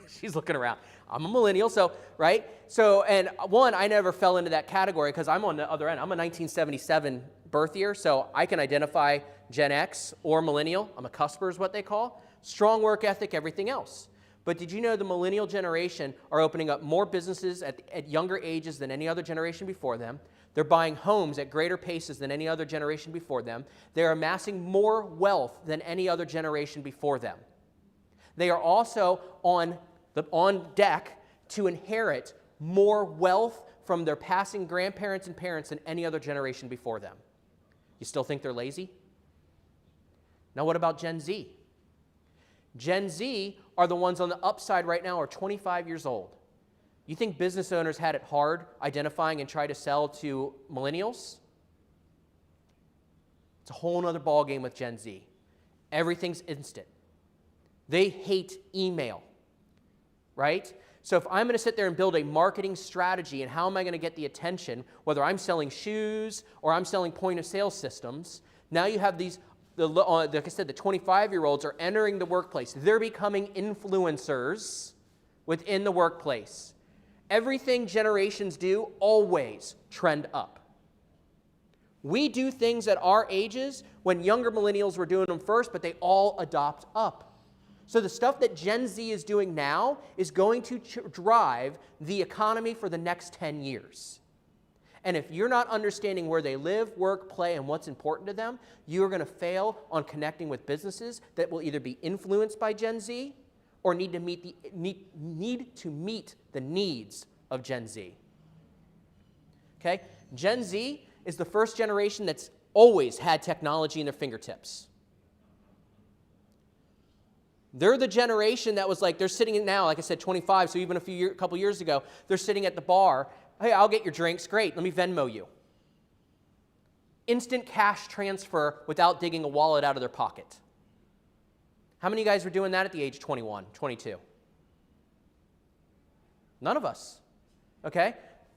S1: She's looking around. I'm a millennial, so, right? So, and one, I never fell into that category because I'm on the other end. I'm a 1977 birth year, so I can identify Gen X or millennial. I'm a cusper is what they call. Strong work ethic, everything else. But did you know the millennial generation are opening up more businesses at younger ages than any other generation before them? They're buying homes at greater paces than any other generation before them. They're amassing more wealth than any other generation before them. They are also on deck to inherit more wealth from their passing grandparents and parents than any other generation before them. You still think they're lazy? Now what about Gen Z? Gen Z are the ones on the upside right now, are 25 years old. You think business owners had it hard identifying and try to sell to millennials? It's a whole other ballgame with Gen Z. Everything's instant. They hate email, right? So if I'm going to sit there and build a marketing strategy and how am I going to get the attention, whether I'm selling shoes or I'm selling point of sale systems, now you have these, like I said, the 25-year-olds are entering the workplace. They're becoming influencers within the workplace. Everything generations do always trend up. We do things at our ages when younger millennials were doing them first, but they all adopt up. So the stuff that Gen Z is doing now is going to drive the economy for the next 10 years. And if you're not understanding where they live, work, play, and what's important to them, you're going to fail on connecting with businesses that will either be influenced by Gen Z or need to meet the needs of Gen Z. Okay? Gen Z is the first generation that's always had technology in their fingertips. They're the generation that was like, they're sitting in now, like I said, 25, so even a couple years ago, they're sitting at the bar. Hey, I'll get your drinks. Great, let me Venmo you. Instant cash transfer without digging a wallet out of their pocket. How many of you guys were doing that at the age of 21, 22? None of us, okay?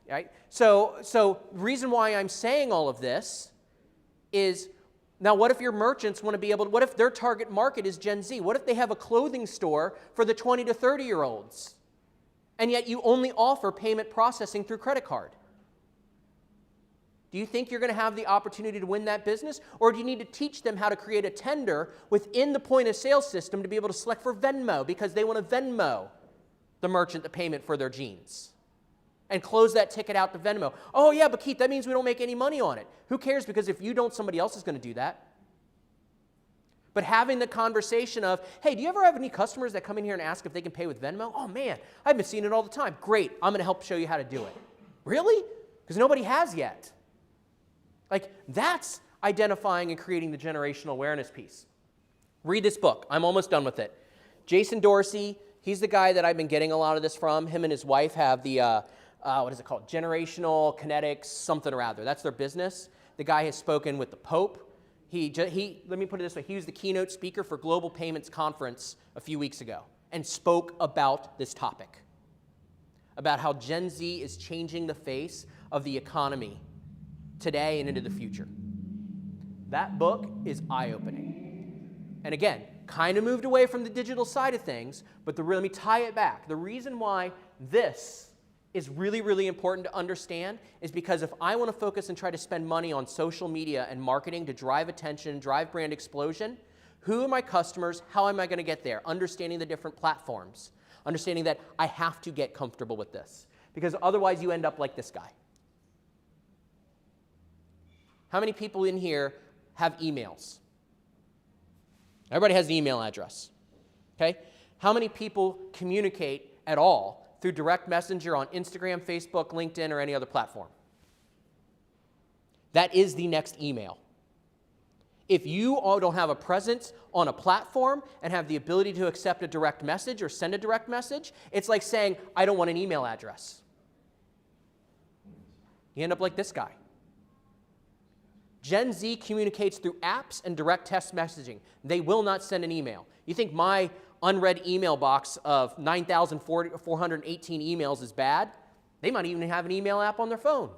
S1: Right? So reason why I'm saying all of this is, now what if your merchants want to be able to, what if their target market is Gen Z? What if they have a clothing store for the 20 to 30-year-olds, and yet you only offer payment processing through credit card? Do you think you're going to have the opportunity to win that business? Or do you need to teach them how to create a tender within the point of sale system to be able to select for Venmo because they want to Venmo the merchant the payment for their jeans and close that ticket out to Venmo? Oh yeah, but Keith, that means we don't make any money on it. Who cares? Because if you don't, somebody else is going to do that. But having the conversation of, hey, do you ever have any customers that come in here and ask if they can pay with Venmo? Oh man, I've been seeing it all the time. Great, I'm going to help show you how to do it. Really? Because nobody has yet. Like, that's identifying and creating the generational awareness piece. Read this book. I'm almost done with it. Jason Dorsey, he's the guy that I've been getting a lot of this from. Him and his wife have the, what is it called? Generational Kinetics something or other. That's their business. The guy has spoken with the Pope. Let me put it this way. He was the keynote speaker for Global Payments Conference a few weeks ago and spoke about this topic, about how Gen Z is changing the face of the economy today and into the future. That book is eye-opening. And again, kind of moved away from the digital side of things, but let me tie it back. The reason why this is really, really important to understand is because if I want to focus and try to spend money on social media and marketing to drive attention, drive brand explosion, who are my customers? How am I going to get there? Understanding the different platforms. Understanding that I have to get comfortable with this. Because otherwise you end up like this guy. How many people in here have emails? Everybody has an email address, okay? How many people communicate at all through direct messenger on Instagram, Facebook, LinkedIn, or any other platform? That is the next email. If you all don't have a presence on a platform and have the ability to accept a direct message or send a direct message, it's like saying, I don't want an email address. You end up like this guy. Gen Z communicates through apps and direct text messaging. They will not send an email. You think my unread email box of 9,418 emails is bad? They might even have an email app on their phone.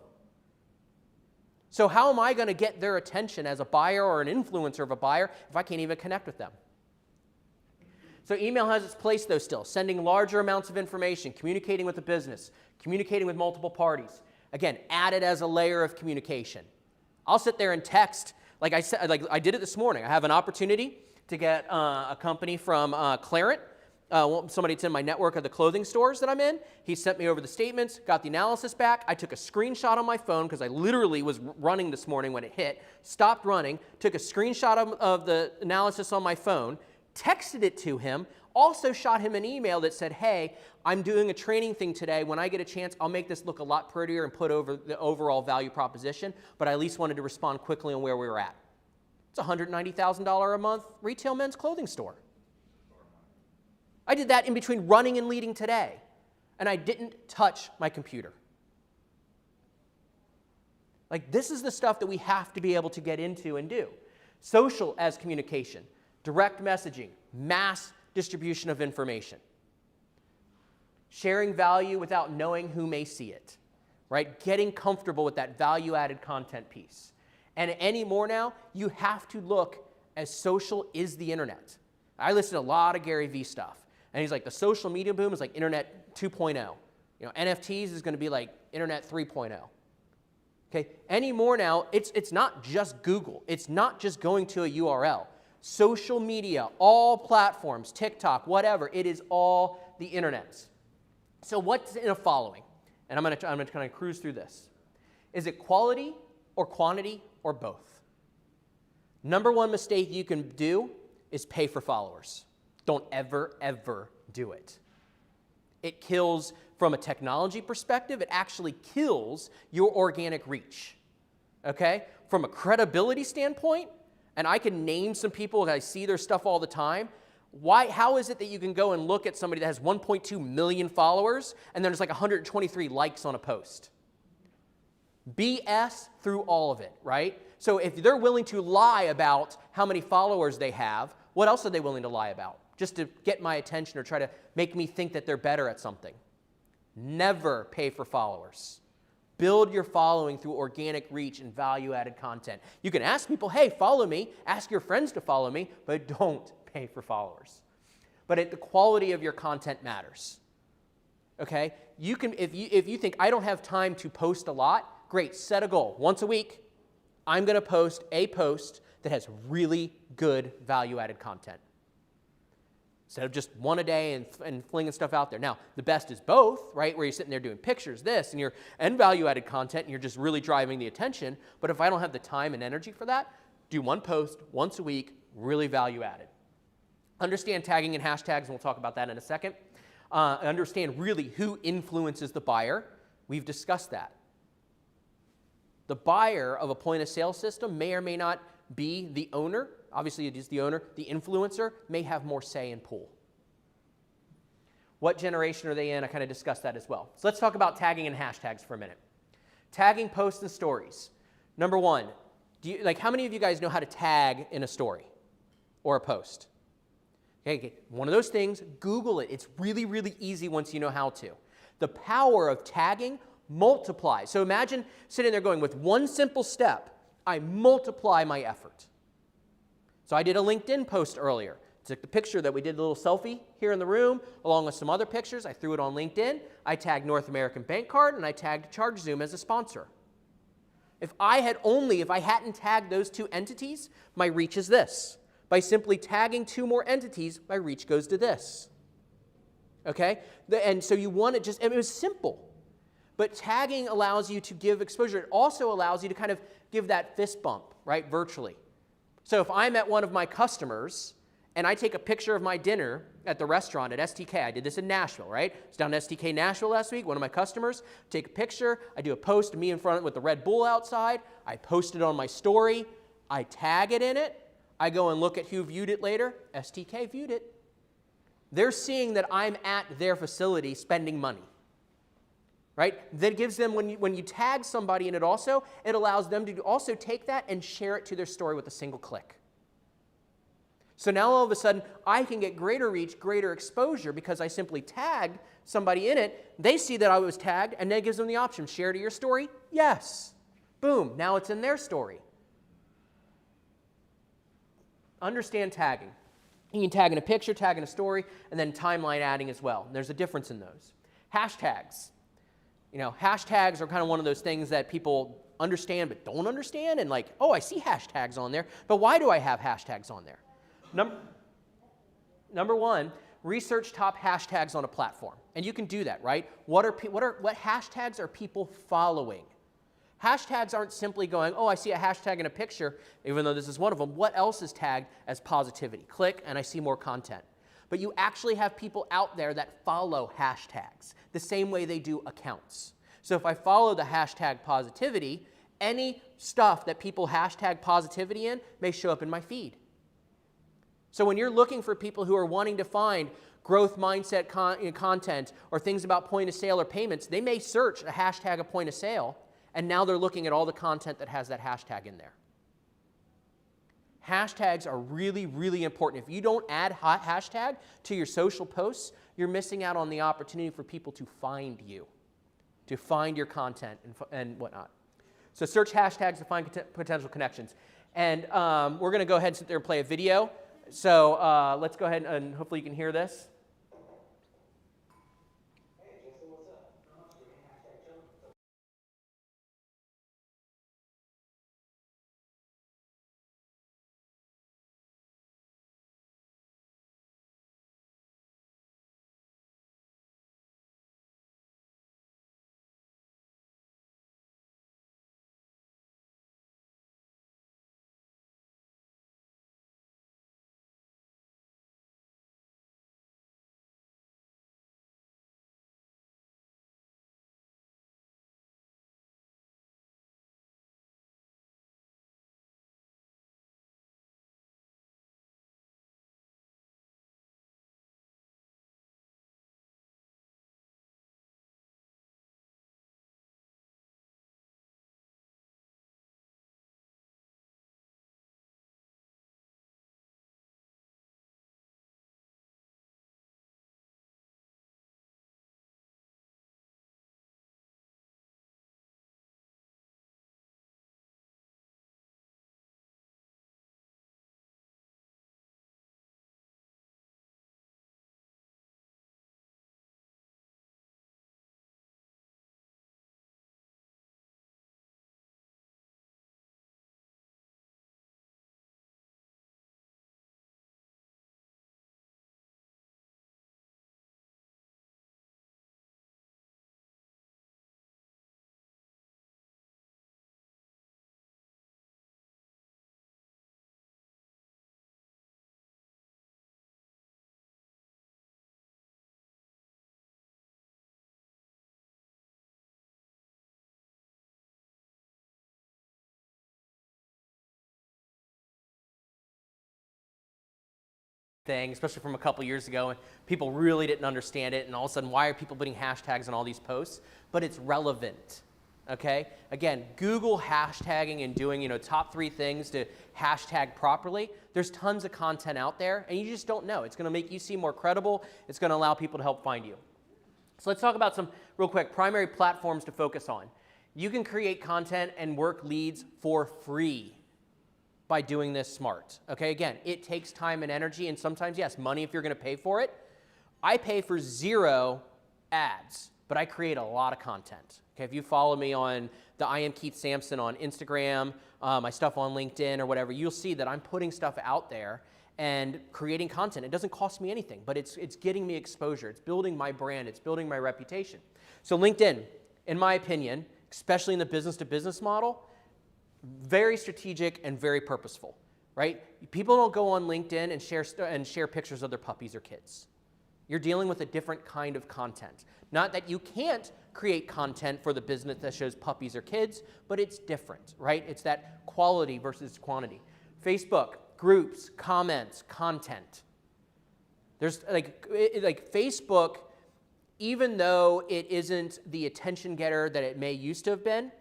S1: So how am I going to get their attention as a buyer or an influencer of a buyer if I can't even connect with them? So email has its place, though, still. Sending larger amounts of information, communicating with the business, communicating with multiple parties. Again, add it as a layer of communication. I'll sit there and text, like I did it this morning. I have an opportunity to get a company from Clarent somebody that's in my network of the clothing stores that I'm in. He sent me over the statements, got the analysis back. I took a screenshot on my phone because I literally was running this morning when it hit, stopped running, took a screenshot of the analysis on my phone, texted it to him, also shot him an email that said, hey, I'm doing a training thing today. When I get a chance, I'll make this look a lot prettier and put over the overall value proposition, but I at least wanted to respond quickly on where we were at. It's a $190,000 a month retail men's clothing store. I did that in between running and leading today, and I didn't touch my computer. Like, this is the stuff that we have to be able to get into and do. Social as communication, direct messaging, mass distribution of information. Sharing value without knowing who may see it, right? Getting comfortable with that value-added content piece. And anymore now, you have to look as social is the internet. I listen to a lot of Gary Vee stuff. And he's like, the social media boom is like internet 2.0. You know, NFTs is going to be like internet 3.0. Okay, anymore now, it's not just Google. It's not just going to a URL. Social media, all platforms, TikTok, whatever, it is all the internet. So what's in a following? And I'm going to kind of cruise through this. Is it quality or quantity or both? Number one mistake you can do is pay for followers. Don't ever, ever do it. It kills, from a technology perspective, it actually kills your organic reach. Okay? From a credibility standpoint, and I can name some people that I see their stuff all the time, how is it that you can go and look at somebody that has 1.2 million followers and there's like 123 likes on a post? BS through all of it, right? So if they're willing to lie about how many followers they have, what else are they willing to lie about? Just to get my attention or try to make me think that they're better at something. Never pay for followers. Build your following through organic reach and value-added content. You can ask people, hey, follow me. Ask your friends to follow me, but don't pay for followers. But the quality of your content matters. Okay? You can, if you think, I don't have time to post a lot, great, set a goal. Once a week, I'm going to post a post that has really good value-added content. Instead of just one a day and flinging stuff out there. Now, the best is both, right? Where you're sitting there doing pictures, this, and value-added content, and you're just really driving the attention. But if I don't have the time and energy for that, do one post once a week, really value-added. Understand tagging and hashtags, and we'll talk about that in a second. Understand really who influences the buyer. We've discussed that. The buyer of a point-of-sale system may or may not be the owner. Obviously, it is the owner. The influencer may have more say and pull. What generation are they in? I kind of discussed that as well. So let's talk about tagging and hashtags for a minute. Tagging posts and stories. Number one, how many of you guys know how to tag in a story or a post? Okay, one of those things, Google it. It's really, really easy once you know how to. The power of tagging multiplies. So imagine sitting there going, with one simple step, I multiply my effort. So I did a LinkedIn post earlier. Took the picture that we did, a little selfie here in the room, along with some other pictures. I threw it on LinkedIn. I tagged North American Bank Card, and I tagged ChargeZoom as a sponsor. If I hadn't tagged those two entities, my reach is this. By simply tagging two more entities, my reach goes to this. Okay? And so you want to it was simple. But tagging allows you to give exposure. It also allows you to kind of give that fist bump, right, virtually. So if I'm at one of my customers and I take a picture of my dinner at the restaurant at STK, I did this in Nashville, right? I was down to STK Nashville last week, one of my customers, take a picture, I do a post of me in front with the Red Bull outside, I post it on my story, I tag it in it, I go and look at who viewed it later, STK viewed it. They're seeing that I'm at their facility spending money. Right? That gives them, when you tag somebody in it also, it allows them to also take that and share it to their story with a single click. So now all of a sudden, I can get greater reach, greater exposure because I simply tagged somebody in it. They see that I was tagged, and that gives them the option, share to your story? Yes. Boom, now it's in their story. Understand tagging. You can tag in a picture, tag in a story, and then timeline adding as well. And there's a difference in those. Hashtags. Hashtags are kind of one of those things that people understand but don't understand, and like, oh, I see hashtags on there, but why do I have hashtags on there? Number one, research top hashtags on a platform. And you can do that, right? What hashtags are people following? Hashtags aren't simply going, oh, I see a hashtag in a picture, even though this is one of them. What else is tagged as positivity? Click, and I see more content. But you actually have people out there that follow hashtags the same way they do accounts. So if I follow the hashtag positivity, any stuff that people hashtag positivity in may show up in my feed. So when you're looking for people who are wanting to find growth mindset content or things about point of sale or payments, they may search a hashtag of point of sale, and now they're looking at all the content that has that hashtag in there. Hashtags are really, really important. If you don't add hashtag to your social posts, you're missing out on the opportunity for people to find you, to find your content and whatnot. So search hashtags to find potential connections. And we're going to go ahead and sit there and play a video. So let's go ahead and hopefully you can hear this. Thing, especially from a couple years ago, and people really didn't understand it, and all of a sudden, why are people putting hashtags on all these posts? But it's relevant, okay? Again, Google hashtagging and doing, top 3 things to hashtag properly. There's tons of content out there, and you just don't know. It's going to make you seem more credible. It's going to allow people to help find you. So let's talk about some, real quick, primary platforms to focus on. You can create content and work leads for free by doing this smart. Okay, again, it takes time and energy, and sometimes, yes, money if you're going to pay for it. I pay for 0 ads, but I create a lot of content. Okay, if you follow me on the I Am Keith Sampson on Instagram, my stuff on LinkedIn or whatever, you'll see that I'm putting stuff out there and creating content. It doesn't cost me anything, but it's getting me exposure. It's building my brand. It's building my reputation. So LinkedIn, in my opinion, especially in the business-to-business model, very strategic and very purposeful, right? People don't go on LinkedIn and share pictures of their puppies or kids. You're dealing with a different kind of content. Not that you can't create content for the business that shows puppies or kids, but it's different, right? It's that quality versus quantity. Facebook, groups, comments, content. There's like Facebook, even though it isn't the attention getter that it may used to have been,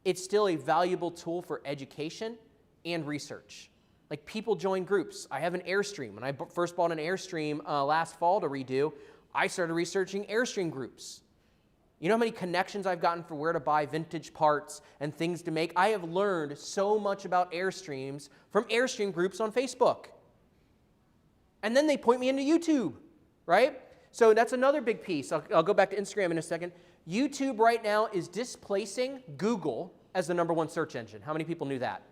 S1: it's still a valuable tool for education and research. Like people join groups. I have an Airstream. When I first bought an Airstream last fall to redo, I started researching Airstream groups. You know how many connections I've gotten for where to buy vintage parts and things to make? I have learned so much about Airstreams from Airstream groups on Facebook. And then they point me into YouTube, right? So that's another big piece. I'll go back to Instagram in a second. YouTube right now is displacing Google as the #1 search engine. How many people knew that?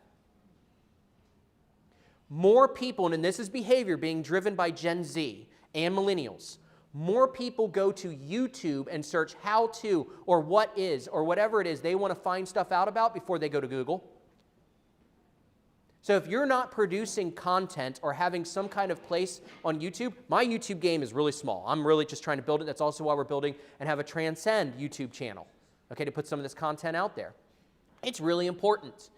S1: More people, and this is behavior being driven by Gen Z, and millennials, more people go to YouTube and search how to or what is or whatever it is they want to find stuff out about before they go to Google. So if you're not producing content or having some kind of place on YouTube, my YouTube game is really small. I'm really just trying to build it. That's also why we're building and have a Transcend YouTube channel, okay, to put some of this content out there. It's really important.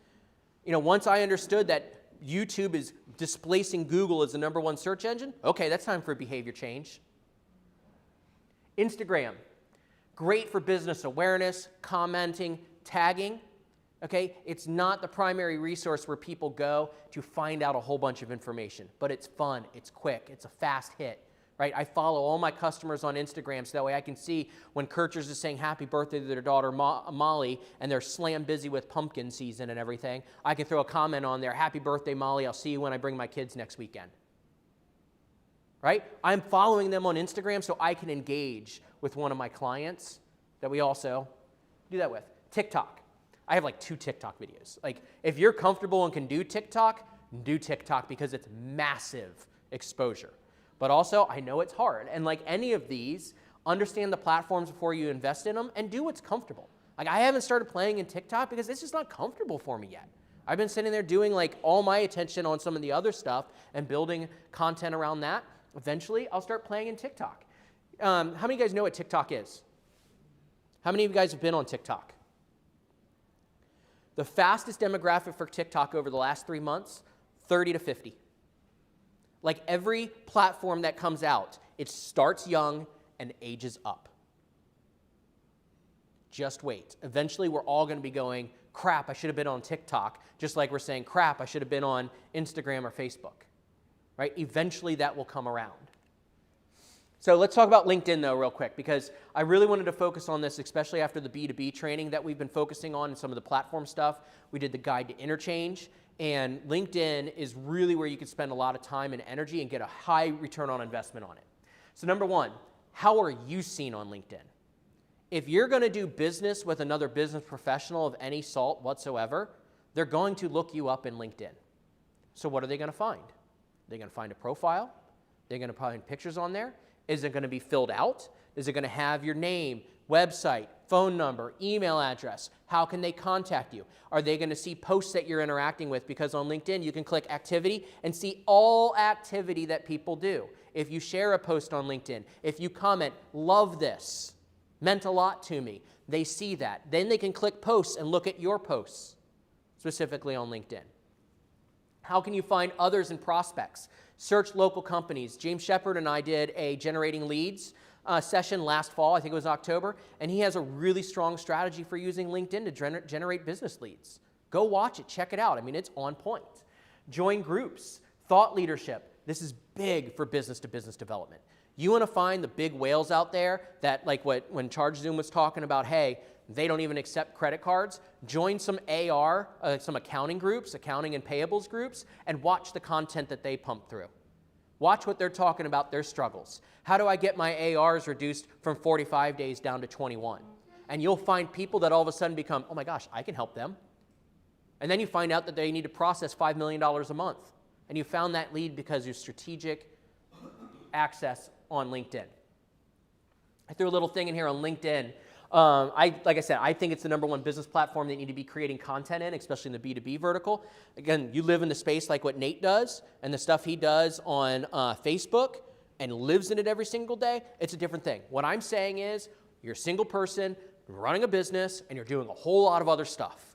S1: You know, once I understood that YouTube is displacing Google as the #1 search engine, okay, that's time for a behavior change. Instagram, great for business awareness, commenting, tagging. Okay, it's not the primary resource where people go to find out a whole bunch of information, but it's fun, it's quick, it's a fast hit, right? I follow all my customers on Instagram so that way I can see when Kirchers is saying happy birthday to their daughter Molly and they're slam busy with pumpkin season and everything. I can throw a comment on there, happy birthday Molly, I'll see you when I bring my kids next weekend. Right? I'm following them on Instagram so I can engage with one of my clients that we also do that with. TikTok. I have like 2 TikTok videos. Like, if you're comfortable and can do TikTok because it's massive exposure. But also, I know it's hard. And like any of these, understand the platforms before you invest in them and do what's comfortable. Like, I haven't started playing in TikTok because it's just not comfortable for me yet. I've been sitting there doing like all my attention on some of the other stuff and building content around that. Eventually, I'll start playing in TikTok. How many of you guys know what TikTok is? How many of you guys have been on TikTok? The fastest demographic for TikTok over the last 3 months, 30 to 50. Like every platform that comes out, it starts young and ages up. Just wait. Eventually, we're all going to be going, crap, I should have been on TikTok, just like we're saying, crap, I should have been on Instagram or Facebook. Right? Eventually, that will come around. So let's talk about LinkedIn, though, real quick, because I really wanted to focus on this, especially after the B2B training that we've been focusing on and some of the platform stuff. We did the guide to interchange, and LinkedIn is really where you can spend a lot of time and energy and get a high return on investment on it. So number 1, how are you seen on LinkedIn? If you're going to do business with another business professional of any sort whatsoever, they're going to look you up in LinkedIn. So what are they going to find? They're going to find a profile. They're going to find pictures on there. Is it going to be filled out? Is it going to have your name, website, phone number, email address? How can they contact you? Are they going to see posts that you're interacting with? Because on LinkedIn, you can click activity and see all activity that people do. If you share a post on LinkedIn, if you comment, love this, meant a lot to me, they see that. Then they can click posts and look at your posts, specifically on LinkedIn. How can you find others and prospects? Search local companies. James Shepard and I did a generating leads session last fall, I think it was October, and he has a really strong strategy for using LinkedIn to generate business leads. Go watch it, check it out. I mean, it's on point. Join groups, thought leadership. This is big for business-to-business development. You want to find the big whales out there that, like when ChargeZoom was talking about, hey, they don't even accept credit cards. Join some AR, some accounting groups, accounting and payables groups, and watch the content that they pump through. Watch what they're talking about, their struggles. How do I get my ARs reduced from 45 days down to 21? And you'll find people that all of a sudden become, oh my gosh, I can help them. And then you find out that they need to process $5 million a month. And you found that lead because of strategic access on LinkedIn. I threw a little thing in here on LinkedIn. Like I said, I think it's the #1 business platform that you need to be creating content in, especially in the B2B vertical. Again, you live in the space like what Nate does and the stuff he does on Facebook and lives in it every single day. It's a different thing. What I'm saying is you're a single person running a business and you're doing a whole lot of other stuff.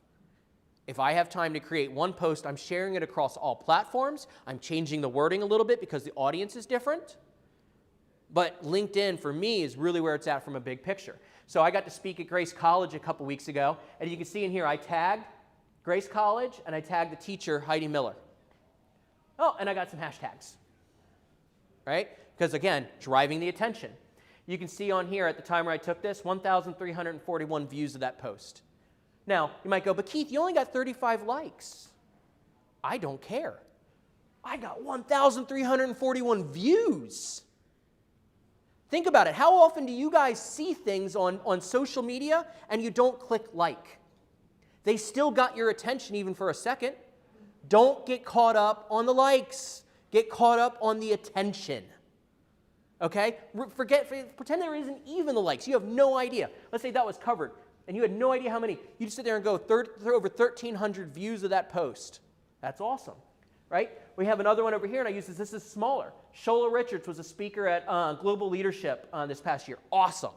S1: If I have time to create one post, I'm sharing it across all platforms. I'm changing the wording a little bit because the audience is different. But LinkedIn, for me, is really where it's at from a big picture. So I got to speak at Grace College a couple weeks ago, and you can see in here I tagged Grace College, and I tagged the teacher, Heidi Miller. Oh, and I got some hashtags, right? Because, again, driving the attention. You can see on here at the time where I took this, 1,341 views of that post. Now, you might go, but Keith, you only got 35 likes. I don't care. I got 1,341 views. Think about it. How often do you guys see things on social media and you don't click like? They still got your attention even for a second. Don't get caught up on the likes. Get caught up on the attention. Okay? Pretend there isn't even the likes. You have no idea. Let's say that was covered, and you had no idea how many. You just sit there and go, over 1,300 views of that post. That's awesome, right? We have another one over here, and I use this. This is smaller. Shola Richards was a speaker at Global Leadership this past year. Awesome.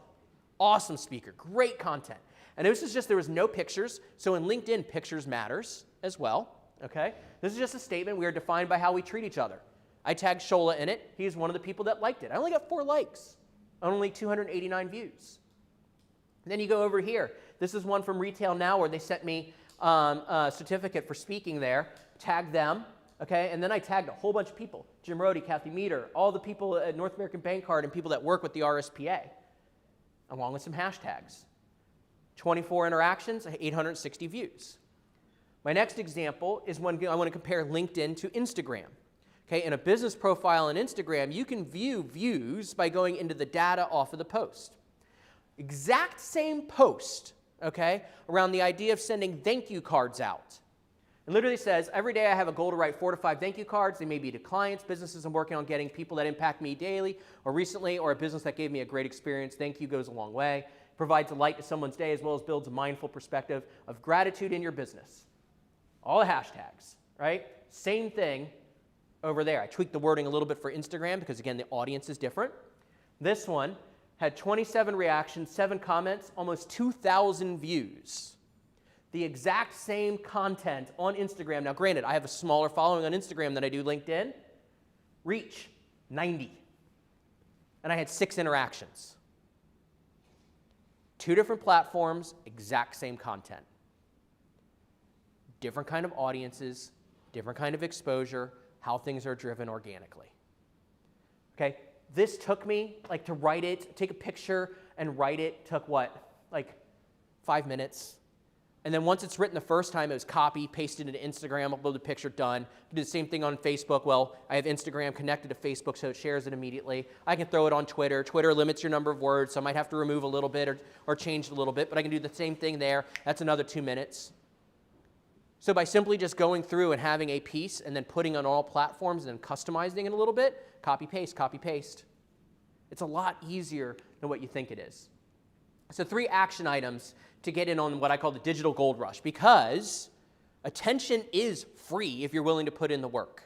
S1: Awesome speaker. Great content. And this is just, there was no pictures. So in LinkedIn, pictures matters as well. Okay? This is just a statement. We are defined by how we treat each other. I tagged Shola in it. He's one of the people that liked it. I only got 4 likes, only 289 views. And then you go over here. This is one from Retail Now where they sent me a certificate for speaking there. Tagged them, okay? And then I tagged a whole bunch of people. Jim Rohde, Kathy Meter, all the people at North American Bank Card and people that work with the RSPA, along with some hashtags. 24 interactions, 860 views. My next example is when I want to compare LinkedIn to Instagram. Okay, in a business profile on Instagram, you can view views by going into the data off of the post. Exact same post, okay, around the idea of sending thank you cards out. It literally says, every day I have a goal to write 4 to 5 thank you cards. They may be to clients, businesses I'm working on getting, people that impact me daily or recently, or a business that gave me a great experience. Thank you goes a long way. Provides a light to someone's day as well as builds a mindful perspective of gratitude in your business. All the hashtags, right? Same thing over there. I tweaked the wording a little bit for Instagram because, again, the audience is different. This one had 27 reactions, 7 comments, almost 2,000 views. The exact same content on Instagram. Now, granted, I have a smaller following on Instagram than I do LinkedIn. Reach, 90. And I had 6 interactions. 2 different platforms, exact same content. Different kind of audiences, different kind of exposure, how things are driven organically. Okay, this took me, like, to write it, take a picture and write it, took what, like 5 minutes. And then once it's written the first time, it was copy, pasted into Instagram, upload the picture, done. Do the same thing on Facebook. Well, I have Instagram connected to Facebook, so it shares it immediately. I can throw it on Twitter. Twitter limits your number of words, so I might have to remove a little bit or change it a little bit, but I can do the same thing there. That's another 2 minutes. So by simply just going through and having a piece and then putting on all platforms and then customizing it a little bit, copy, paste. It's a lot easier than what you think it is. So 3 action items to get in on what I call the digital gold rush, because attention is free if you're willing to put in the work.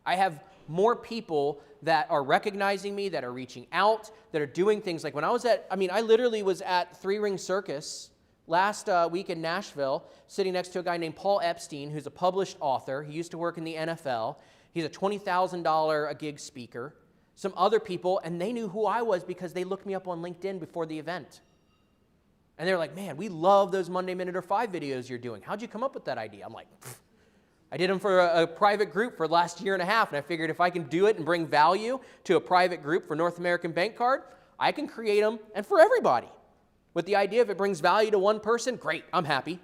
S1: I have more people that are recognizing me, that are reaching out, that are doing things like when I was I literally was at 3 Ring Circus last week in Nashville, sitting next to a guy named Paul Epstein, who's a published author. He used to work in the NFL. He's a $20,000 a gig speaker. Some other people, and they knew who I was because they looked me up on LinkedIn before the event. And they're like, man, we love those Monday Minute or 5 videos you're doing. How'd you come up with that idea? I'm like, I did them for a private group for the last 1.5 years, and I figured if I can do it and bring value to a private group for North American Bank Card, I can create them, and for everybody. With the idea if it brings value to one person, great, I'm happy.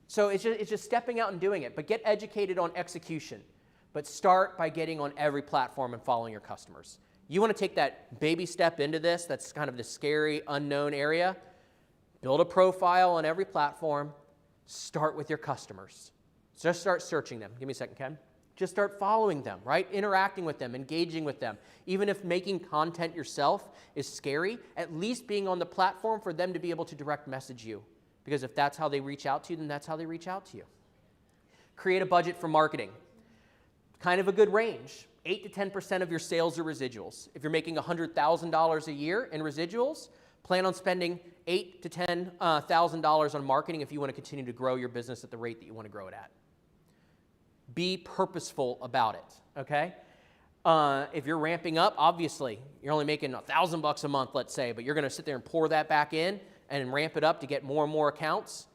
S1: So it's just stepping out and doing it, but get educated on execution. But start by getting on every platform and following your customers. You want to take that baby step into this, that's kind of the scary, unknown area. Build a profile on every platform. Start with your customers. Just start searching them. Give me a second, Ken. Just start following them, right? Interacting with them, engaging with them. Even if making content yourself is scary, at least being on the platform for them to be able to direct message you. Because if that's how they reach out to you, then that's how they reach out to you. Create a budget for marketing. Kind of a good range. 8 to 10% of your sales are residuals. If you're making $100,000 a year in residuals, plan on spending $8,000 to $10,000 on marketing if you want to continue to grow your business at the rate that you want to grow it at. Be purposeful about it, okay? If you're ramping up, obviously, you're only making $1,000 a month, let's say, but you're going to sit there and pour that back in and ramp it up to get more and more accounts.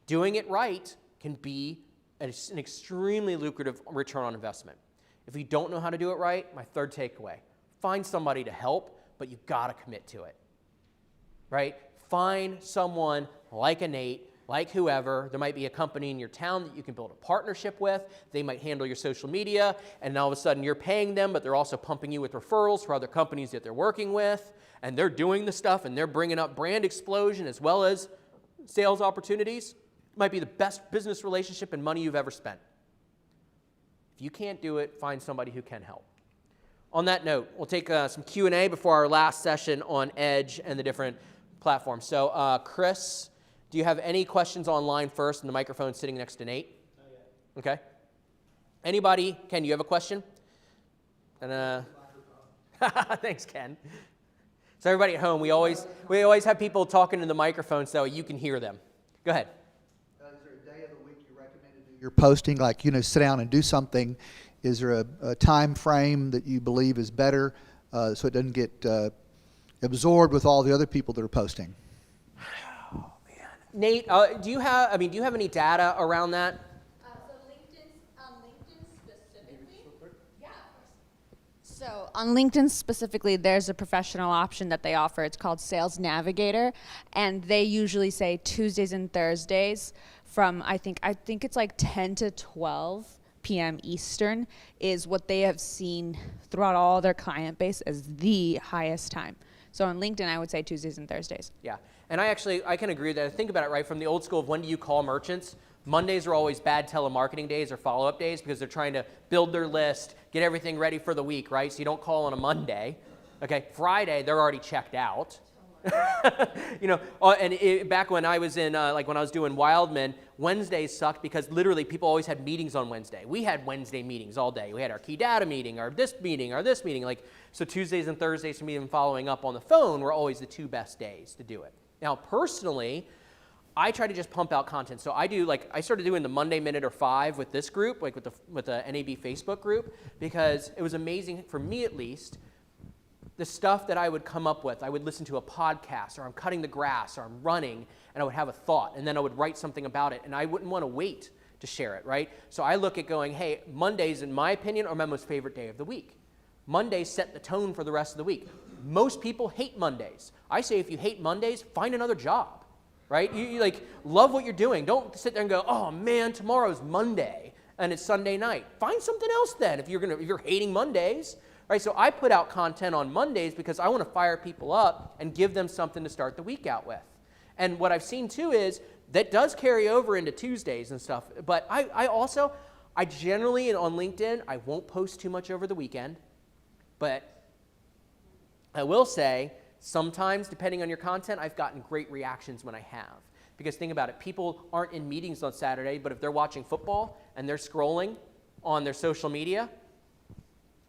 S1: Doing it right can be an extremely lucrative return on investment. If you don't know how to do it right, my 3rd takeaway, find somebody to help, but you've got to commit to it, right? Find someone like a Nate, like whoever. There might be a company in your town that you can build a partnership with. They might handle your social media, and all of a sudden you're paying them, but they're also pumping you with referrals for other companies that they're working with, and they're doing the stuff, and they're bringing up brand explosion as well as sales opportunities. It might be the best business relationship and money you've ever spent. If you can't do it, find somebody who can help. on that note, we'll take some Q&A before our last session on Edge and the different platforms. So, Chris, do you have any questions online first? And the microphone's sitting next to Nate. Not yet. Okay. Anybody? Ken, you have a question? And thanks, Ken. So everybody at home, we always have people talking to the microphone so you can hear them. Go ahead.
S8: Is there a day of the week you recommend to do your posting? Like, sit down and do something. Is there a time frame that you believe is better so it doesn't get absorbed with all the other people that are posting?
S1: Oh man, Nate, do you have any data around that?
S16: So on LinkedIn specifically, there's a professional option that they offer. It's called Sales Navigator, and they usually say Tuesdays and Thursdays from I think it's like 10 to 12 p.m. Eastern is what they have seen throughout all their client base as the highest time. So on LinkedIn, I would say Tuesdays and Thursdays.
S1: Yeah, and I can agree with that. Think about it, right? From the old school of when do you call merchants? Mondays are always bad telemarketing days or follow-up days because they're trying to build their list, get everything ready for the week, right? So you don't call on a Monday. Okay, Friday, they're already checked out. Back when I was in, when I was doing Wildman, Wednesdays sucked because literally people always had meetings on Wednesday. We had Wednesday meetings all day. We had our key data meeting, or this meeting. So Tuesdays and Thursdays from even following up on the phone were always the two best days to do it. Now, personally, I try to just pump out content. So I started doing the Monday Minute or 5 with this group, with the NAB Facebook group, because it was amazing, for me at least, the stuff that I would come up with. I would listen to a podcast, or I'm cutting the grass, or I'm running, and I would have a thought, and then I would write something about it, and I wouldn't want to wait to share it, right? So I look at going, hey, Mondays, in my opinion, are my most favorite day of the week. Mondays set the tone for the rest of the week. Most people hate Mondays. I say if you hate Mondays, find another job. Right? You love what you're doing. Don't sit there and go, oh man, tomorrow's Monday and it's Sunday night. Find something else then if you're hating Mondays. Right? So I put out content on Mondays because I want to fire people up and give them something to start the week out with. And what I've seen too is that does carry over into Tuesdays and stuff. But I generally on LinkedIn, I won't post too much over the weekend. But I will say, sometimes, depending on your content, I've gotten great reactions when I have. Because think about it, people aren't in meetings on Saturday, but if they're watching football and they're scrolling on their social media,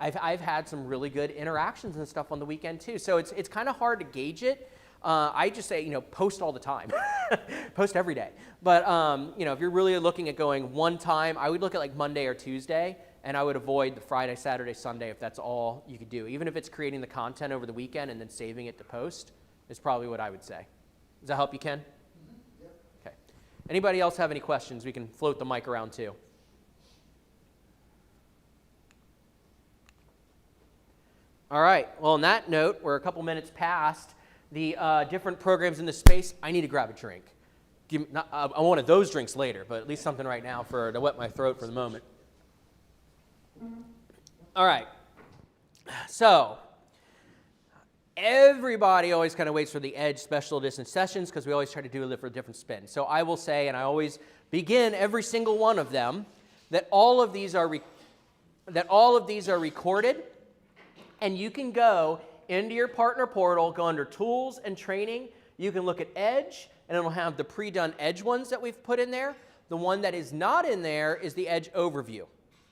S1: I've had some really good interactions and stuff on the weekend too. So it's kind of hard to gauge it. I just say, post all the time. Post every day. But, if you're really looking at going one time, I would look at like Monday or Tuesday, and I would avoid the Friday, Saturday, Sunday if that's all you could do. Even if it's creating the content over the weekend and then saving it to post is probably what I would say. Does that help you, Ken? Mm-hmm. Yep. Okay. Anybody else have any questions? We can float the mic around too. All right. Well, on that note, we're a couple minutes past the different programs in the space. I need to grab a drink. I want one of those drinks later, but at least something right now to wet my throat for the moment. All right, so everybody always kind of waits for the Edge special edition sessions because we always try to do it for a different spin. So I will say, and I always begin every single one of them, that all of these are recorded, and you can go into your partner portal, go under Tools and Training. You can look at Edge, and it'll have the pre-done Edge ones that we've put in there. The one that is not in there is the Edge overview.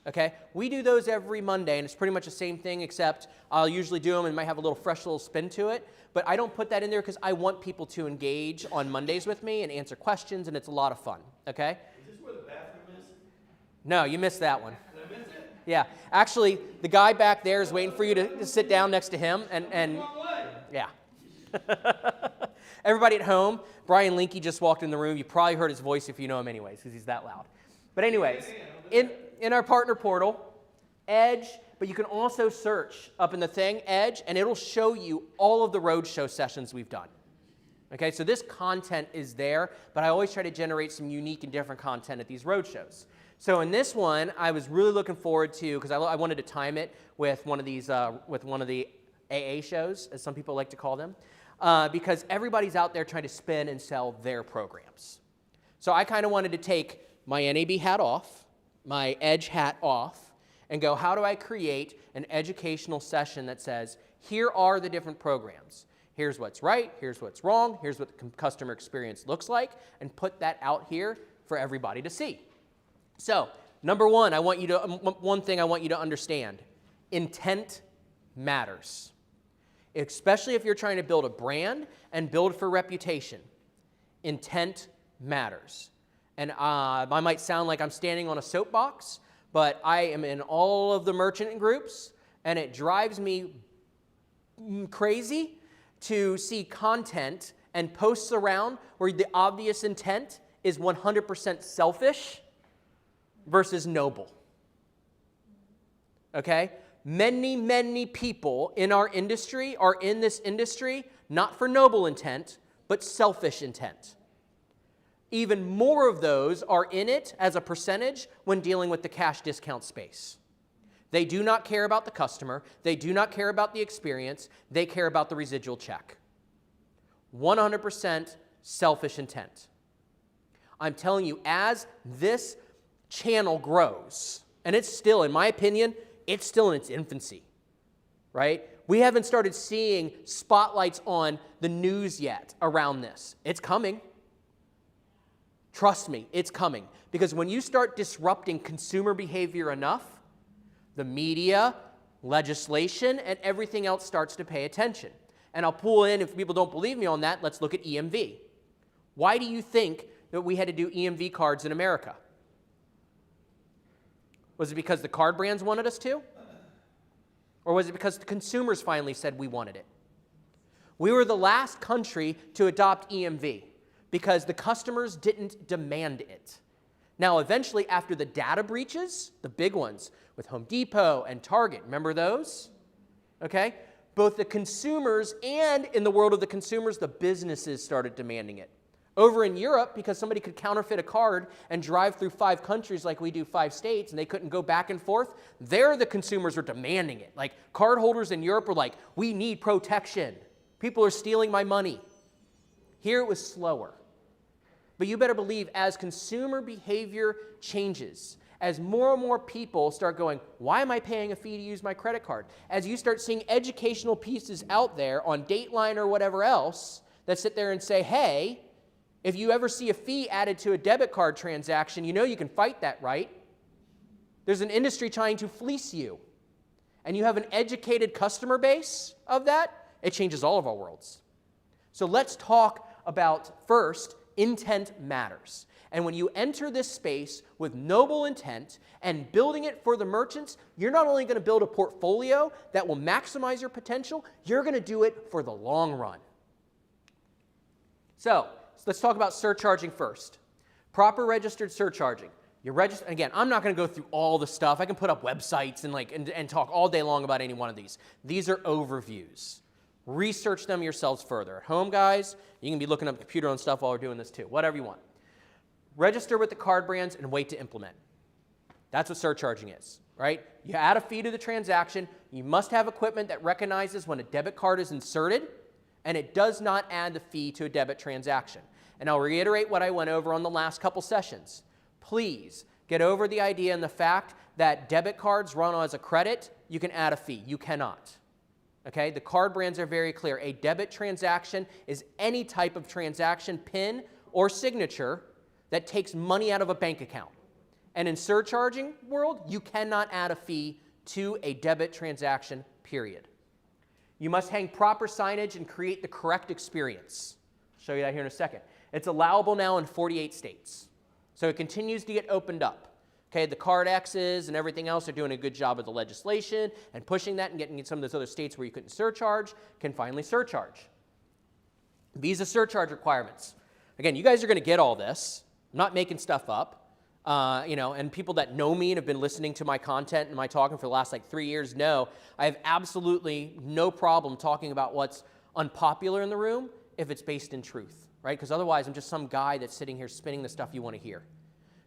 S1: Okay, we do those every Monday, and it's pretty much the same thing, except I'll usually do them and might have a little fresh little spin to it. But I don't put that in there because I want people to engage on Mondays with me and answer questions, and it's a lot of fun. Okay?
S5: Is this where the bathroom is?
S1: No, you missed that one.
S5: Did I miss it?
S1: Yeah, actually, the guy back there is waiting for you to sit down next to him, and yeah. Everybody at home, Brian Linky just walked in the room. You probably heard his voice if you know him anyways, because he's that loud. But anyways, in our partner portal, Edge, but you can also search up in the thing, Edge, and it'll show you all of the roadshow sessions we've done. Okay, so this content is there, but I always try to generate some unique and different content at these roadshows. So in this one, I was really looking forward to, because I wanted to time it with one of these, with one of the AA shows, as some people like to call them, because everybody's out there trying to spin and sell their programs. So I kind of wanted to take my NAB hat off, my Edge hat off, and go, how do I create an educational session that says, here are the different programs. Here's what's right, here's what's wrong, here's what the customer experience looks like, and put that out here for everybody to see. So, number one, one thing I want you to understand. Intent matters. Especially if you're trying to build a brand and build for reputation. Intent matters. And I might sound like I'm standing on a soapbox, but I am in all of the merchant groups, and it drives me crazy to see content and posts around where the obvious intent is 100% selfish versus noble. Okay? Many people in our industry are in this industry not for noble intent, but selfish intent. Even more of those are in it as a percentage when dealing with the cash discount space. They do not care about the customer. They do not care about the experience. They care about the residual check. 100% selfish intent. I'm telling you, as this channel grows, and it's still, in my opinion, it's still in its infancy, right? We haven't started seeing spotlights on the news yet around this. It's coming. Trust me, it's coming. Because when you start disrupting consumer behavior enough, the media, legislation, and everything else starts to pay attention. And I'll pull in, if people don't believe me on that, let's look at EMV. Why do you think that we had to do EMV cards in America? Was it because the card brands wanted us to? Or was it because the consumers finally said we wanted it? We were the last country to adopt EMV because the customers didn't demand it. Now, eventually, after the data breaches, the big ones with Home Depot and Target, remember those? Okay? Both the consumers and in the world of the consumers, the businesses started demanding it. Over in Europe, because somebody could counterfeit a card and drive through 5 countries like we do 5 states, and they couldn't go back and forth, there the consumers were demanding it. Like, card holders in Europe were like, we need protection. People are stealing my money. Here it was slower. But you better believe as consumer behavior changes, as more and more people start going, why am I paying a fee to use my credit card? As you start seeing educational pieces out there on Dateline or whatever else that sit there and say, hey, if you ever see a fee added to a debit card transaction, you know you can fight that, right? There's an industry trying to fleece you. And you have an educated customer base of that, it changes all of our worlds. So let's talk about, first, intent matters. And when you enter this space with noble intent and building it for the merchants, you're not only going to build a portfolio that will maximize your potential, you're going to do it for the long run. So let's talk about surcharging first. Proper registered surcharging. You register, again, I'm not going to go through all the stuff. I can put up websites and talk all day long about any one of these. These are overviews. Research them yourselves further. At home, guys, you can be looking up the computer and stuff while we're doing this too. Whatever you want. Register with the card brands and wait to implement. That's what surcharging is, right? You add a fee to the transaction. You must have equipment that recognizes when a debit card is inserted, and it does not add the fee to a debit transaction. And I'll reiterate what I went over on the last couple sessions. Please get over the idea and the fact that debit cards run as a credit, you can add a fee. You cannot. Okay? The card brands are very clear. A debit transaction is any type of transaction, PIN, or signature that takes money out of a bank account. And in surcharging world, you cannot add a fee to a debit transaction, period. You must hang proper signage and create the correct experience. I'll show you that here in a second. It's allowable now in 48 states. So it continues to get opened up. Okay, the Card X's and everything else are doing a good job of the legislation and pushing that and getting some of those other states where you couldn't surcharge can finally surcharge. Visa surcharge requirements. Again, you guys are going to get all this. I'm not making stuff up. And people that know me and have been listening to my content and my talking for the last 3 years know I have absolutely no problem talking about what's unpopular in the room if it's based in truth, right? Because otherwise I'm just some guy that's sitting here spinning the stuff you want to hear.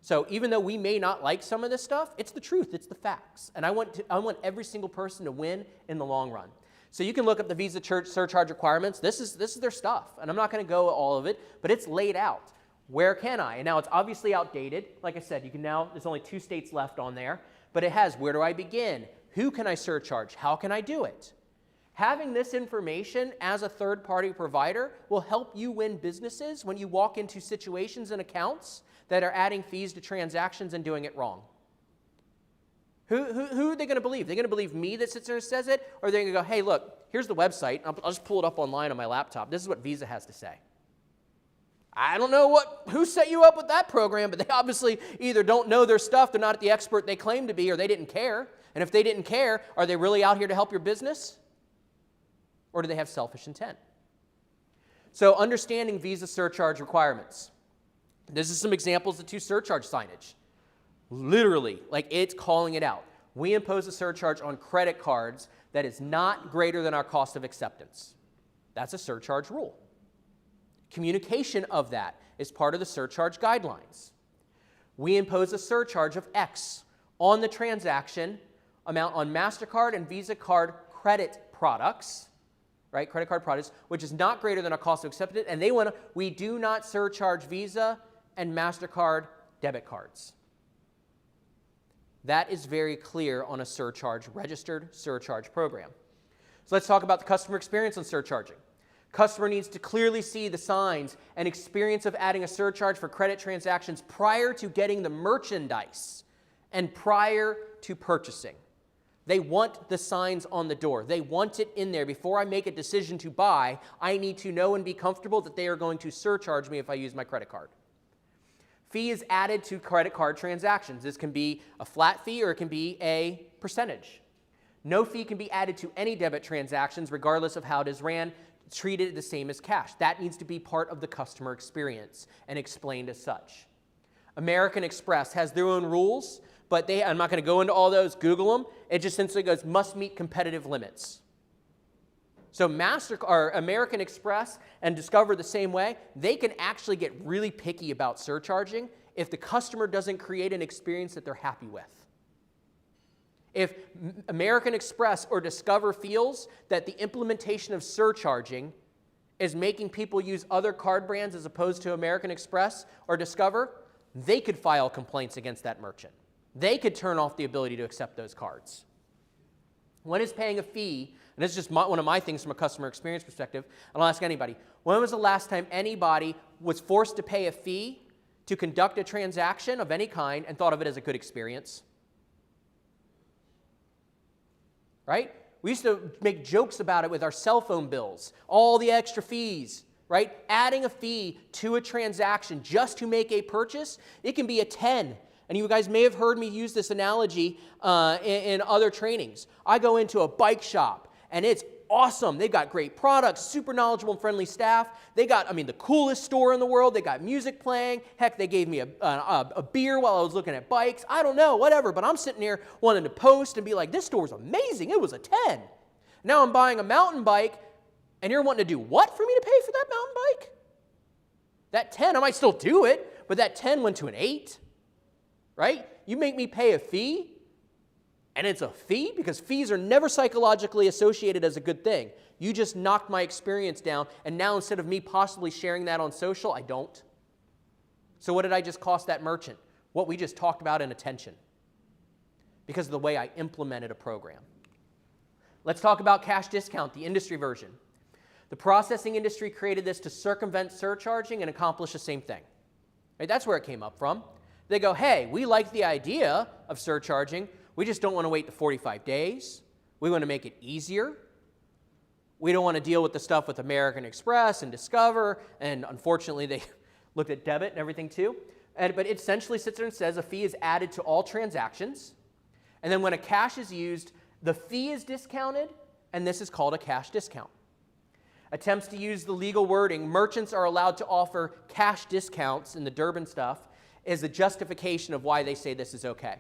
S1: So even though we may not like some of this stuff, it's the truth, it's the facts. And I want every single person to win in the long run. So you can look up the Visa surcharge requirements. This is their stuff. And I'm not going to go all of it, but it's laid out. Where can I? And now it's obviously outdated. Like I said, you can now, there's only 2 states left on there. but it has where do I begin? Who can I surcharge? How can I do it? Having this information as a third-party provider will help you win businesses when you walk into situations and accounts that are adding fees to transactions and doing it wrong. Who are they going to believe? They're going to believe me that sits there and says it, or they're going to go, hey, look, here's the website. I'll just pull it up online on my laptop. This is what Visa has to say. I don't know who set you up with that program, but they obviously either don't know their stuff, they're not the expert they claim to be, or they didn't care. And if they didn't care, are they really out here to help your business? Or do they have selfish intent? So understanding Visa surcharge requirements. This is some examples of 2 surcharge signage. Literally, like it's calling it out. We impose a surcharge on credit cards that is not greater than our cost of acceptance. That's a surcharge rule. Communication of that is part of the surcharge guidelines. We impose a surcharge of X on the transaction amount on MasterCard and Visa card credit products, right? Credit card products, which is not greater than our cost of acceptance. And we do not surcharge Visa and MasterCard debit cards. That is very clear on a registered surcharge program. So let's talk about the customer experience on surcharging. Customer needs to clearly see the signs and experience of adding a surcharge for credit transactions prior to getting the merchandise and prior to purchasing. They want the signs on the door. They want it in there. Before I make a decision to buy, I need to know and be comfortable that they are going to surcharge me if I use my credit card. Fee is added to credit card transactions. This can be a flat fee or it can be a percentage. No fee can be added to any debit transactions regardless of how it is ran, treated the same as cash. That needs to be part of the customer experience and explained as such. American Express has their own rules, but I'm not going to go into all those, Google them. It just simply goes, must meet competitive limits. So American Express and Discover the same way, they can actually get really picky about surcharging if the customer doesn't create an experience that they're happy with. If American Express or Discover feels that the implementation of surcharging is making people use other card brands as opposed to American Express or Discover, they could file complaints against that merchant. They could turn off the ability to accept those cards. When is paying a fee, and this is just one of my things from a customer experience perspective, and I'll ask anybody, when was the last time anybody was forced to pay a fee to conduct a transaction of any kind and thought of it as a good experience? Right? We used to make jokes about it with our cell phone bills, all the extra fees, right? Adding a fee to a transaction just to make a purchase, it can be a 10. And you guys may have heard me use this analogy in other trainings. I go into a bike shop, and it's awesome. They've got great products, super knowledgeable and friendly staff. They got, the coolest store in the world. They got music playing. Heck, they gave me a beer while I was looking at bikes. I don't know, whatever. But I'm sitting here wanting to post and be like, this store's amazing. It was a 10. Now I'm buying a mountain bike, and you're wanting to do what for me to pay for that mountain bike? That 10, I might still do it, but that 10 went to an 8. Right? You make me pay a fee, and it's a fee because fees are never psychologically associated as a good thing. You just knocked my experience down, and now instead of me possibly sharing that on social, I don't. So what did I just cost that merchant? What we just talked about in attention because of the way I implemented a program. Let's talk about cash discount, the industry version. The processing industry created this to circumvent surcharging and accomplish the same thing. Right? That's where it came up from. They go, hey, we like the idea of surcharging. We just don't want to wait the 45 days. We want to make it easier. We don't want to deal with the stuff with American Express and Discover. And unfortunately, they looked at debit and everything too. But it essentially sits there and says a fee is added to all transactions. And then when a cash is used, the fee is discounted, and this is called a cash discount. Attempts to use the legal wording, merchants are allowed to offer cash discounts in the Durbin stuff, is the justification of why they say this is okay.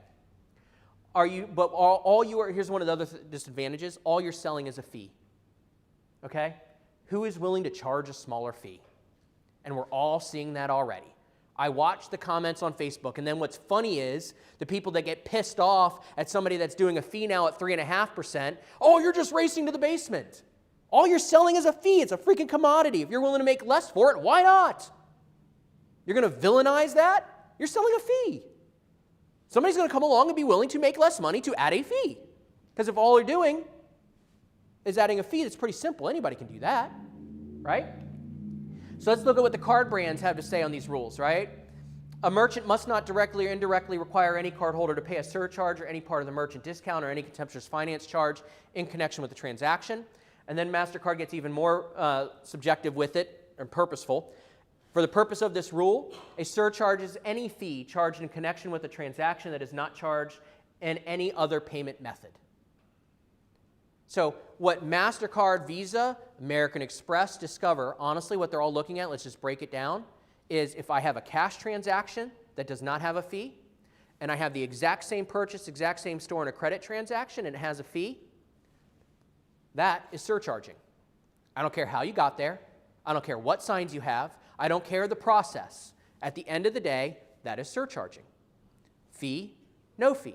S1: Here's one of the other disadvantages. All you're selling is a fee. Okay? Who is willing to charge a smaller fee? And we're all seeing that already. I watch the comments on Facebook, and then what's funny is the people that get pissed off at somebody that's doing a fee now at 3.5%, oh, you're just racing to the basement. All you're selling is a fee. It's a freaking commodity. If you're willing to make less for it, why not? You're going to villainize that? You're selling a fee. Somebody's going to come along and be willing to make less money to add a fee. Because if all they're doing is adding a fee, that's pretty simple. Anybody can do that, right? So let's look at what the card brands have to say on these rules, right? A merchant must not directly or indirectly require any cardholder to pay a surcharge or any part of the merchant discount or any contemptuous finance charge in connection with the transaction. And then MasterCard gets even more subjective with it, and purposeful. For the purpose of this rule, a surcharge is any fee charged in connection with a transaction that is not charged in any other payment method. So what MasterCard, Visa, American Express, Discover, honestly what they're all looking at, let's just break it down, is if I have a cash transaction that does not have a fee, and I have the exact same purchase, exact same store, and a credit transaction, and it has a fee, that is surcharging. I don't care how you got there. I don't care what signs you have. I don't care the process. At the end of the day, that is surcharging. Fee, no fee.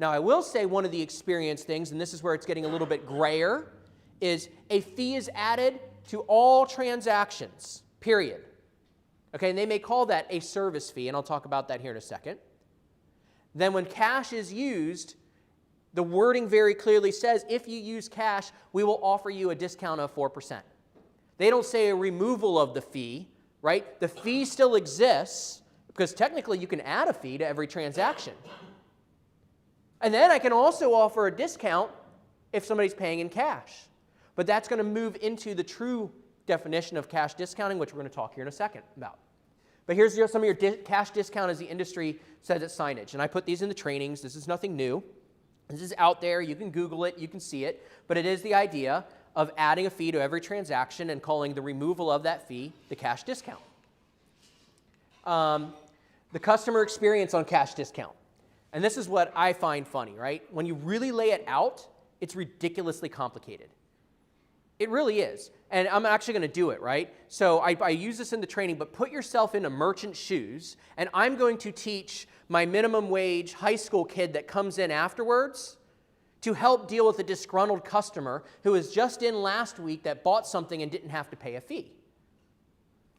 S1: Now, I will say one of the experience things, and this is where it's getting a little bit grayer, is a fee is added to all transactions, period. Okay, and they may call that a service fee, and I'll talk about that here in a second. Then when cash is used, the wording very clearly says, if you use cash, we will offer you a discount of 4%. They don't say a removal of the fee, right? The fee still exists, because technically you can add a fee to every transaction. And then I can also offer a discount if somebody's paying in cash. But that's going to move into the true definition of cash discounting, which we're going to talk here in a second about. But here's some of your cash discount as the industry says it's signage. And I put these in the trainings. This is nothing new. This is out there. You can Google it. You can see it. But it is the idea of adding a fee to every transaction and calling the removal of that fee the cash discount. The customer experience on cash discount. And this is what I find funny, right? When you really lay it out, it's ridiculously complicated. It really is. And I'm actually going to do it, right? So I use this in the training, but put yourself in a merchant's shoes, and I'm going to teach my minimum wage high school kid that comes in afterwards to help deal with a disgruntled customer who was just in last week that bought something and didn't have to pay a fee.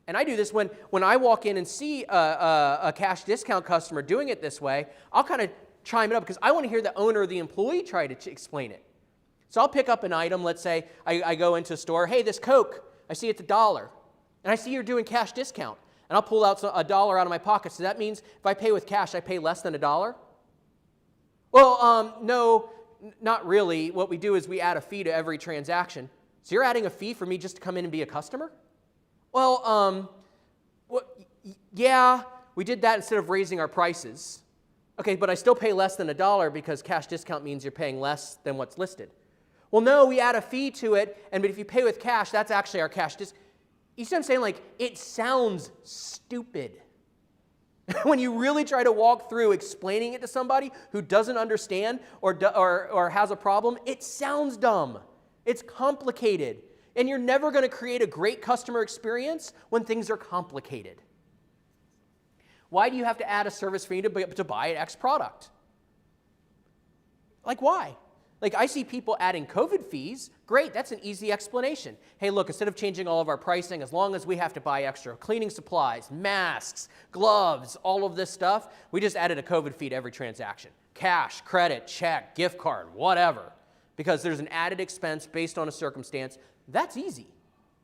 S1: And I do this when I walk in and see a cash discount customer doing it this way, I'll kind of chime it up because I want to hear the owner or the employee try to explain it. So I'll pick up an item. Let's say I go into a store. Hey, this Coke, I see it's $1. And I see you're doing cash discount. And I'll pull out $1 out of my pocket. So that means if I pay with cash, I pay less than $1? Well, no, not really. What we do is we add a fee to every transaction. So you're adding a fee for me just to come in and be a customer? Well, yeah, we did that instead of raising our prices. Okay, but I still pay less than $1 because cash discount means you're paying less than what's listed. Well, no, we add a fee to it, but if you pay with cash, that's actually our cash discount. You see what I'm saying? Like, it sounds stupid. When you really try to walk through explaining it to somebody who doesn't understand or has a problem, it sounds dumb. It's complicated. And you're never going to create a great customer experience when things are complicated. Why do you have to add a service fee to buy an X product? Like, why? Like, I see people adding COVID fees. Great, that's an easy explanation. Hey, look, instead of changing all of our pricing, as long as we have to buy extra cleaning supplies, masks, gloves, all of this stuff, we just added a COVID fee to every transaction. Cash, credit, check, gift card, whatever. Because there's an added expense based on a circumstance. That's easy.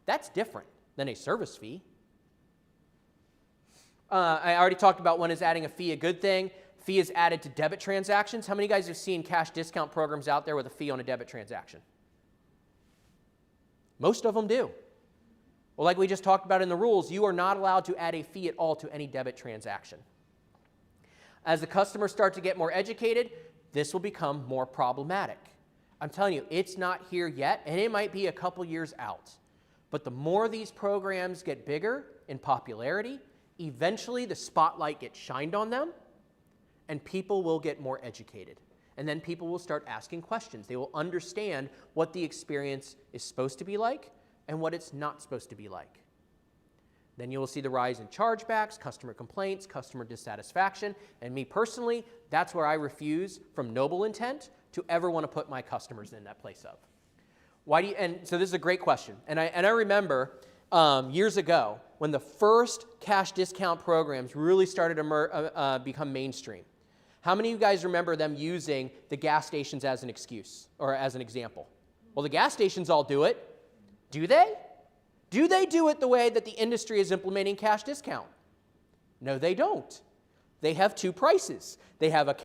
S1: That's different than a service fee. I already talked about when is adding a fee a good thing. Fee is added to debit transactions. How many of you guys have seen cash discount programs out there with a fee on a debit transaction? Most of them do. Well, like we just talked about in the rules, you are not allowed to add a fee at all to any debit transaction. As the customers start to get more educated, this will become more problematic. I'm telling you, it's not here yet, and it might be a couple years out. But the more these programs get bigger in popularity, eventually the spotlight gets shined on them, and people will get more educated. And then people will start asking questions. They will understand what the experience is supposed to be like and what it's not supposed to be like. Then you will see the rise in chargebacks, customer complaints, customer dissatisfaction, and me personally, that's where I refuse from noble intent to ever want to put my customers in that place of. And so this is a great question. And I remember years ago when the first cash discount programs really started to become mainstream. How many of you guys remember them using the gas stations as an excuse or as an example? Well, the gas stations all do it. Do they? Do they do it the way that the industry is implementing cash discount? No, they don't. They have two prices. They have a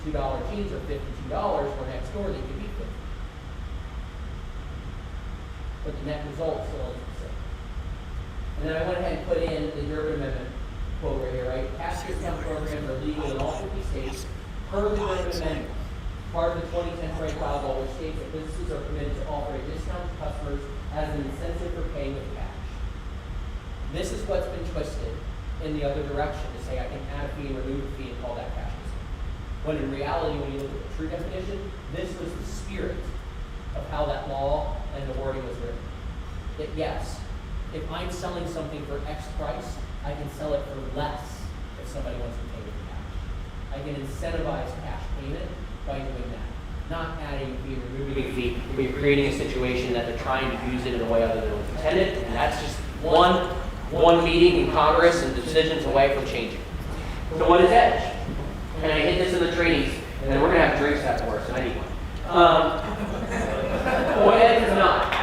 S1: $62 jeans are $52, where next door they could be $50. But the net result still is the same. And then I went ahead and put in the Durbin Amendment quote right here, right? Cash discount programs are legal in all 50 states per the Durbin Amendment. Part of the 2010 trade file law, which states that businesses are permitted to offer a discount to customers as an incentive for paying with cash. This is what's been twisted in the other direction to say I can add a fee and remove a fee and call that cash discount. When in reality, when you look at the true definition, this was the spirit of how that law and the wording was written. That yes, if I'm selling something for X price, I can sell it for less if somebody wants to pay with cash. I can incentivize cash payment by doing that. Not adding a fee and removing a fee, but you're creating a situation that they're trying to use it in a way other than it was intended, and that's just one meeting in Congress and decisions away from changing. So what is EDGE? And I hit this in the trainings, and we're going to have drinks afterwards, and I need one. What EDGE is not.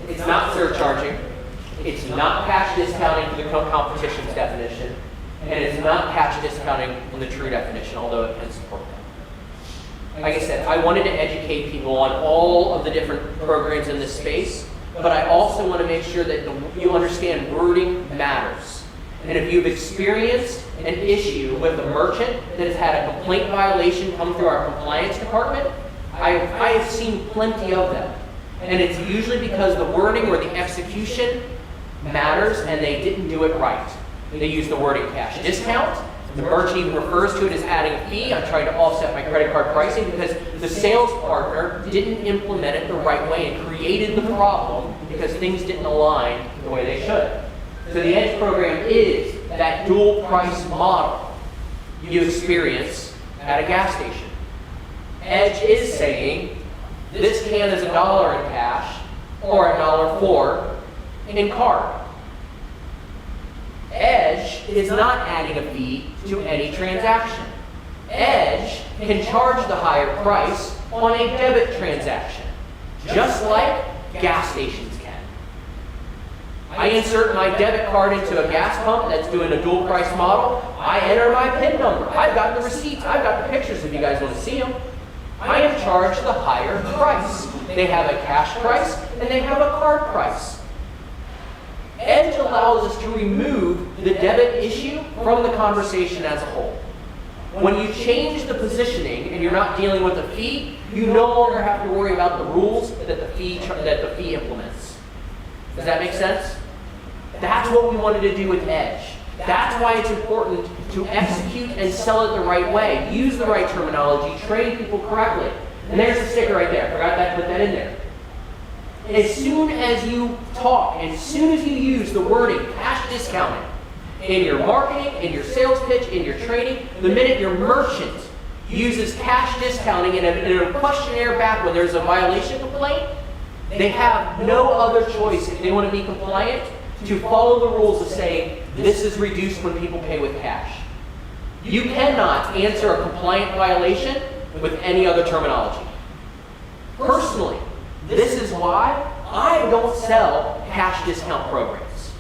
S1: It's not surcharging. It's not cash discounting for the competition's definition. And it's not cash discounting in the true definition, although it can support that. Like I said, I wanted to educate people on all of the different programs in this space, but I also want to make sure that you understand wording matters. And if you've experienced an issue with a merchant that has had a complaint violation come through our compliance department, I have seen plenty of them. And it's usually because the wording or the execution matters and they didn't do it right. They use the wording cash discount. The merchant even refers to it as adding a fee. I'm trying to offset my credit card pricing because the sales partner didn't implement it the right way and created the problem because things didn't align the way they should. So the EDGE program is that dual price model you experience at a gas station. EDGE is saying this can is $1 in cash or $1.04 in card. EDGE is not adding a fee to any transaction. EDGE can charge the higher price on a debit transaction, just like gas stations can. I insert my debit card into a gas pump that's doing a dual price model. I enter my PIN number. I've got the receipts. I've got the pictures if you guys want to see them. I am charged the higher price. They have a cash price and they have a card price. EDGE allows us to remove the debit issue from the conversation as a whole. When you change the positioning and you're not dealing with a fee, you no longer have to worry about the rules that the fee implements. Does that make sense? That's what we wanted to do with EDGE. That's why it's important to execute and sell it the right way. Use the right terminology, train people correctly. And there's the sticker right there. Forgot to put that in there. As soon as you talk, as soon as you use the wording cash discounting in your marketing, in your sales pitch, in your training, the minute your merchant uses cash discounting in a questionnaire back when there's a violation complaint, they have no other choice if they want to be compliant to follow the rules of saying this is reduced when people pay with cash. You cannot answer a compliant violation with any other terminology. Personally, this is why I don't sell cash discount programs.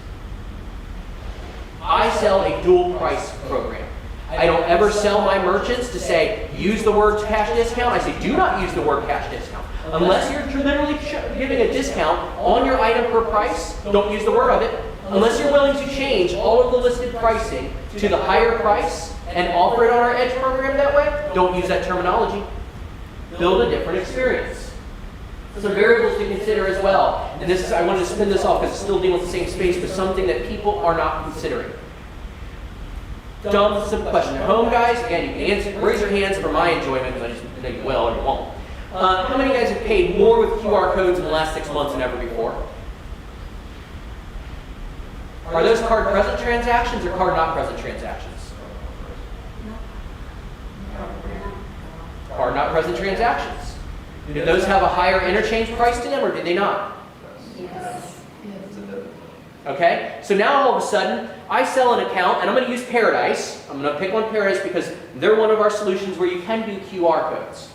S1: I sell a dual price program. I don't ever sell my merchants to say, use the word cash discount. I say, do not use the word cash discount. Unless you're literally giving a discount on your item per price, don't use the word of it. Unless you're willing to change all of the listed pricing to the higher price and offer it on our EDGE program that way, don't use that terminology. Build a different experience. Some variables to consider as well. And this is, I wanted to spin this off because it's still dealing with the same space, but something that people are not considering. Dumb, simple question. At home, guys, again, you can answer, raise your hands for my enjoyment because I just think you will or you won't. How many of you guys have paid more with QR codes in the last 6 months than ever before? Are those card present transactions or card not present transactions? Card not present transactions. Did those have a higher interchange price to them or did they not?
S17: Yes.
S1: Okay, so now all of a sudden, I sell an account, and I'm going to use Paradise. I'm going to pick on Paradise because they're one of our solutions where you can do QR codes.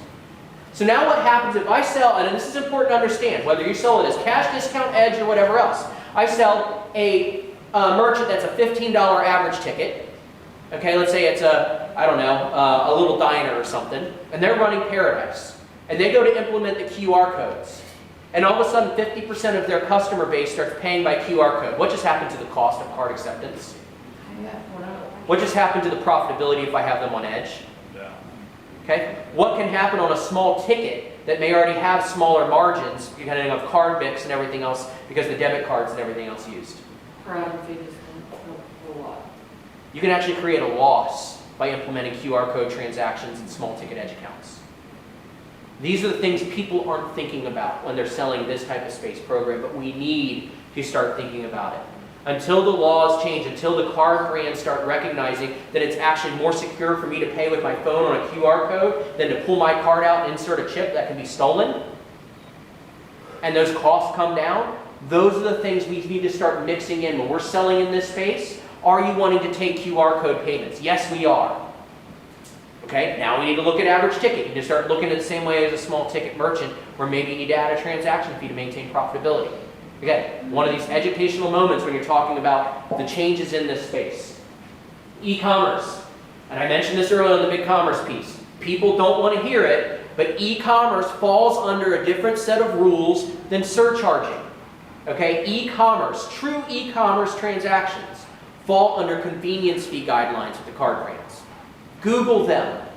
S1: So now what happens if I sell, and this is important to understand, whether you sell it as cash discount, EDGE, or whatever else. I sell a merchant that's a $15 average ticket. Okay, let's say it's a I don't know, a little diner or something, and they're running Paradise, and they go to implement the QR codes, and all of a sudden 50% of their customer base starts paying by QR code. What just happened to the cost of card acceptance? What just happened to the profitability if I have them on Edge? Okay? What can happen on a small ticket that may already have smaller margins, depending on card mix and everything else, because the debit cards and everything else used? You can actually create a loss by implementing QR code transactions in small ticket Edge accounts. These are the things people aren't thinking about when they're selling this type of space program, but we need to start thinking about it. Until the laws change, until the card brands start recognizing that it's actually more secure for me to pay with my phone on a QR code than to pull my card out and insert a chip that can be stolen, and those costs come down, those are the things we need to start mixing in. When we're selling in this space, are you wanting to take QR code payments? Yes, we are. Okay, now we need to look at average ticket. You need to start looking at the same way as a small ticket merchant, where maybe you need to add a transaction fee to maintain profitability. Again, one of these educational moments when you're talking about the changes in this space. E-commerce, and I mentioned this earlier on the big commerce piece. People don't want to hear it, but e-commerce falls under a different set of rules than surcharging. Okay, e-commerce, true e-commerce transactions fall under convenience fee guidelines with the card brands. Google them.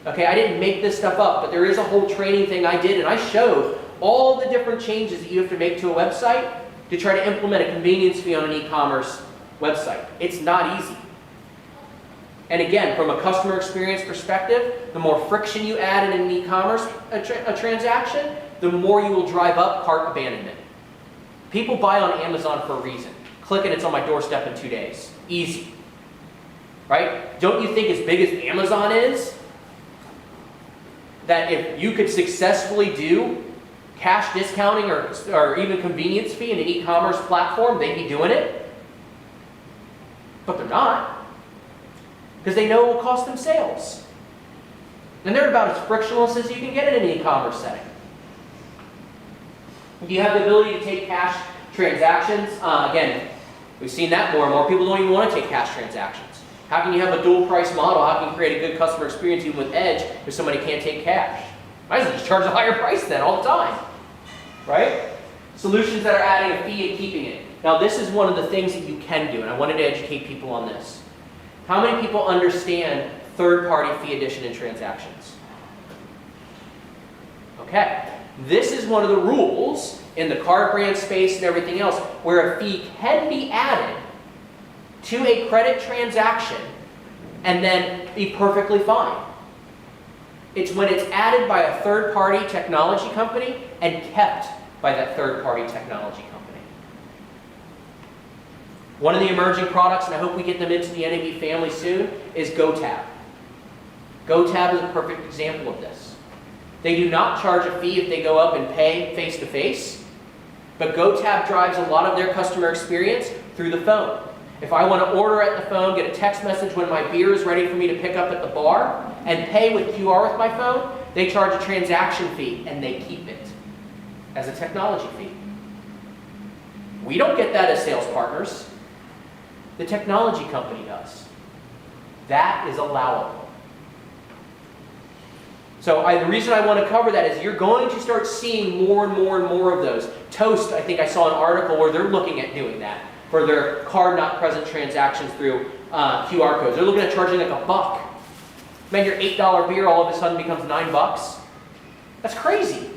S1: Okay, I didn't make this stuff up, but there is a whole training thing I did, and I showed all the different changes that you have to make to a website to try to implement a convenience fee on an e-commerce website. It's not easy. And again, from a customer experience perspective, the more friction you add in an e-commerce a transaction, the more you will drive up cart abandonment. People buy on Amazon for a reason. Click and it's on my doorstep in 2 days. Easy. Right? Don't you think as big as Amazon is, that if you could successfully do cash discounting or even convenience fee in an e-commerce platform, they'd be doing it? But they're not. Because they know it will cost them sales. And they're about as frictionless as you can get in an e-commerce setting. You have the ability to take cash transactions. Again, we've seen that more and more. People don't even want to take cash transactions. How can you have a dual price model? How can you create a good customer experience even with Edge if somebody can't take cash? Might as well just charge a higher price then all the time. Right? Solutions that are adding a fee and keeping it. Now this is one of the things that you can do, and I wanted to educate people on this. How many people understand third-party fee addition in transactions? Okay. This is one of the rules in the card brand space and everything else where a fee can be added to a credit transaction and then be perfectly fine. It's when it's added by a third-party technology company and kept by that third-party technology company. One of the emerging products, and I hope we get them into the NAB family soon, is GoTab. GoTab is a perfect example of this. They do not charge a fee if they go up and pay face-to-face, but GoTab drives a lot of their customer experience through the phone. If I want to order at the phone, get a text message when my beer is ready for me to pick up at the bar, and pay with QR with my phone, they charge a transaction fee, and they keep it as a technology fee. We don't get that as sales partners. The technology company does. That is allowable. So the reason I want to cover that is you're going to start seeing more and more and more of those. Toast, I think I saw an article where they're looking at doing that for their card not present transactions through QR codes. They're looking at charging like $1. Man, your $8 beer all of a sudden becomes $9. That's crazy.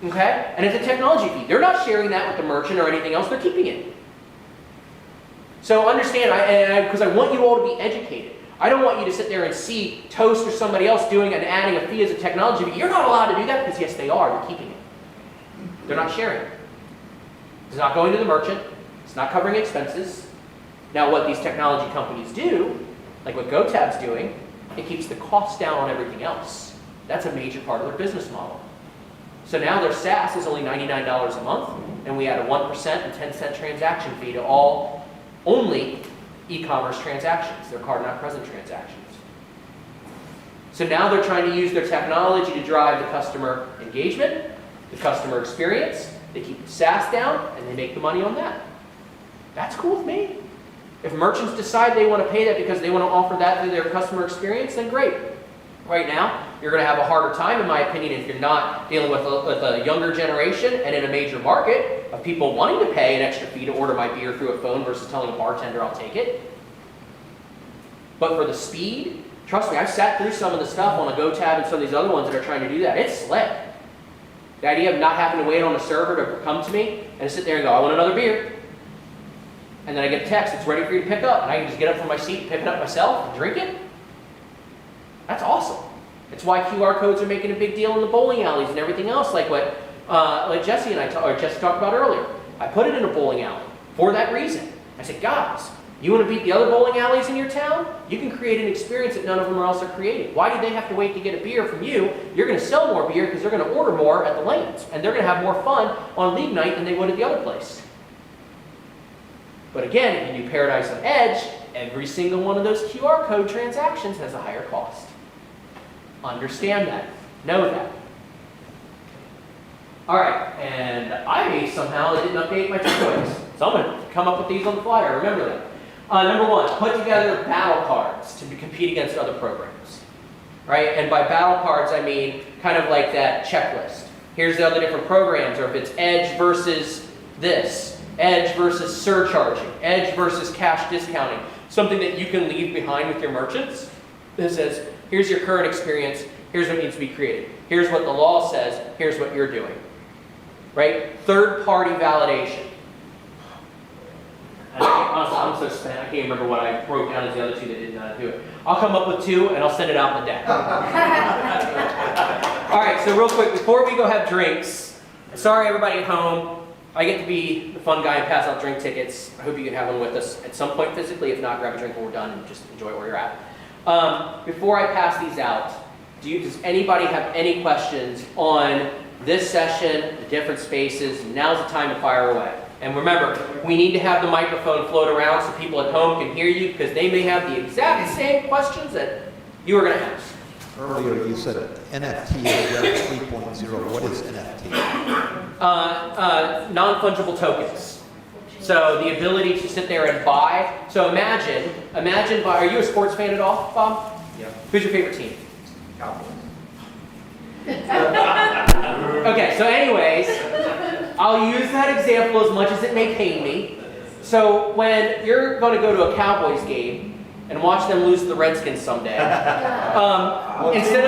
S1: Okay? And it's a technology fee. They're not sharing that with the merchant or anything else. They're keeping it. So understand, because I want you all to be educated. I don't want you to sit there and see Toast or somebody else doing and adding a fee as a technology fee. You're not allowed to do that because, yes, they are. They're keeping it. They're not sharing it. It's not going to the merchant. It's not covering expenses. Now, what these technology companies do, like what GoTab's doing, it keeps the cost down on everything else. That's a major part of their business model. So now their SaaS is only $99 a month, and we add a 1% and 10-cent transaction fee to all only e-commerce transactions, their card not present transactions. So now they're trying to use their technology to drive the customer engagement, the customer experience. They keep the SaaS down, and they make the money on that. That's cool with me. If merchants decide they want to pay that because they want to offer that to their customer experience, then great. Right now, you're going to have a harder time, in my opinion, if you're not dealing with a younger generation and in a major market of people wanting to pay an extra fee to order my beer through a phone versus telling a bartender I'll take it. But for the speed, trust me, I've sat through some of the stuff on a GoTab and some of these other ones that are trying to do that. It's slick. The idea of not having to wait on a server to come to me and sit there and go, I want another beer. And then I get a text, it's ready for you to pick up. And I can just get up from my seat, pick it up myself, and drink it. That's awesome. It's why QR codes are making a big deal in the bowling alleys and everything else, like what Jesse and Jesse talked about earlier. I put it in a bowling alley for that reason. I said, guys, you want to beat the other bowling alleys in your town? You can create an experience that none of them else are creating. Why do they have to wait to get a beer from you? You're going to sell more beer because they're going to order more at the lanes, and they're going to have more fun on league night than they would at the other place. But again, if you do Paradise on Edge, every single one of those QR code transactions has a higher cost. Understand that. Know that. All right, and I somehow didn't update my takeaways. So I'm going to come up with these on the fly. Remember that. Number one, put together battle cards to compete against other programs. Right? And by battle cards, I mean kind of like that checklist. Here's the other different programs, or if it's Edge versus this, Edge versus surcharging, Edge versus cash discounting, something that you can leave behind with your merchants that says, here's your current experience, here's what needs to be created. Here's what the law says, here's what you're doing. Right? Third-party validation. Honestly, I'm so spent, I can't remember what I wrote down as the other two that did not do it. I'll come up with two, and I'll send it out in the deck. All right, so real quick, before we go have drinks, sorry everybody at home, I get to be the fun guy and pass out drink tickets. I hope you can have one with us at some point physically. If not, grab a drink when we're done and just enjoy where you're at. Before I pass these out, does anybody have any questions on this session, the different spaces? Now's the time to fire away. And remember, we need to have the microphone float around so people at home can hear you, because they may have the exact same questions that you are going to ask.
S13: Earlier you said NFT is Web 3.0. What is NFT?
S1: Non-fungible tokens. So the ability to sit there and buy. So imagine, are you a sports fan at all, Bob?
S4: Yeah.
S1: Who's your favorite team?
S4: Cowboys.
S1: Okay, so anyways, I'll use that example as much as it may pain me. So when you're going to go to a Cowboys game and watch them lose to the Redskins someday, instead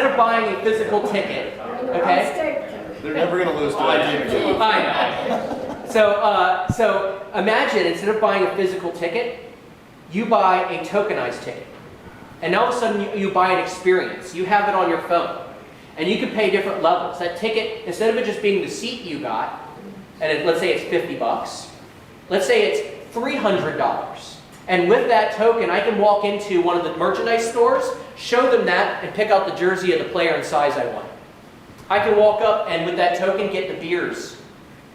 S1: of buying a physical ticket, okay?
S14: They're never going to lose to that team again.
S1: I know. So imagine, instead of buying a physical ticket, you buy a tokenized ticket. And all of a sudden you buy an experience. You have it on your phone. And you can pay different levels. That ticket, instead of it just being the seat you got, and let's say it's $50, let's say it's $300. And with that token, I can walk into one of the merchandise stores, show them that, and pick out the jersey of the player and size I want. I can walk up and with that token get the beers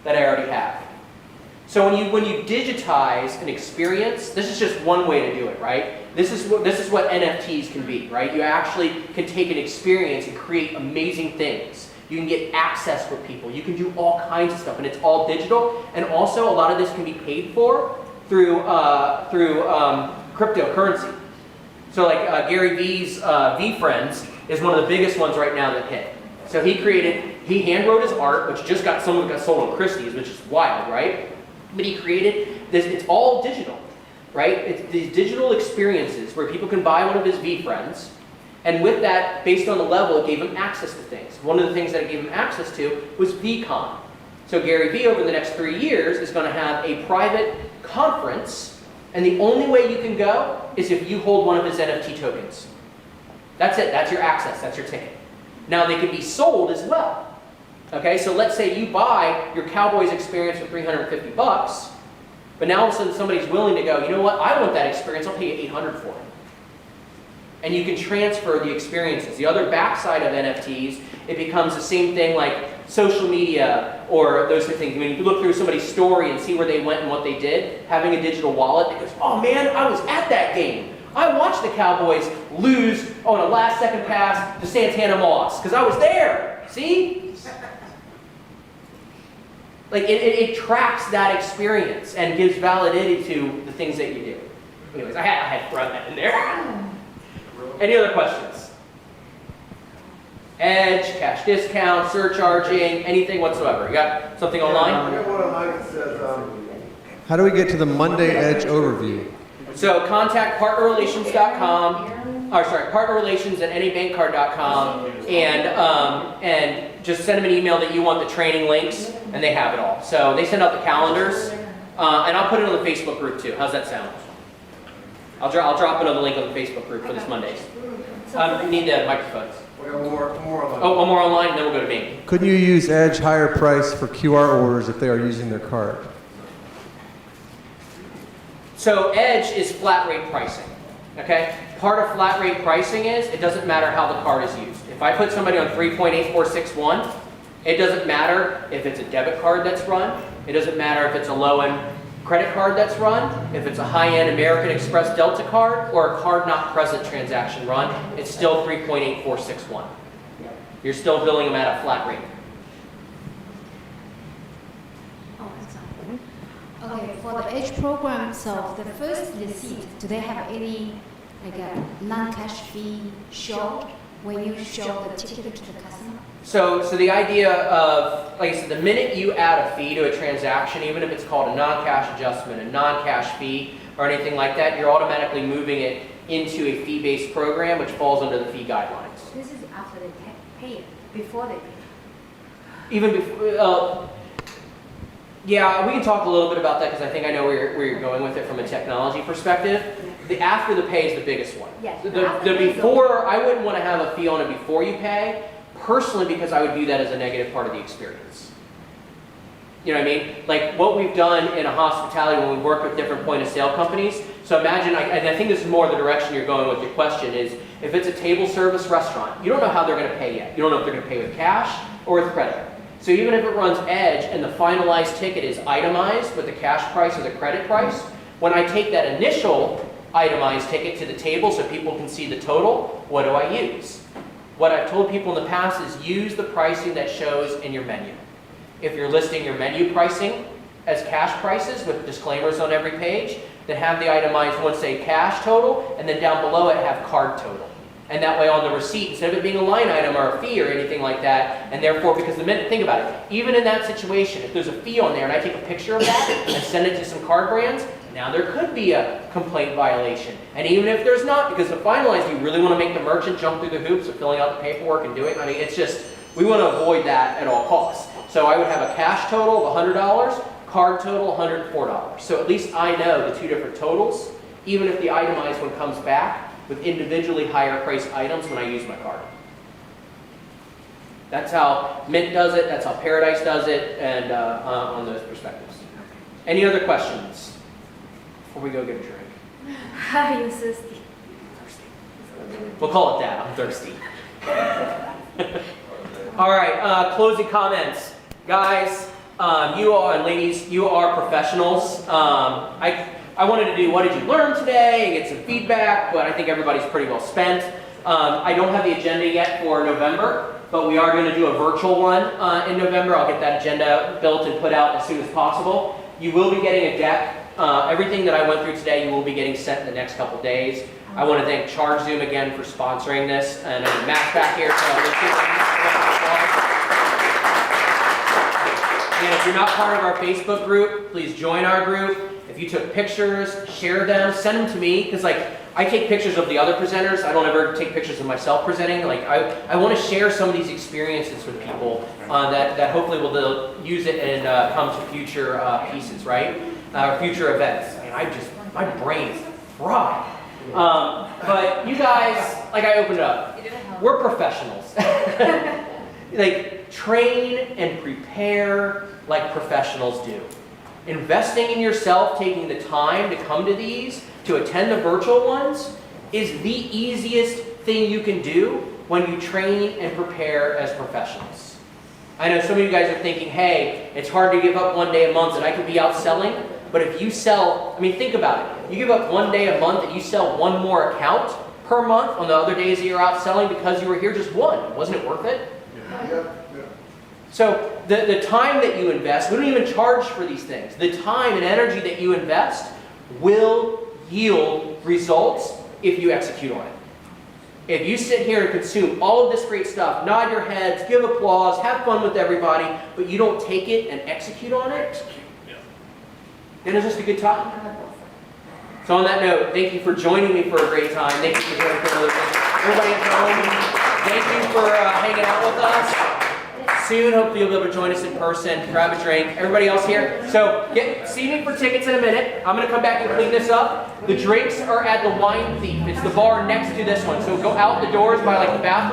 S1: that I already have. So when you digitize an experience, this is just one way to do it, right? This is what NFTs can be, right? You actually can take an experience and create amazing things. You can get access for people. You can do all kinds of stuff, and it's all digital. And also, a lot of this can be paid for through cryptocurrency. So like Gary Vee's VeeFriends is one of the biggest ones right now that hit. So he hand wrote his art, which just got sold on Christie's, which is wild, right? But he created this, it's all digital, right? It's these digital experiences where people can buy one of his VeeFriends, and with that, based on the level, it gave him access to things. One of the things that it gave him access to was VeeCon. So Gary Vee, over the next 3 years, is going to have a private conference, and the only way you can go is if you hold one of his NFT tokens. That's it. That's your access. That's your ticket. Now, they can be sold as well. Okay, so let's say you buy your Cowboys experience for $350, but now all of a sudden somebody's willing to go, you know what, I want that experience, I'll pay you $800 for it. And you can transfer the experiences. The other backside of NFTs, it becomes the same thing like social media or those type of things. I mean, you look through somebody's story and see where they went and what they did, having a digital wallet, it goes, oh man, I was at that game. I watched the Cowboys lose on a last-second pass to Santana Moss because I was there. See? Like it tracks that experience and gives validity to the things that you do. Anyways, I had to run that in there. Any other questions? Edge, cash discount, surcharging, anything whatsoever. You got something online?
S7: I got one online that says,
S14: How do we get to the Monday Edge overview?
S1: So contact partnerrelations.com, or sorry, partnerrelations@anybankcard.com, and just send them an email that you want the training links, and they have it all. So they send out the calendars, and I'll put it on the Facebook group too. How's that sound? I'll drop another link on the Facebook group for this Mondays. You need the microphones.
S7: we got more online.
S1: Oh, one more online, and then we'll go to me.
S14: Couldn't you use Edge higher price for QR orders if they are using their card?
S1: So Edge is flat rate pricing, okay? Part of flat rate pricing is it doesn't matter how the card is used. If I put somebody on 3.8461, it doesn't matter if it's a debit card that's run. It doesn't matter if it's a low-end credit card that's run, if it's a high-end American Express Delta card, or a card not present transaction run, it's still 3.8461. You're still billing them at a flat rate.
S17: Okay, for the Edge program, so the first receipt, do they have any like a non-cash fee show when you show the ticket to the customer?
S1: So the idea of, like I said, the minute you add a fee to a transaction, even if it's called a non-cash adjustment, a non-cash fee, or anything like that, you're automatically moving it into a fee-based program, which falls under the fee guidelines.
S17: This is after they pay it, before they pay.
S1: Even before, yeah, we can talk a little bit about that because I think I know where you're going with it from a technology perspective. The after the pay is the biggest one.
S17: Yes,
S1: The before, I wouldn't want to have a fee on it before you pay, personally, because I would view that as a negative part of the experience. You know what I mean? Like what we've done in a hospitality when we work with different point of sale companies. So imagine, and I think this is more the direction you're going with your question, is if it's a table service restaurant, you don't know how they're going to pay yet. You don't know if they're going to pay with cash or with credit. So even if it runs Edge and the finalized ticket is itemized with the cash price or the credit price, when I take that initial itemized ticket to the table so people can see the total, what do I use? What I've told people in the past is use the pricing that shows in your menu. If you're listing your menu pricing as cash prices with disclaimers on every page, then have the itemized one say cash total, and then down below it have card total. And that way on the receipt, instead of it being a line item or a fee or anything like that, and therefore, because the minute, think about it, even in that situation, if there's a fee on there and I take a picture of that and send it to some card brands, now there could be a complaint violation. And even if there's not, because the finalized, you really want to make the merchant jump through the hoops of filling out the paperwork and doing it. I mean, it's just, we want to avoid that at all costs. So I would have a cash total of $100, card total $104. So at least I know the two different totals, even if the itemized one comes back with individually higher priced items when I use my card. That's how Mint does it, that's how Paradise does it, and on those perspectives. Any other questions before we go get a drink?
S17: Are you thirsty?
S1: We'll call it that, I'm thirsty. All right, closing comments. Guys, you all, and ladies, you are professionals. I wanted to do what did you learn today and get some feedback, but I think everybody's pretty well spent. I don't have the agenda yet for November, but we are going to do a virtual one in November. I'll get that agenda built and put out as soon as possible. You will be getting a deck. Everything that I went through today, you will be getting sent in the next couple days. I want to thank ChargeZoom again for sponsoring this, and Matt's back here. And if you're not part of our Facebook group, please join our group. If you took pictures, share them, send them to me, because like I take pictures of the other presenters. I don't ever take pictures of myself presenting. Like I want to share some of these experiences with people that hopefully will use it and come to future pieces, right? Future events. I mean, my brain is fried. But you guys, like I opened up, we're professionals. Like train and prepare like professionals do. Investing in yourself, taking the time to come to these, to attend the virtual ones, is the easiest thing you can do when you train and prepare as professionals. I know some of you guys are thinking, hey, it's hard to give up one day a month and I could be out selling, but if you sell, I mean, think about it. You give up one day a month and you sell one more account per month on the other days that you're out selling because you were here just one. Wasn't it worth it?
S7: Yeah.
S1: So the time that you invest, we don't even charge for these things. The time and energy that you invest will yield results if you execute on it. If you sit here and consume all of this great stuff, nod your heads, give applause, have fun with everybody, but you don't take it and execute on it, then it's just a good time. So on that note, thank you for joining me for a great time. Thank you for joining me. Everybody at home, thank you for hanging out with us. Soon, hopefully you'll be able to join us in person, grab a drink. Everybody else here? So see me for tickets in a minute. I'm going to come back and clean this up. The drinks are at the Wine Thief. It's the bar next to this one. So go out the doors by like the bathroom.